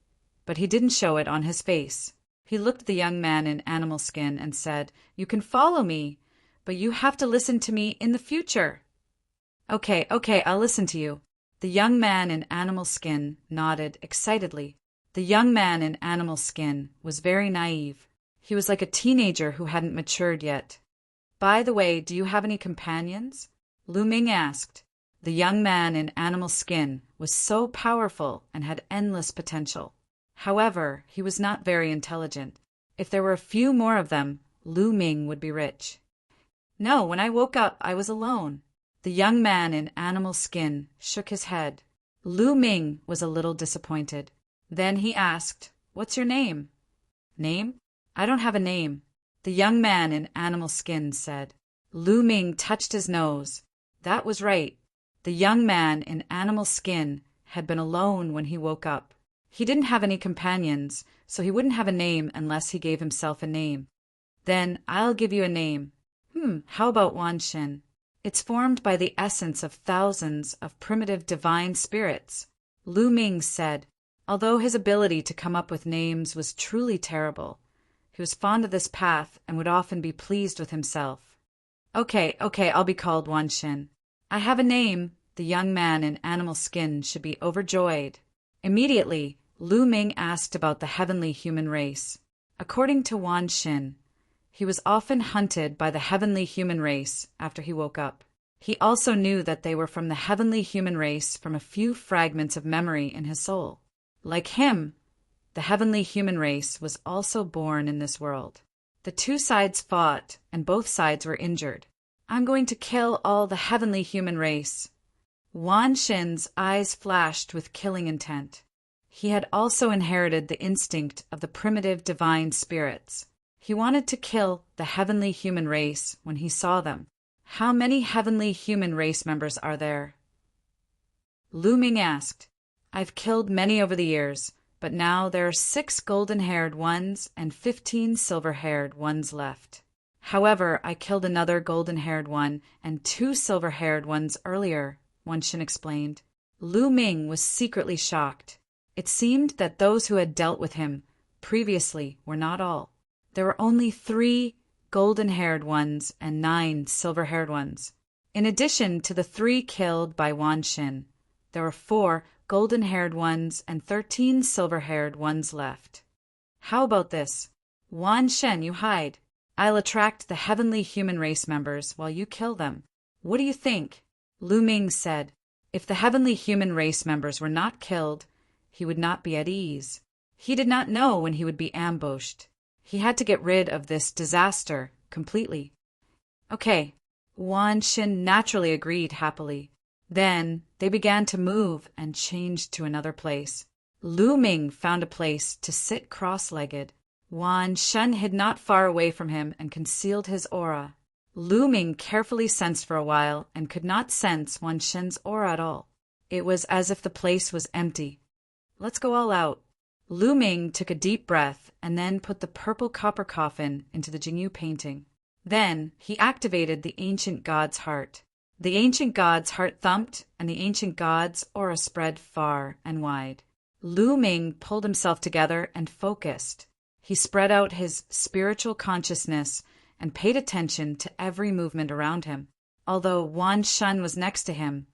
but he didn't show it on his face. He looked at the young man in animal skin and said, "You can follow me, but you have to listen to me in the future." Okay, I'll listen to you." The young man in animal skin nodded excitedly. The young man in animal skin was very naive. He was like a teenager who hadn't matured yet. "By the way, do you have any companions?" Lu Ming asked. The young man in animal skin was so powerful and had endless potential. However, he was not very intelligent. If there were a few more of them, Lu Ming would be rich. No, when I woke up, I was alone. The young man in animal skin shook his head. Lu Ming was a little disappointed. Then he asked, "What's your name?" "Name? I don't have a name," the young man in animal skin said. Lu Ming touched his nose. That was right. The young man in animal skin had been alone when he woke up. He didn't have any companions, so he wouldn't have a name unless he gave himself a name. "Then I'll give you a name." How about Wanshin? It's formed by the essence of thousands of primitive divine spirits, Lu Ming said. Although his ability to come up with names was truly terrible, he was fond of this path and would often be pleased with himself. Okay, I'll be called Wanshin. I have a name. The young man in animal skin should be overjoyed. Immediately, Lu Ming asked about the heavenly human race. According to Wanshin, he was often hunted by the heavenly human race after he woke up. He also knew that they were from the heavenly human race from a few fragments of memory in his soul. Like him, the heavenly human race was also born in this world. The two sides fought, and both sides were injured. I'm going to kill all the heavenly human race. Wanshin's eyes flashed with killing intent. He had also inherited the instinct of the primitive divine spirits. He wanted to kill the heavenly human race when he saw them. How many heavenly human race members are there? Lu Ming asked. I've killed many over the years, but now there are 6 golden-haired ones and 15 silver-haired ones left. However, I killed another golden-haired one and 2 silver-haired ones earlier, Wanshin explained. Lu Ming was secretly shocked. It seemed that those who had dealt with him previously were not all. There were only 3 golden-haired ones and 9 silver-haired ones. In addition to the 3 killed by Wanshin, there were 4 golden-haired ones and 13 silver-haired ones left. How about this? Wanshin, you hide. I'll attract the heavenly human race members while you kill them. What do you think? Lu Ming said. If the heavenly human race members were not killed, he would not be at ease. He did not know when he would be ambushed. He had to get rid of this disaster completely. Okay, Wanshin naturally agreed happily. Then they began to move and changed to another place. Lu Ming found a place to sit cross-legged. Wanshin hid not far away from him and concealed his aura. Lu Ming carefully sensed for a while and could not sense Wanshin's aura at all. It was as if the place was empty. Let's go all out. Lu Ming took a deep breath and then put the purple copper coffin into the Jingyu painting. Then he activated the ancient god's heart. The ancient god's heart thumped, and the ancient god's aura spread far and wide. Lu Ming pulled himself together and focused. He spread out his spiritual consciousness and paid attention to every movement around him. Although Wanshin was next to him,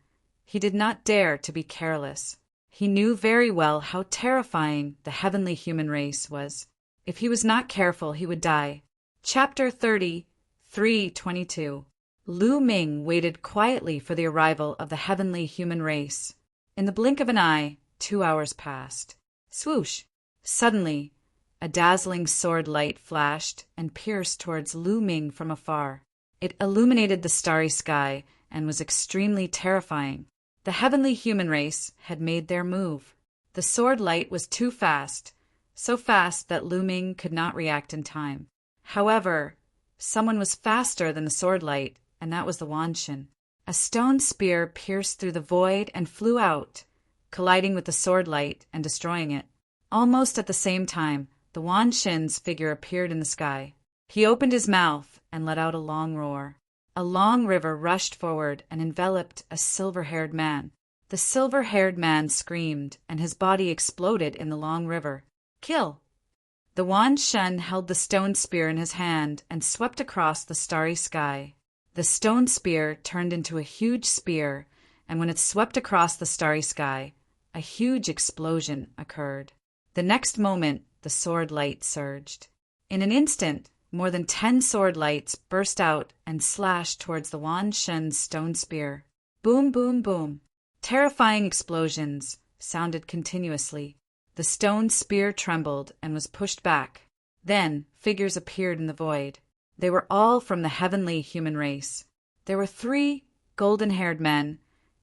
he did not dare to be careless. He knew very well how terrifying the heavenly human race was. If he was not careful, he would die. Chapter 33:22. Lu Ming waited quietly for the arrival of the heavenly human race. In the blink of an eye, 2 hours passed. Swoosh! Suddenly, a dazzling sword light flashed and pierced towards Lu Ming from afar. It illuminated the starry sky and was extremely terrifying. The heavenly human race had made their move. The sword light was too fast, so fast that Lu Ming could not react in time. However, someone was faster than the sword light, and that was the Wanshin. A stone spear pierced through the void and flew out, colliding with the sword light and destroying it. Almost at the same time, the Wanshin's figure appeared in the sky. He opened his mouth and let out a long roar. A long river rushed forward and enveloped a silver-haired man. The silver-haired man screamed, and his body exploded in the long river. Kill! The Wanshin held the stone spear in his hand and swept across the starry sky. The stone spear turned into a huge spear, and when it swept across the starry sky, a huge explosion occurred. The next moment, the sword light surged. In an instant, more than 10 sword lights burst out and slashed towards the Wanshin's stone spear. Boom, boom, boom. Terrifying explosions sounded continuously. The stone spear trembled and was pushed back. Then figures appeared in the void. They were all from the heavenly human race. There were 3 golden-haired men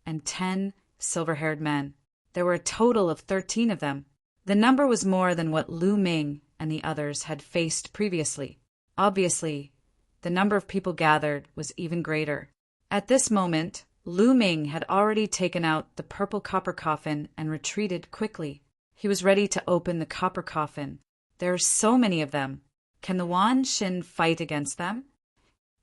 and 10 silver-haired men. There were a total of 13 of them. The number was more than what Lu Ming and the others had faced previously. Obviously, the number of people gathered was even greater. At this moment, Lu Ming had already taken out the purple copper coffin and retreated quickly. He was ready to open the copper coffin. There are so many of them. Can the Wan Xin fight against them?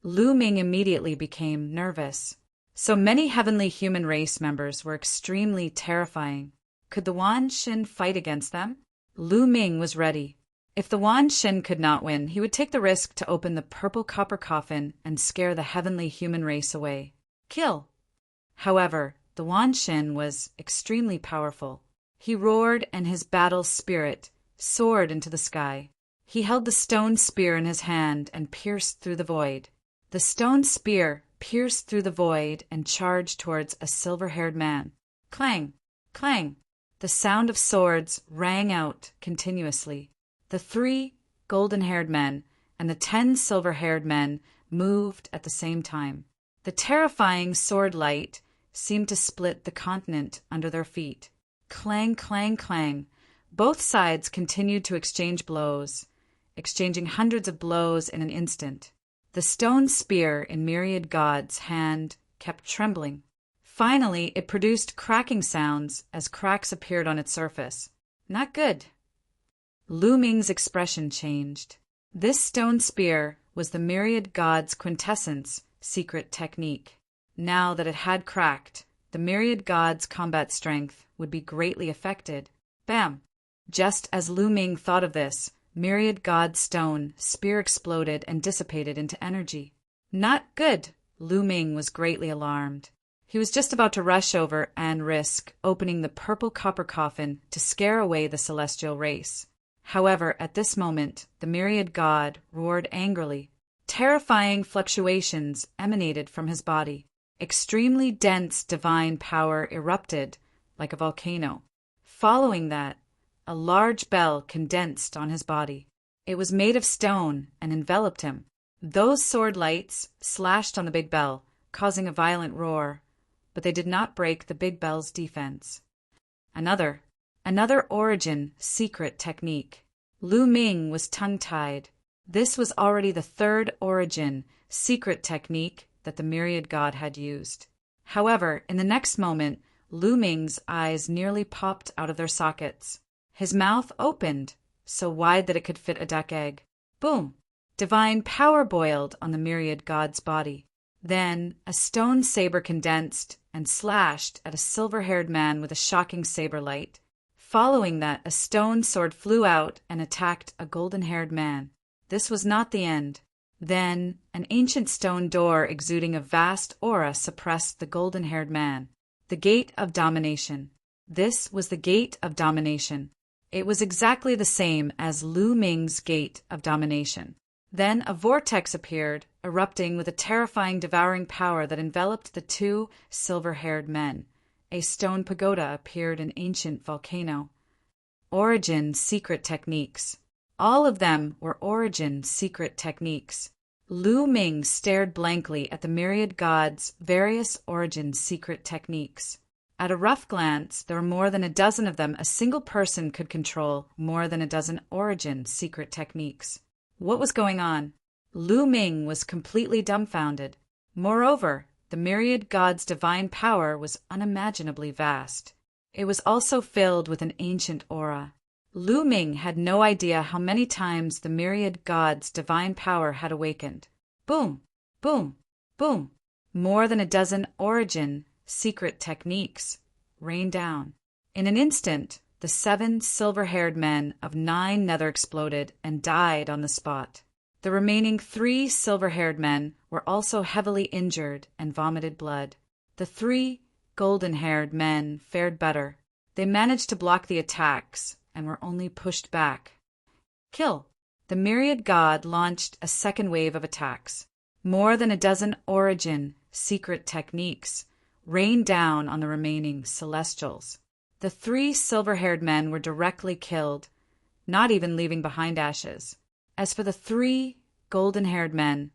Lu Ming immediately became nervous. So many heavenly human race members were extremely terrifying. Could the Wan Xin fight against them? Lu Ming was ready. If the Wan Xin could not win, he would take the risk to open the purple copper coffin and scare the heavenly human race away. Kill! However, the Wan Xin was extremely powerful. He roared and his battle spirit soared into the sky. He held the stone spear in his hand and pierced through the void. The stone spear pierced through the void and charged towards a silver-haired man. Clang! Clang! The sound of swords rang out continuously. The 3 golden-haired men and the 10 silver-haired men moved at the same time. The terrifying sword light seemed to split the continent under their feet. Clang, clang, clang. Both sides continued to exchange blows, exchanging hundreds of blows in an instant. The stone spear in Myriad God's hand kept trembling. Finally, it produced cracking sounds as cracks appeared on its surface. Not good. Lu Ming's expression changed. This stone spear was the Myriad God's quintessence secret technique. Now that it had cracked, the Myriad God's combat strength would be greatly affected. Bam! Just as Lu Ming thought of this, Myriad God's stone spear exploded and dissipated into energy. Not good! Lu Ming was greatly alarmed. He was just about to rush over and risk opening the purple copper coffin to scare away the celestial race. However, at this moment, the Myriad God roared angrily. Terrifying fluctuations emanated from his body. Extremely dense divine power erupted like a volcano. Following that, a large bell condensed on his body. It was made of stone and enveloped him. Those sword lights slashed on the big bell, causing a violent roar, but they did not break the big bell's defense. Another origin secret technique. Lu Ming was tongue-tied. This was already the 3rd origin secret technique that the Myriad God had used. However, in the next moment, Lu Ming's eyes nearly popped out of their sockets. His mouth opened, so wide that it could fit a duck egg. Boom! Divine power boiled on the Myriad God's body. Then a stone saber condensed and slashed at a silver-haired man with a shocking saber light. Following that, a stone sword flew out and attacked a golden-haired man. This was not the end. Then an ancient stone door exuding a vast aura suppressed the golden-haired man. The Gate of Domination. This was the Gate of Domination. It was exactly the same as Lu Ming's Gate of Domination. Then a vortex appeared, erupting with a terrifying devouring power that enveloped the 2 silver-haired men. A stone pagoda appeared in ancient volcano. Origin secret techniques. All of them were origin secret techniques. Lu Ming stared blankly at the Myriad God's various origin secret techniques. At a rough glance, there were more than a dozen of them. A single person could control more than a dozen origin secret techniques. What was going on? Lu Ming was completely dumbfounded. Moreover, the Myriad God's divine power was unimaginably vast. It was also filled with an ancient aura. Lu Ming had no idea how many times the Myriad God's divine power had awakened. Boom! Boom! Boom! More than a dozen origin secret techniques rained down. In an instant, the 7 silver-haired men of 9 nether exploded and died on the spot. The remaining 3 silver-haired men were also heavily injured and vomited blood. The 3 golden-haired men fared better. They managed to block the attacks and were only pushed back. Kill! The Myriad God launched a second wave of attacks. More than a dozen origin secret techniques rained down on the remaining celestials. The 3 silver-haired men were directly killed, not even leaving behind ashes. As for the 3 golden-haired men,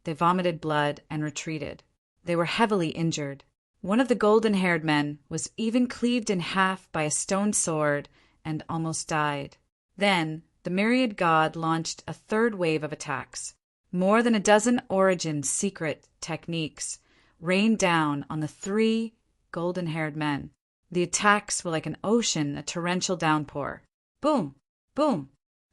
they vomited blood and retreated. They were heavily injured. One of the golden-haired men was even cleaved in half by a stone sword and almost died. Then the myriad god launched a 3rd wave of attacks. More than a dozen origin secret techniques rained down on the 3 golden-haired men. The attacks were like an ocean, a torrential downpour. Boom! Boom!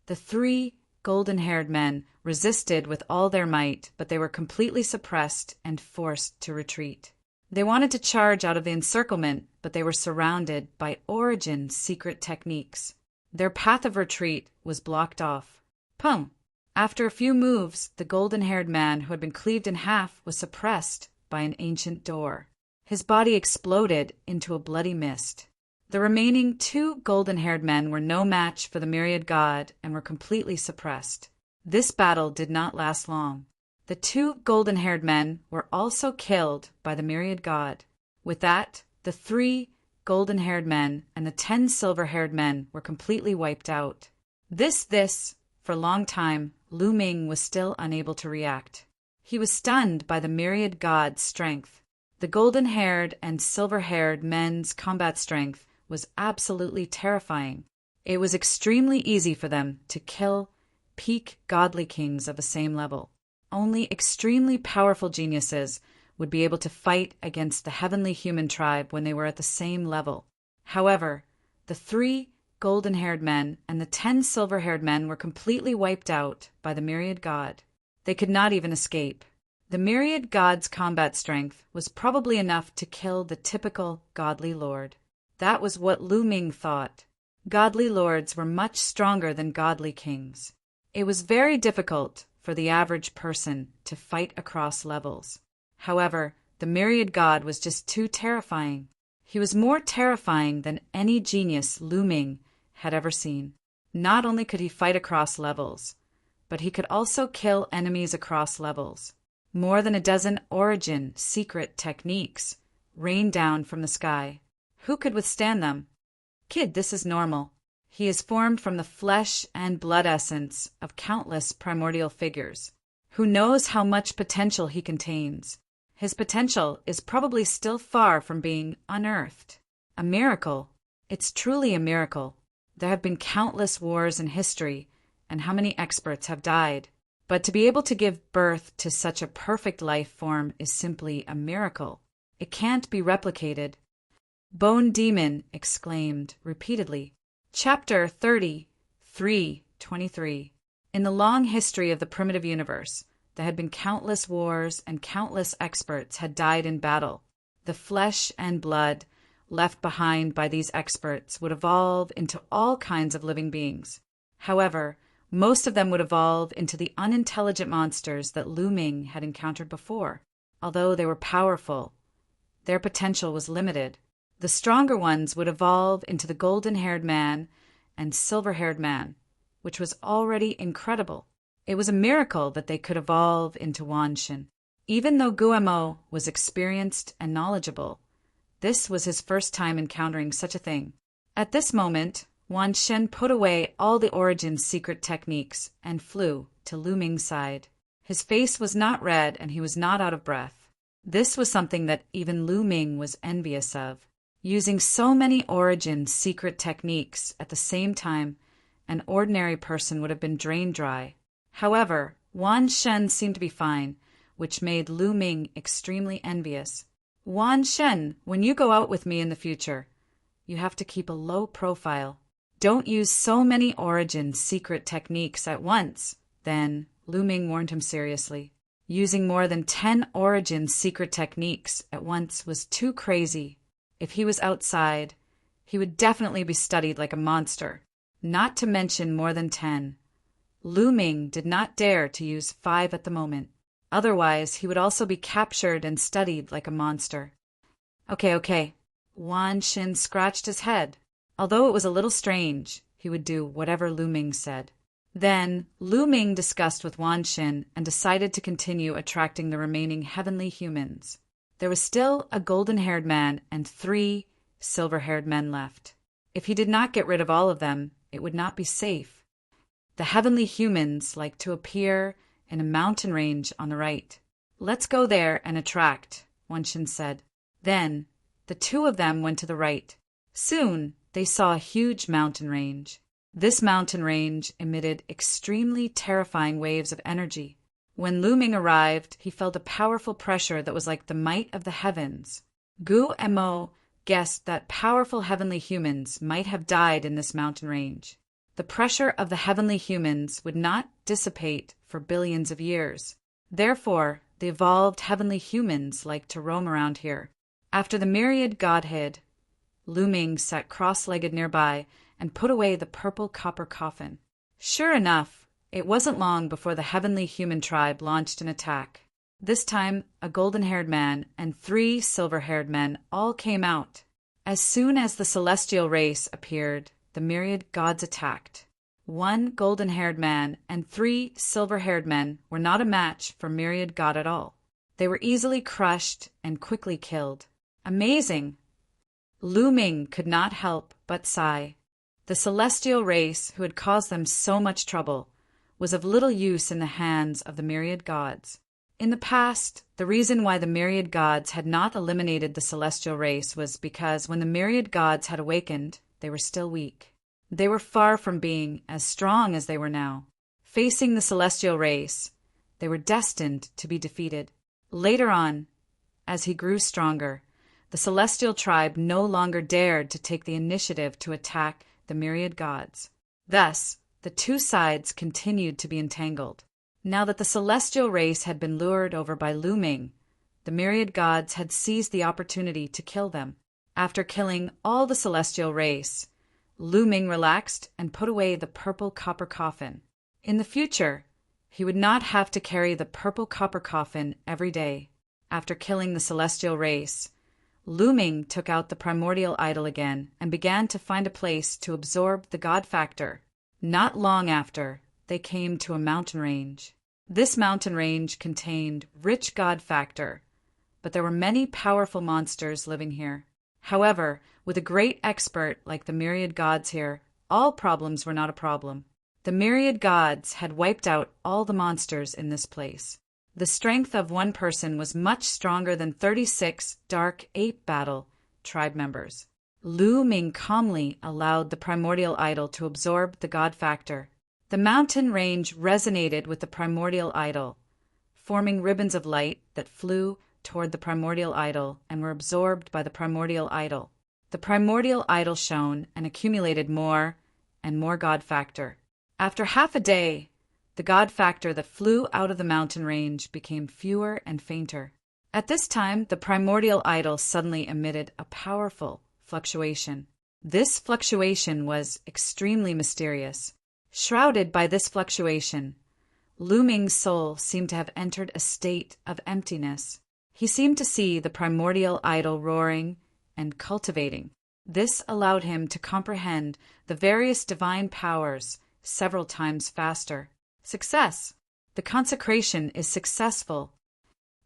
The 3 golden-haired men resisted with all their might, but they were completely suppressed and forced to retreat. They wanted to charge out of the encirclement, but they were surrounded by origin secret techniques. Their path of retreat was blocked off. Pum! After a few moves, the golden-haired man who had been cleaved in half was suppressed by an ancient door. His body exploded into a bloody mist. The remaining 2 golden-haired men were no match for the myriad god and were completely suppressed. This battle did not last long. The 2 golden-haired men were also killed by the myriad god. With that, the 3 golden-haired men and the 10 silver-haired men were completely wiped out. For a long time, Lu Ming was still unable to react. He was stunned by the myriad god's strength. The golden-haired and silver-haired men's combat strength was absolutely terrifying. It was extremely easy for them to kill peak godly kings of the same level. Only extremely powerful geniuses would be able to fight against the heavenly human tribe when they were at the same level. However, the 3 golden-haired men and the 10 silver-haired men were completely wiped out by the myriad god. They could not even escape. The myriad god's combat strength was probably enough to kill the typical godly lord. That was what Lu Ming thought. Godly lords were much stronger than godly kings. It was very difficult for the average person to fight across levels. However, the myriad god was just too terrifying. He was more terrifying than any genius Lu Ming had ever seen. Not only could he fight across levels, but he could also kill enemies across levels. More than a dozen origin secret techniques rained down from the sky. Who could withstand them? Kid, this is normal. He is formed from the flesh and blood essence of countless primordial figures. Who knows how much potential he contains? His potential is probably still far from being unearthed. A miracle. It's truly a miracle. There have been countless wars in history, and how many experts have died. But to be able to give birth to such a perfect life form is simply a miracle. It can't be replicated. Bone Demon exclaimed repeatedly. Chapter 33:23. In the long history of the primitive universe, there had been countless wars and countless experts had died in battle. The flesh and blood left behind by these experts would evolve into all kinds of living beings. However, most of them would evolve into the unintelligent monsters that Lu Ming had encountered before. Although they were powerful, their potential was limited. The stronger ones would evolve into the golden-haired man and silver-haired man, which was already incredible. It was a miracle that they could evolve into Wanshin. Even though Guemo was experienced and knowledgeable, this was his first time encountering such a thing. At this moment, Wanshin put away all the Origin's secret techniques and flew to Lu Ming's side. His face was not red and he was not out of breath. This was something that even Lu Ming was envious of. Using so many Origin secret techniques at the same time, an ordinary person would have been drained dry. However, Wanshin seemed to be fine, which made Lu Ming extremely envious. Wanshin, when you go out with me in the future, you have to keep a low profile. Don't use so many Origin secret techniques at once. Then, Lu Ming warned him seriously. Using more than 10 Origin secret techniques at once was too crazy. If he was outside, he would definitely be studied like a monster, not to mention more than 10. Lu Ming did not dare to use 5 at the moment. Otherwise, he would also be captured and studied like a monster. Okay. Wanshin scratched his head. Although it was a little strange, he would do whatever Lu Ming said. Then, Lu Ming discussed with Wanshin and decided to continue attracting the remaining heavenly humans. there was still a golden-haired man and 3 silver-haired men left. If he did not get rid of all of them, it would not be safe. The heavenly humans like to appear in a mountain range on the right. "Let's go there and attract," Wenshin said. Then, the 2 of them went to the right. Soon, they saw a huge mountain range. This mountain range emitted extremely terrifying waves of energy. When Lu Ming arrived, he felt a powerful pressure that was like the might of the heavens. Gu and Mo guessed that powerful heavenly humans might have died in this mountain range. The pressure of the heavenly humans would not dissipate for billions of years. Therefore, the evolved heavenly humans liked to roam around here. After the myriad god hid, Lu Ming sat cross-legged nearby and put away the purple copper coffin. Sure enough, it wasn't long before the heavenly human tribe launched an attack. This time, a golden-haired man and 3 silver-haired men all came out. As soon as the celestial race appeared, the myriad gods attacked. 1 golden-haired man and 3 silver-haired men were not a match for myriad god at all. They were easily crushed and quickly killed. Amazing! Lu Ming could not help but sigh. The celestial race, who had caused them so much trouble, was of little use in the hands of the myriad gods. In the past, the reason why the myriad gods had not eliminated the celestial race was because when the myriad gods had awakened, they were still weak. They were far from being as strong as they were now. Facing the celestial race, they were destined to be defeated. Later on, as he grew stronger, the celestial tribe no longer dared to take the initiative to attack the myriad gods. Thus, the 2 sides continued to be entangled. Now that the celestial race had been lured over by Lu Ming, the myriad gods had seized the opportunity to kill them. After killing all the celestial race, Lu Ming relaxed and put away the purple copper coffin. In the future, he would not have to carry the purple copper coffin every day. After killing the celestial race, Lu Ming took out the primordial idol again and began to find a place to absorb the god factor. Not long after, they came to a mountain range. This mountain range contained rich god factor, but there were many powerful monsters living here. However, with a great expert like the myriad gods here, all problems were not a problem. The myriad gods had wiped out all the monsters in this place. The strength of one person was much stronger than 36 dark ape battle tribe members. Lu Ming calmly allowed the primordial idol to absorb the god factor. The mountain range resonated with the primordial idol, forming ribbons of light that flew toward the primordial idol and were absorbed by the primordial idol. The primordial idol shone and accumulated more and more god factor. After half a day, the god factor that flew out of the mountain range became fewer and fainter. At this time, the primordial idol suddenly emitted a powerful fluctuation. This fluctuation was extremely mysterious. Shrouded by this fluctuation, Lu Ming's soul seemed to have entered a state of emptiness. He seemed to see the primordial idol roaring and cultivating. This allowed him to comprehend the various divine powers several times faster. Success! The consecration is successful.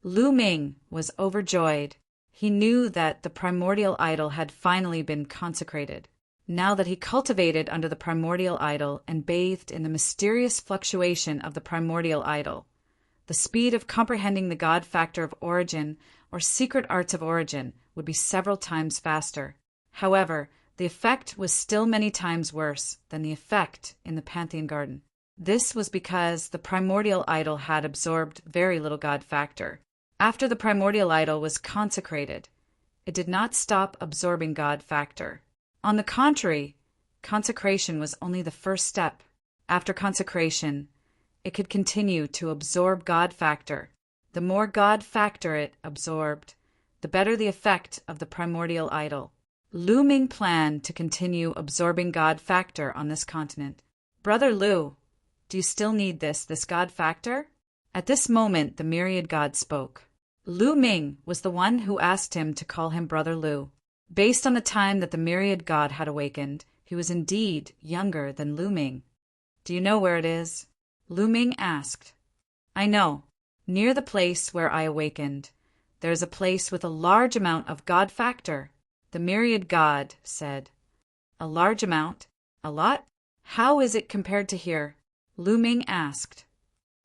Lu Ming was overjoyed. He knew that the primordial idol had finally been consecrated. Now that he cultivated under the primordial idol and bathed in the mysterious fluctuation of the primordial idol, the speed of comprehending the god factor of origin or secret arts of origin would be several times faster. However, the effect was still many times worse than the effect in the Pantheon Garden. This was because the primordial idol had absorbed very little god factor. After the primordial idol was consecrated, it did not stop absorbing god factor. On the contrary, consecration was only the first step. After consecration, it could continue to absorb god factor. The more god factor it absorbed, the better the effect of the primordial idol. Lu Ming planned to continue absorbing god factor on this continent. Brother Lu, do you still need this god factor? At this moment, the myriad god spoke. Lu Ming was the one who asked him to call him Brother Lu. Based on the time that the myriad god had awakened, he was indeed younger than Lu Ming. Do you know where it is? Lu Ming asked. I know. Near the place where I awakened, There's a place with a large amount of God factor. The myriad god said. A large amount? A lot? How is it compared to here? Lu Ming asked.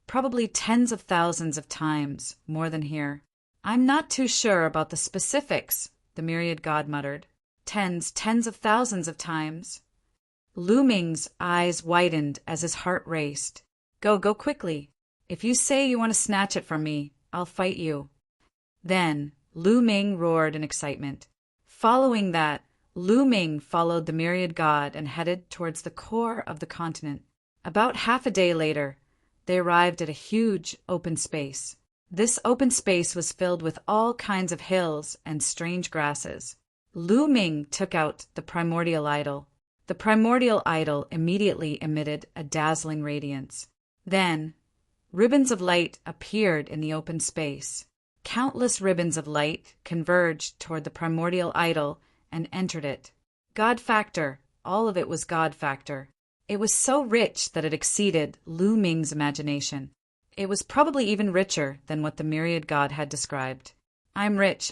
Probably tens of thousands of times more than here. I'm not too sure about the specifics, the myriad god muttered. Tens of thousands of times. Lu Ming's eyes widened as his heart raced. Go quickly. If you say you want to snatch it from me, I'll fight you. Then Lu Ming roared in excitement. Following that, Lu Ming followed the myriad god and headed towards the core of the continent. About half a day later, they arrived at a huge open space. This open space was filled with all kinds of hills and strange grasses. Lu Ming took out the primordial idol. The primordial idol immediately emitted a dazzling radiance. Then, ribbons of light appeared in the open space. Countless ribbons of light converged toward the primordial idol and entered it. God factor, all of it was God factor. It was so rich that it exceeded Lu Ming's imagination. It was probably even richer than what the myriad god had described. I'm rich.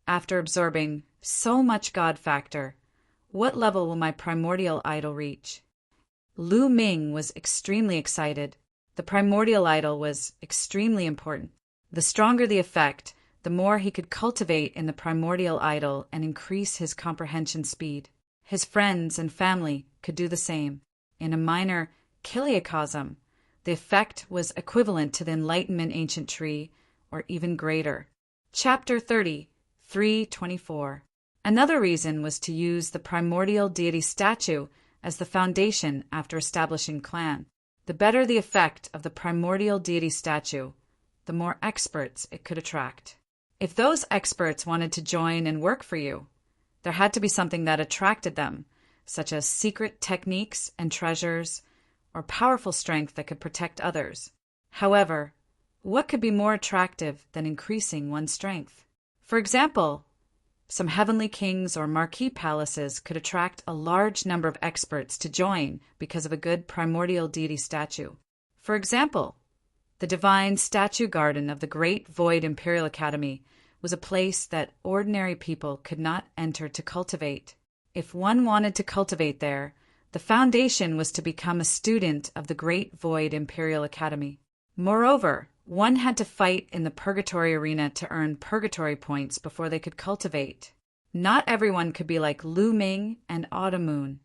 After absorbing so much God factor, what level will my primordial idol reach? Lu Ming was extremely excited. The primordial idol was extremely important. The stronger the effect, the more he could cultivate in the primordial idol and increase his comprehension speed. His friends and family could do the same. In a minor kiliacosm, the effect was equivalent to the Enlightenment ancient tree, or even greater. Chapter 30, 324. Another reason was to use the primordial deity statue as the foundation after establishing clan. The better the effect of the primordial deity statue, the more experts it could attract. If those experts wanted to join and work for you, there had to be something that attracted them, such as secret techniques and treasures, or powerful strength that could protect others. However, what could be more attractive than increasing one's strength? For example, some heavenly kings or marquee palaces could attract a large number of experts to join because of a good primordial deity statue. For example, the divine statue garden of the Great Void Imperial Academy was a place that ordinary people could not enter to cultivate. If one wanted to cultivate there, the foundation was to become a student of the Great Void Imperial Academy. Moreover, one had to fight in the purgatory arena to earn purgatory points before they could cultivate. Not everyone could be like Lu Ming and Autumn Moon,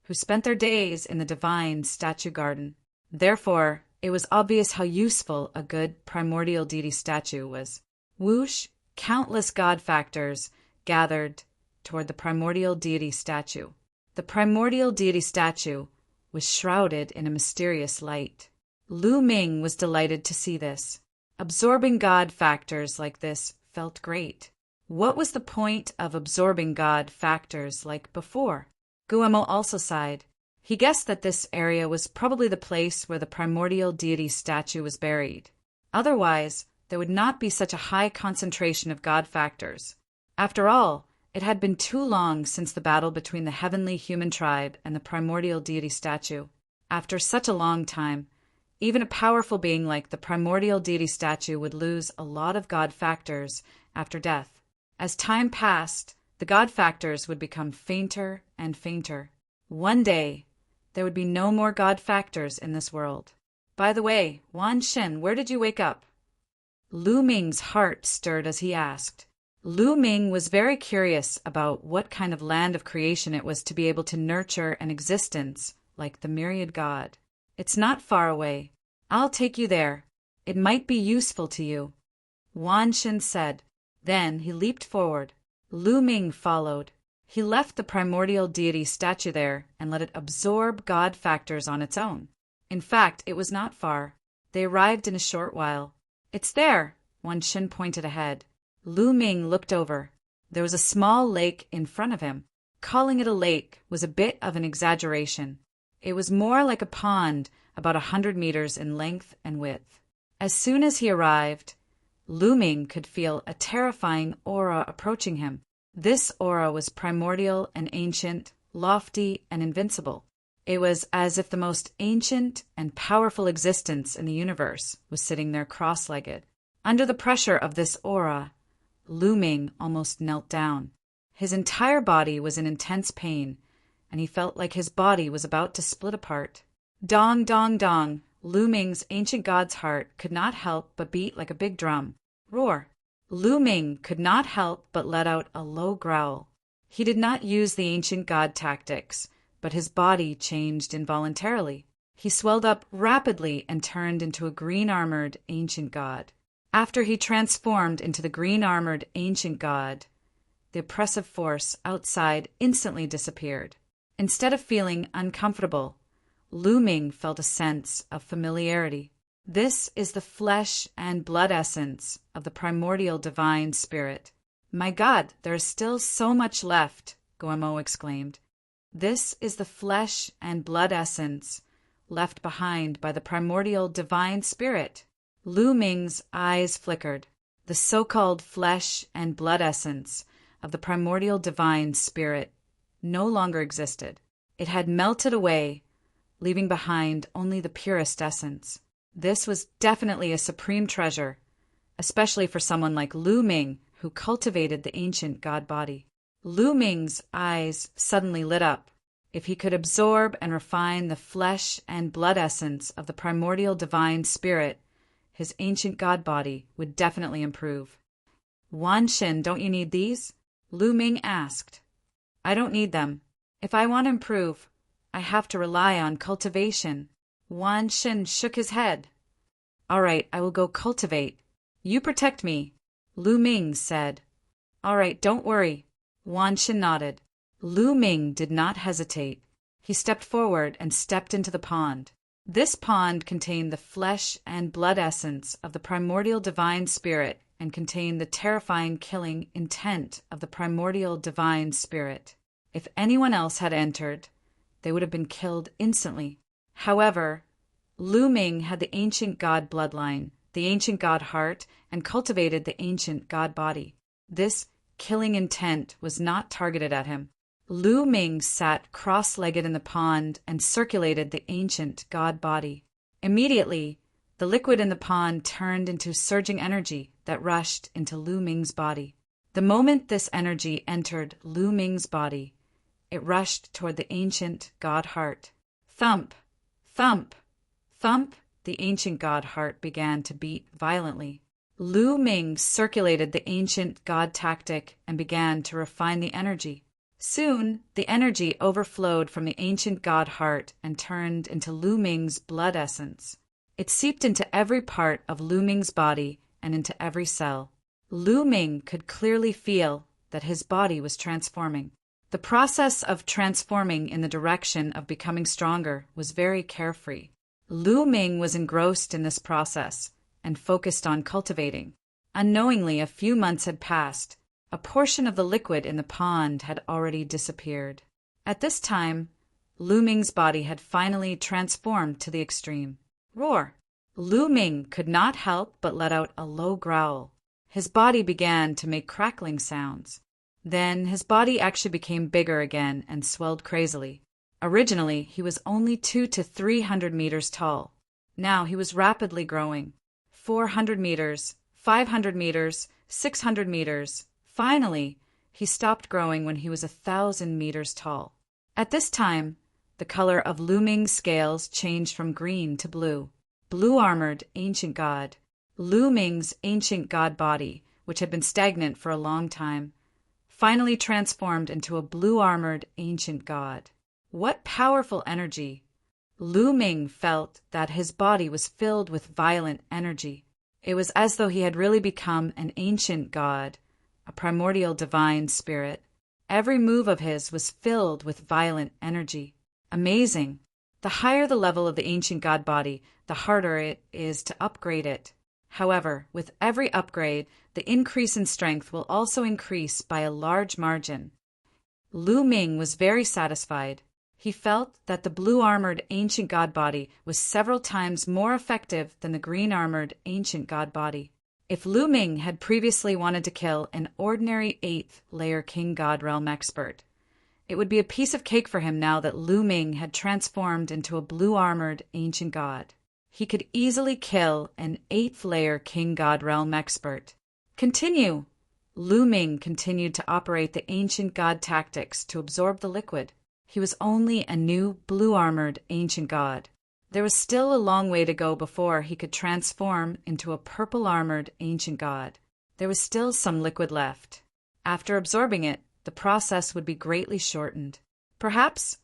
who spent their days in the divine statue garden. Therefore, it was obvious how useful a good primordial deity statue was. Whoosh, countless god factors gathered toward the primordial deity statue. The primordial deity statue was shrouded in a mysterious light. Lu Ming was delighted to see this. Absorbing God factors like this felt great. What was the point of absorbing God factors like before? Guemo also sighed. He guessed that this area was probably the place where the primordial deity statue was buried. Otherwise, there would not be such a high concentration of God factors. After all, it had been too long since the battle between the heavenly human tribe and the primordial deity statue. After such a long time, even a powerful being like the primordial deity statue would lose a lot of God factors after death. As time passed, the God factors would become fainter and fainter. One day, there would be no more God factors in this world. By the way, Wan Shen, where did you wake up? Lu Ming's heart stirred as he asked. Lu Ming was very curious about what kind of land of creation it was to be able to nurture an existence like the myriad god. It's not far away. I'll take you there. It might be useful to you, Wan Shen said. Then he leaped forward. Lu Ming followed. He left the primordial deity statue there and let it absorb God factors on its own. In fact, it was not far. They arrived in a short while. It's there, Wan Shen pointed ahead. Lu Ming looked over. There was a small lake in front of him. Calling it a lake was a bit of an exaggeration. It was more like a pond, about 100 meters in length and width. As soon as he arrived, Lu Ming could feel a terrifying aura approaching him. This aura was primordial and ancient, lofty and invincible. It was as if the most ancient and powerful existence in the universe was sitting there cross-legged. Under the pressure of this aura, Lu Ming almost knelt down. His entire body was in intense pain, and he felt like his body was about to split apart. Dong, dong, dong. Lu Ming's ancient god's heart could not help but beat like a big drum. Roar. Lu Ming could not help but let out a low growl. He did not use the ancient god tactics, but his body changed involuntarily. He swelled up rapidly and turned into a green-armored ancient god. After he transformed into the green-armored ancient god, the oppressive force outside instantly disappeared. Instead of feeling uncomfortable, Lu Ming felt a sense of familiarity. This is the flesh and blood essence of the primordial divine spirit. My God, there is still so much left, Guillermo exclaimed. This is the flesh and blood essence left behind by the primordial divine spirit. Lu Ming's eyes flickered. The so-called flesh and blood essence of the primordial divine spirit no longer existed. It had melted away, leaving behind only the purest essence. This was definitely a supreme treasure, especially for someone like Lu Ming, who cultivated the ancient god body. Lu Ming's eyes suddenly lit up. If he could absorb and refine the flesh and blood essence of the primordial divine spirit, his ancient god body would definitely improve. Wan Xin, don't you need these? Lu Ming asked. I don't need them. If I want to improve, I have to rely on cultivation. Wan Xin shook his head. All right, I will go cultivate. You protect me, Lu Ming said. All right, don't worry. Wan Xin nodded. Lu Ming did not hesitate. He stepped forward and stepped into the pond. This pond contained the flesh and blood essence of the primordial divine spirit and contained the terrifying killing intent of the primordial divine spirit. If anyone else had entered, they would have been killed instantly. However, Lu Ming had the ancient god bloodline, the ancient god heart, and cultivated the ancient god body. This killing intent was not targeted at him. Lu Ming sat cross-legged in the pond and circulated the ancient god body. Immediately, the liquid in the pond turned into surging energy that rushed into Lu Ming's body. The moment this energy entered Lu Ming's body, it rushed toward the ancient god heart. Thump, thump, thump, the ancient god heart began to beat violently. Lu Ming circulated the ancient god tactic and began to refine the energy. Soon, the energy overflowed from the ancient god heart and turned into Lu Ming's blood essence. It seeped into every part of Lu Ming's body and into every cell. Lu Ming could clearly feel that his body was transforming. The process of transforming in the direction of becoming stronger was very carefree. Lu Ming was engrossed in this process and focused on cultivating. Unknowingly, a few months had passed. A portion of the liquid in the pond had already disappeared. At this time, Lu Ming's body had finally transformed to the extreme. Roar! Lu Ming could not help but let out a low growl. His body began to make crackling sounds. Then his body actually became bigger again and swelled crazily. Originally, he was only 200 to 300 meters tall. Now he was rapidly growing. 400 meters, 500 meters, 600 meters. Finally, he stopped growing when he was 1,000 meters tall. At this time, the color of Lu Ming's scales changed from green to blue. Blue-armored ancient god. Lu Ming's ancient god body, which had been stagnant for a long time, finally transformed into a blue-armored ancient god. What powerful energy! Lu Ming felt that his body was filled with violent energy. It was as though he had really become an ancient god, a primordial divine spirit. Every move of his was filled with violent energy. Amazing! The higher the level of the ancient god body, the harder it is to upgrade it. However, with every upgrade, the increase in strength will also increase by a large margin. Lu Ming was very satisfied. He felt that the blue-armored ancient god body was several times more effective than the green-armored ancient god body. If Lu Ming had previously wanted to kill an ordinary 8th-layer king god realm expert, it would be a piece of cake for him now that Lu Ming had transformed into a blue-armored ancient god. he could easily kill an 8th-layer King God Realm expert. Continue! Lu Ming continued to operate the ancient god tactics to absorb the liquid. He was only a new blue-armored ancient god. There was still a long way to go before he could transform into a purple-armored ancient god. There was still some liquid left. After absorbing it, the process would be greatly shortened. Perhaps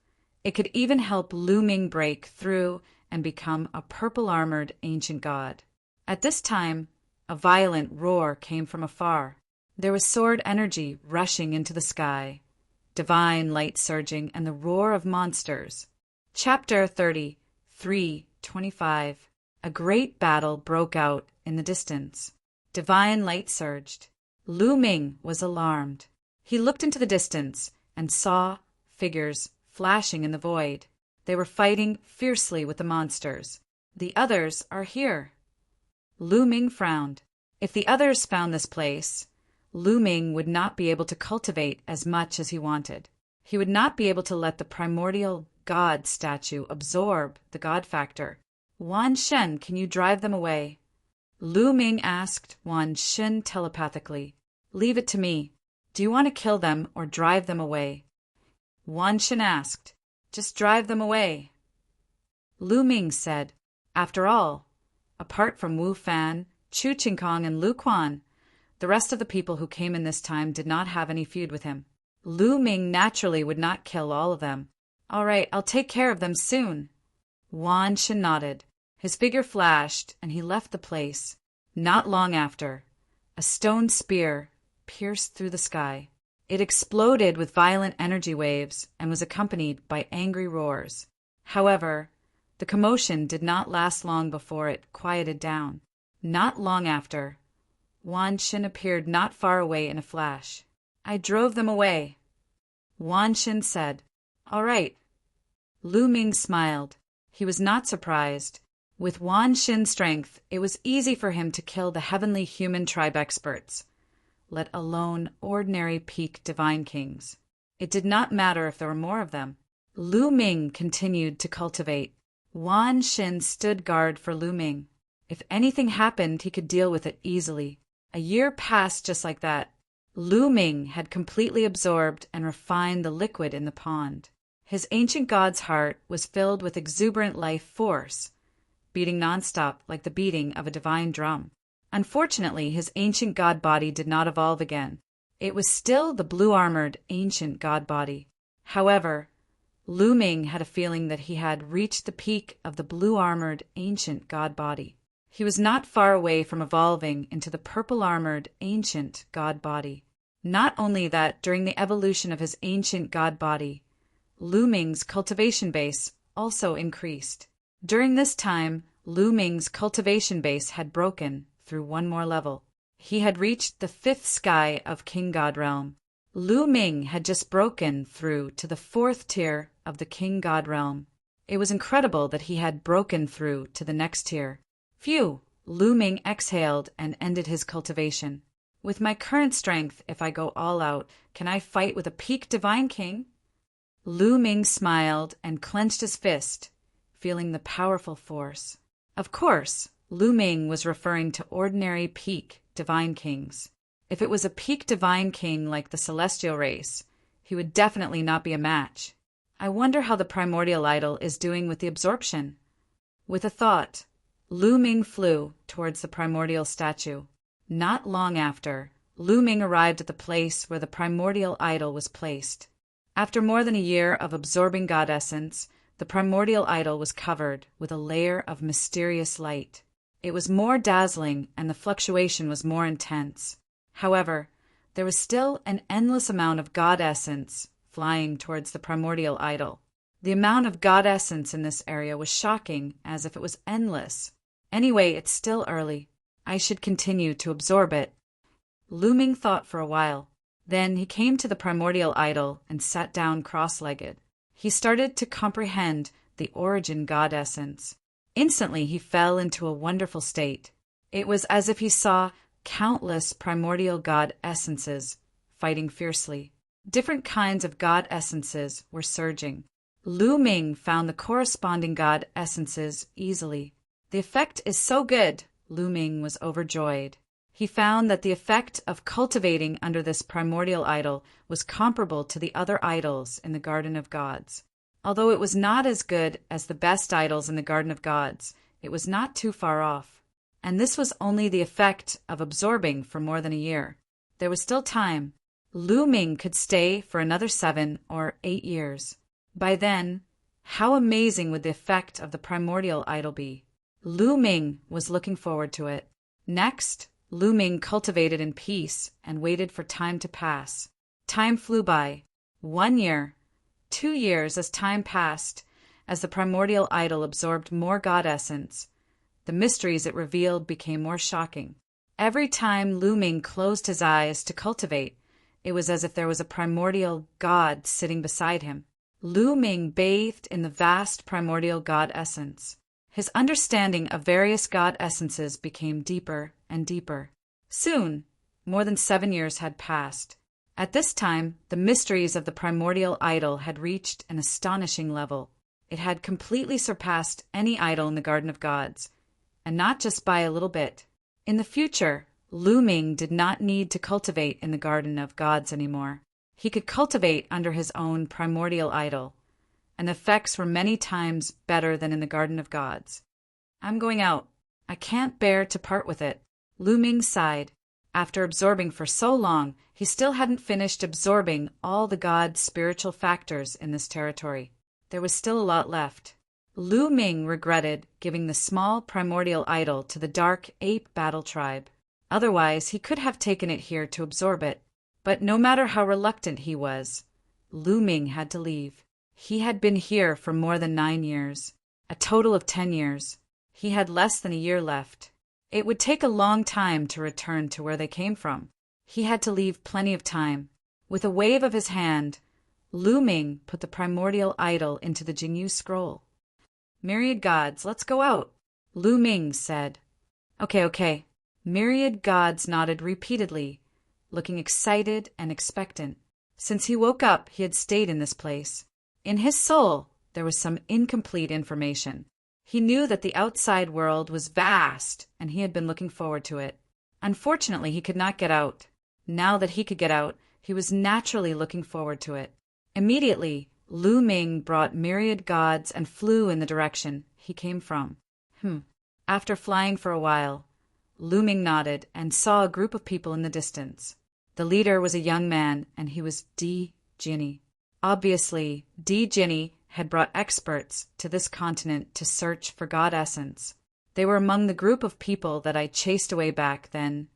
it could even help Lu Ming break through and become a purple-armored ancient god. At this time, a violent roar came from afar. There was sword energy rushing into the sky, divine light surging, and the roar of monsters. Chapter 33:25. A great battle broke out in the distance. Divine light surged. Lu Ming was alarmed. He looked into the distance and saw figures flashing in the void. They were fighting fiercely with the monsters. The others are here. Lu Ming frowned. If the others found this place, Lu Ming would not be able to cultivate as much as he wanted. He would not be able to let the primordial god statue absorb the god factor. Wan Shen, can you drive them away? Lu Ming asked Wan Shen telepathically. Leave it to me. Do you want to kill them or drive them away? Wan Shen asked. Just drive them away. Lu Ming said. After all, apart from Wu Fan, Chu Qingkong, and Lu Quan, the rest of the people who came in this time did not have any feud with him. Lu Ming naturally would not kill all of them. All right, I'll take care of them soon. Wan Shen nodded. His figure flashed, and he left the place. Not long after, a stone spear pierced through the sky. It exploded with violent energy waves and was accompanied by angry roars. However, the commotion did not last long before it quieted down. Not long after, Wan Shen appeared not far away in a flash. I drove them away. Wan Shen said. All right. Lu Ming smiled. He was not surprised. With Wan Shen's strength, it was easy for him to kill the heavenly human tribe experts, let alone ordinary peak divine kings. It did not matter if there were more of them. Lu Ming continued to cultivate. Wan Shen stood guard for Lu Ming. If anything happened, he could deal with it easily. A year passed just like that. Lu Ming had completely absorbed and refined the liquid in the pond. His ancient god's heart was filled with exuberant life force, beating nonstop like the beating of a divine drum. Unfortunately, his ancient god body did not evolve again. It was still the blue-armored ancient god body. However, Lu Ming had a feeling that he had reached the peak of the blue-armored ancient god body. He was not far away from evolving into the purple-armored ancient god body. Not only that, during the evolution of his ancient god body, Lu Ming's cultivation base also increased. During this time, Lu Ming's cultivation base had broken through one more level. He had reached the 5th sky of King God Realm. Lu Ming had just broken through to the 4th tier of the King God Realm. It was incredible that he had broken through to the next tier. Phew! Lu Ming exhaled and ended his cultivation. With my current strength, if I go all out, can I fight with a peak divine king? Lu Ming smiled and clenched his fist, feeling the powerful force. Of course, Lu Ming was referring to ordinary peak divine kings. If it was a peak divine king like the celestial race, he would definitely not be a match. I wonder how the primordial idol is doing with the absorption. With a thought, Lu Ming flew towards the primordial statue. Not long after, Lu Ming arrived at the place where the primordial idol was placed. After more than a year of absorbing god essence, the primordial idol was covered with a layer of mysterious light. It was more dazzling and the fluctuation was more intense. However, there was still an endless amount of god essence flying towards the primordial idol. The amount of god essence in this area was shocking, as if it was endless. Anyway, it's still early. I should continue to absorb it. Lu Ming thought for a while. Then he came to the primordial idol and sat down cross-legged. He started to comprehend the origin god essence. Instantly he fell into a wonderful state. It was as if he saw countless primordial god essences fighting fiercely. Different kinds of god essences were surging. Lu Ming found the corresponding god essences easily. The effect is so good, Lu Ming was overjoyed. He found that the effect of cultivating under this primordial idol was comparable to the other idols in the Garden of Gods. Although it was not as good as the best idols in the Garden of Gods, it was not too far off. And this was only the effect of absorbing for more than a year. There was still time. Lu Ming could stay for another 7 or 8 years. By then, how amazing would the effect of the primordial idol be? Lu Ming was looking forward to it. Next, Lu Ming cultivated in peace and waited for time to pass. Time flew by. 1 year, 2 years. As time passed, as the primordial idol absorbed more God essence, the mysteries it revealed became more shocking. Every time Lu Ming closed his eyes to cultivate, it was as if there was a primordial God sitting beside him. Lu Ming bathed in the vast primordial God essence. His understanding of various God essences became deeper and deeper. Soon, more than 7 years had passed. At this time, the mysteries of the primordial idol had reached an astonishing level. It had completely surpassed any idol in the Garden of Gods, and not just by a little bit. In the future, Lu Ming did not need to cultivate in the Garden of Gods anymore. He could cultivate under his own primordial idol, and the effects were many times better than in the Garden of Gods. I'm going out. I can't bear to part with it. Lu Ming sighed. After absorbing for so long, he still hadn't finished absorbing all the God's spiritual factors in this territory. There was still a lot left. Lu Ming regretted giving the small primordial idol to the dark ape battle tribe. Otherwise, he could have taken it here to absorb it. But no matter how reluctant he was, Lu Ming had to leave. He had been here for more than 9 years, a total of 10 years. He had less than a year left. It would take a long time to return to where they came from. He had to leave plenty of time. With a wave of his hand, Lu Ming put the primordial idol into the Jingyu scroll. Myriad gods, let's go out, Lu Ming said. Okay. Myriad gods nodded repeatedly, looking excited and expectant. Since he woke up, he had stayed in this place. In his soul, there was some incomplete information. He knew that the outside world was vast, and he had been looking forward to it. Unfortunately, he could not get out. Now that he could get out, he was naturally looking forward to it. Immediately, Lu Ming brought myriad gods and flew in the direction he came from. After flying for a while, Lu Ming nodded and saw a group of people in the distance. The leader was a young man, and he was Di Jinni. Obviously, Di Jinni had brought experts to this continent to search for God essence. They were among the group of people that I chased away back then,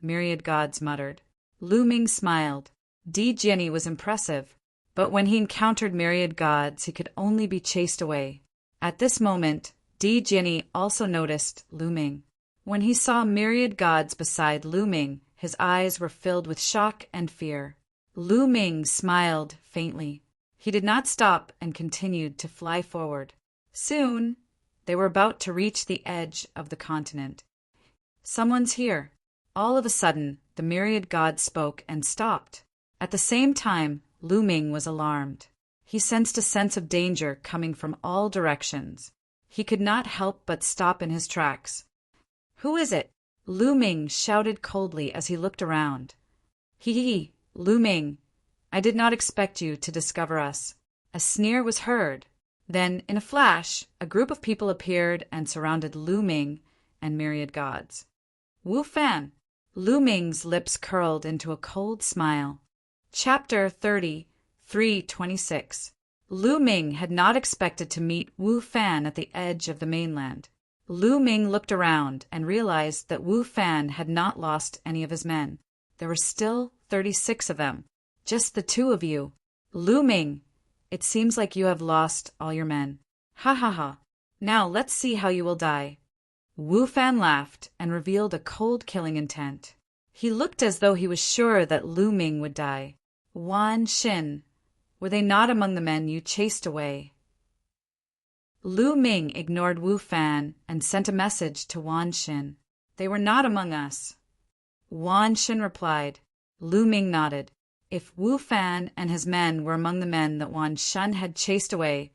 myriad gods muttered. Lu Ming smiled. Di Jinni was impressive, but when he encountered myriad gods, he could only be chased away. At this moment, Di Jinni also noticed Lu Ming. When he saw myriad gods beside Lu Ming, his eyes were filled with shock and fear. Lu Ming smiled faintly. He did not stop and continued to fly forward. Soon, they were about to reach the edge of the continent. Someone's here. All of a sudden, the myriad god spoke and stopped. At the same time, Lu Ming was alarmed. He sensed a sense of danger coming from all directions. He could not help but stop in his tracks. Who is it? Lu Ming shouted coldly as he looked around. Hee, Lu Ming. I did not expect you to discover us. A sneer was heard. Then, in a flash, a group of people appeared and surrounded Lu Ming and myriad gods. Wu Fan. Lu Ming's lips curled into a cold smile. Chapter 30, 326. Lu Ming had not expected to meet Wu Fan at the edge of the mainland. Lu Ming looked around and realized that Wu Fan had not lost any of his men. There were still 36 of them. Just the 2 of you. Lu Ming, it seems like you have lost all your men. Ha. Now let's see how you will die. Wu Fan laughed and revealed a cold killing intent. He looked as though he was sure that Lu Ming would die. Wan Xin, were they not among the men you chased away? Lu Ming ignored Wu Fan and sent a message to Wan Xin. They were not among us. Wan Xin replied. Lu Ming nodded. If Wu Fan and his men were among the men that Wan Shun had chased away,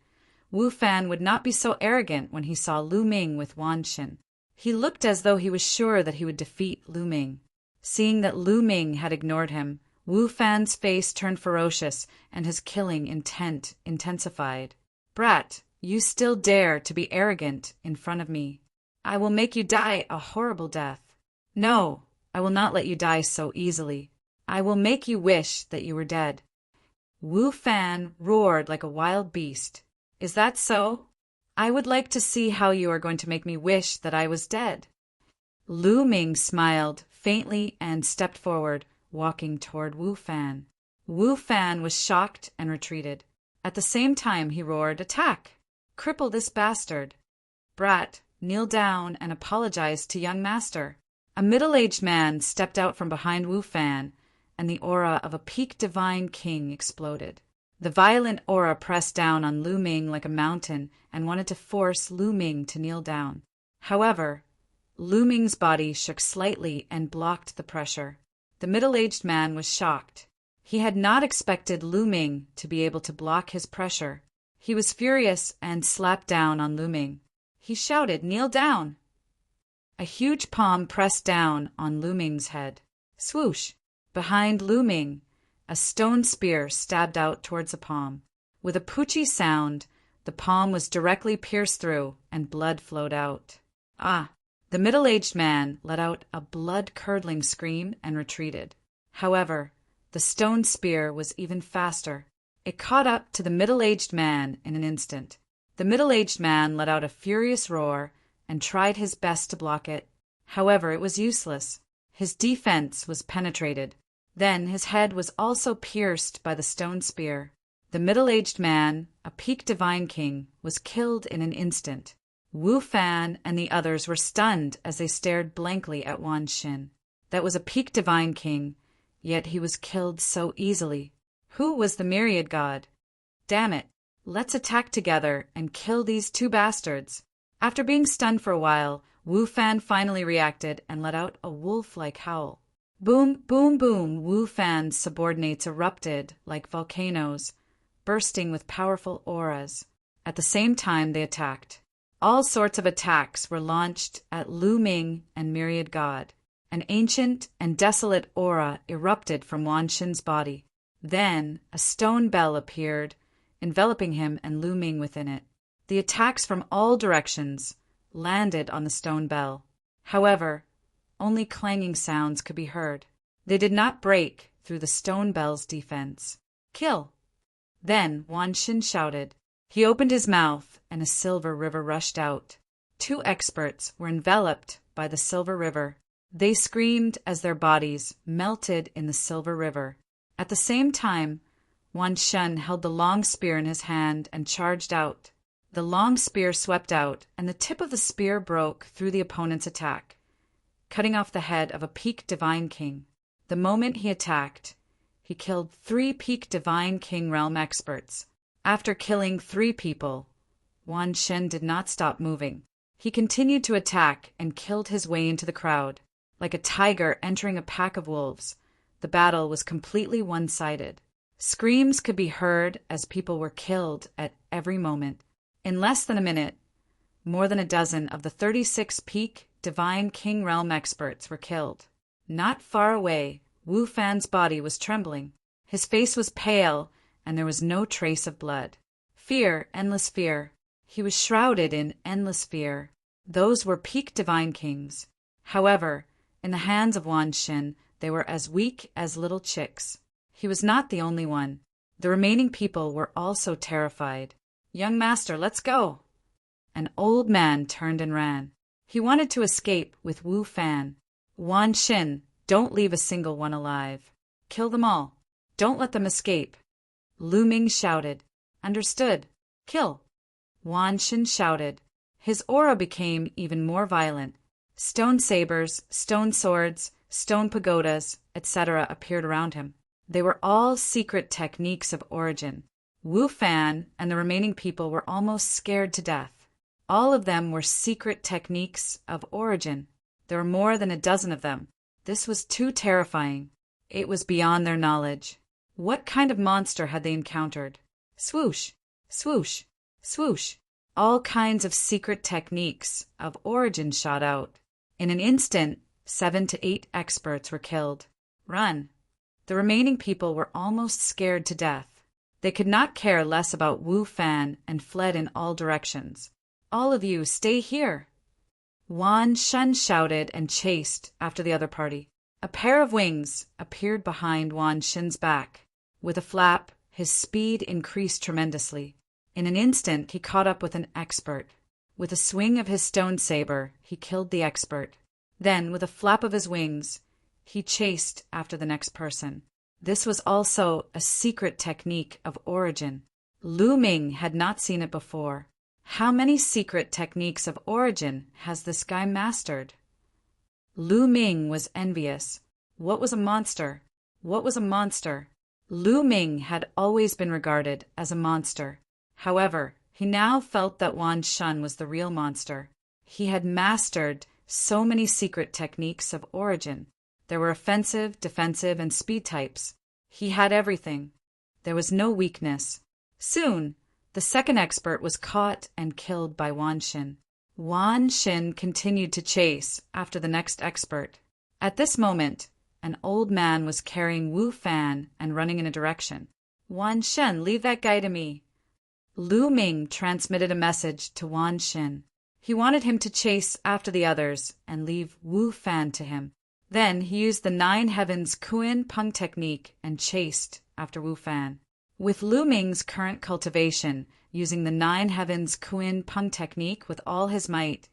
Wu Fan would not be so arrogant when he saw Lu Ming with Wan Xin. He looked as though he was sure that he would defeat Lu Ming. Seeing that Lu Ming had ignored him, Wu Fan's face turned ferocious and his killing intent intensified. "Brat, you still dare to be arrogant in front of me. I will make you die a horrible death. No, I will not let you die so easily. I will make you wish that you were dead." Wu Fan roared like a wild beast. "Is that so? I would like to see how you are going to make me wish that I was dead." Lu Ming smiled faintly and stepped forward, walking toward Wu Fan. Wu Fan was shocked and retreated. At the same time he roared, "Attack! Cripple this bastard! Brat, kneel down and apologize to young master." A middle-aged man stepped out from behind Wu Fan, and the aura of a peak divine king exploded. The violent aura pressed down on Lu Ming like a mountain and wanted to force Lu Ming to kneel down. However, Lu Ming's body shook slightly and blocked the pressure. The middle-aged man was shocked. He had not expected Lu Ming to be able to block his pressure. He was furious and slapped down on Lu Ming. He shouted, "Kneel down!" A huge palm pressed down on Lu Ming's head. Swoosh! Behind Lu Ming, a stone spear stabbed out towards the palm. With a poochie sound, the palm was directly pierced through and blood flowed out. Ah! The middle-aged man let out a blood-curdling scream and retreated. However, the stone spear was even faster. It caught up to the middle-aged man in an instant. The middle-aged man let out a furious roar and tried his best to block it. However, it was useless. His defense was penetrated. Then his head was also pierced by the stone spear. The middle-aged man, a peak divine king, was killed in an instant. Wu Fan and the others were stunned as they stared blankly at Wan Xin. That was a peak divine king, yet he was killed so easily. Who was the myriad god? Damn it! Let's attack together and kill these two bastards. After being stunned for a while, Wu Fan finally reacted and let out a wolf-like howl. Boom, boom, boom! Wu Fan's subordinates erupted like volcanoes, bursting with powerful auras. At the same time they attacked. All sorts of attacks were launched at Lu Ming and Myriad God. An ancient and desolate aura erupted from Wan Xin's body. Then a stone bell appeared, enveloping him and Lu Ming within it. The attacks from all directions landed on the stone bell. However, only clanging sounds could be heard. They did not break through the stone bell's defense. "Kill!" Then Wan Xin shouted. He opened his mouth, and a silver river rushed out. Two experts were enveloped by the silver river. They screamed as their bodies melted in the silver river. At the same time, Wan Xin held the long spear in his hand and charged out. The long spear swept out, and the tip of the spear broke through the opponent's attack, cutting off the head of a peak divine king. The moment he attacked, he killed 3 peak divine king realm experts. After killing 3 people, Wan Xin did not stop moving. He continued to attack and killed his way into the crowd. Like a tiger entering a pack of wolves, the battle was completely one-sided. Screams could be heard as people were killed at every moment. In less than a minute, more than a dozen of the 36 peak divine king realm experts were killed. Not far away, Wu Fan's body was trembling. His face was pale, and there was no trace of blood. Fear, endless fear. He was shrouded in endless fear. Those were peak divine kings. However, in the hands of Wan Xin, they were as weak as little chicks. He was not the only one. The remaining people were also terrified. "Young master, let's go!" An old man turned and ran. He wanted to escape with Wu Fan. "Wan Xin, don't leave a single one alive. Kill them all. Don't let them escape." Lu Ming shouted. "Understood. Kill." Wan Xin shouted. His aura became even more violent. Stone sabers, stone swords, stone pagodas, etc. appeared around him. They were all secret techniques of origin. Wu Fan and the remaining people were almost scared to death. All of them were secret techniques of origin. There were more than a dozen of them. This was too terrifying. It was beyond their knowledge. What kind of monster had they encountered? Swoosh! Swoosh! Swoosh! All kinds of secret techniques of origin shot out. In an instant, 7 to 8 experts were killed. Run! The remaining people were almost scared to death. They could not care less about Wu Fan and fled in all directions. All of you, stay here! Wan Shun shouted and chased after the other party. A pair of wings appeared behind Wan Shin's back. With a flap, his speed increased tremendously. In an instant, he caught up with an expert. With a swing of his stone saber, he killed the expert. Then, with a flap of his wings, he chased after the next person. This was also a secret technique of origin. Lu Ming had not seen it before. How many secret techniques of origin has this guy mastered? Lu Ming was envious. What was a monster? What was a monster? Lu Ming had always been regarded as a monster. However, he now felt that Wan Shun was the real monster. He had mastered so many secret techniques of origin. There were offensive, defensive, and speed types. He had everything. There was no weakness. Soon, the second expert was caught and killed by Wan Shin. Wan Shin continued to chase after the next expert. At this moment, an old man was carrying Wu Fan and running in a direction. Wan Shin, leave that guy to me. Lu Ming transmitted a message to Wan Shin. He wanted him to chase after the others and leave Wu Fan to him. Then he used the 9 Heavens Kuin Peng technique and chased after Wu Fan. With Lu Ming's current cultivation, using the 9 Heavens Kuin Peng technique with all his might,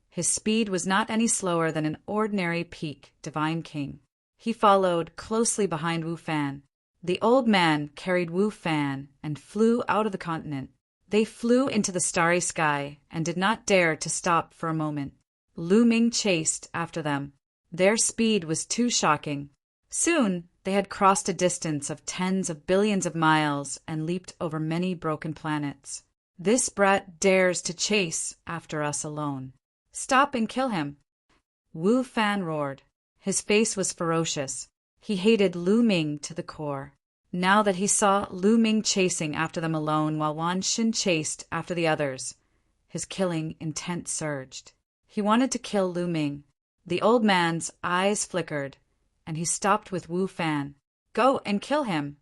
his speed was not any slower than an ordinary peak divine king. He followed closely behind Wu Fan. The old man carried Wu Fan and flew out of the continent. They flew into the starry sky and did not dare to stop for a moment. Lu Ming chased after them. Their speed was too shocking. Soon, they had crossed a distance of tens of billions of miles and leaped over many broken planets. This brat dares to chase after us alone. Stop and kill him. Wu Fan roared. His face was ferocious. He hated Lu Ming to the core. Now that he saw Lu Ming chasing after them alone while Wan Shin chased after the others, his killing intent surged. He wanted to kill Lu Ming. The old man's eyes flickered, and he stopped with Wu Fan. Go and kill him.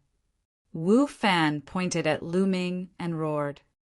Wu Fan pointed at Lu Ming and roared.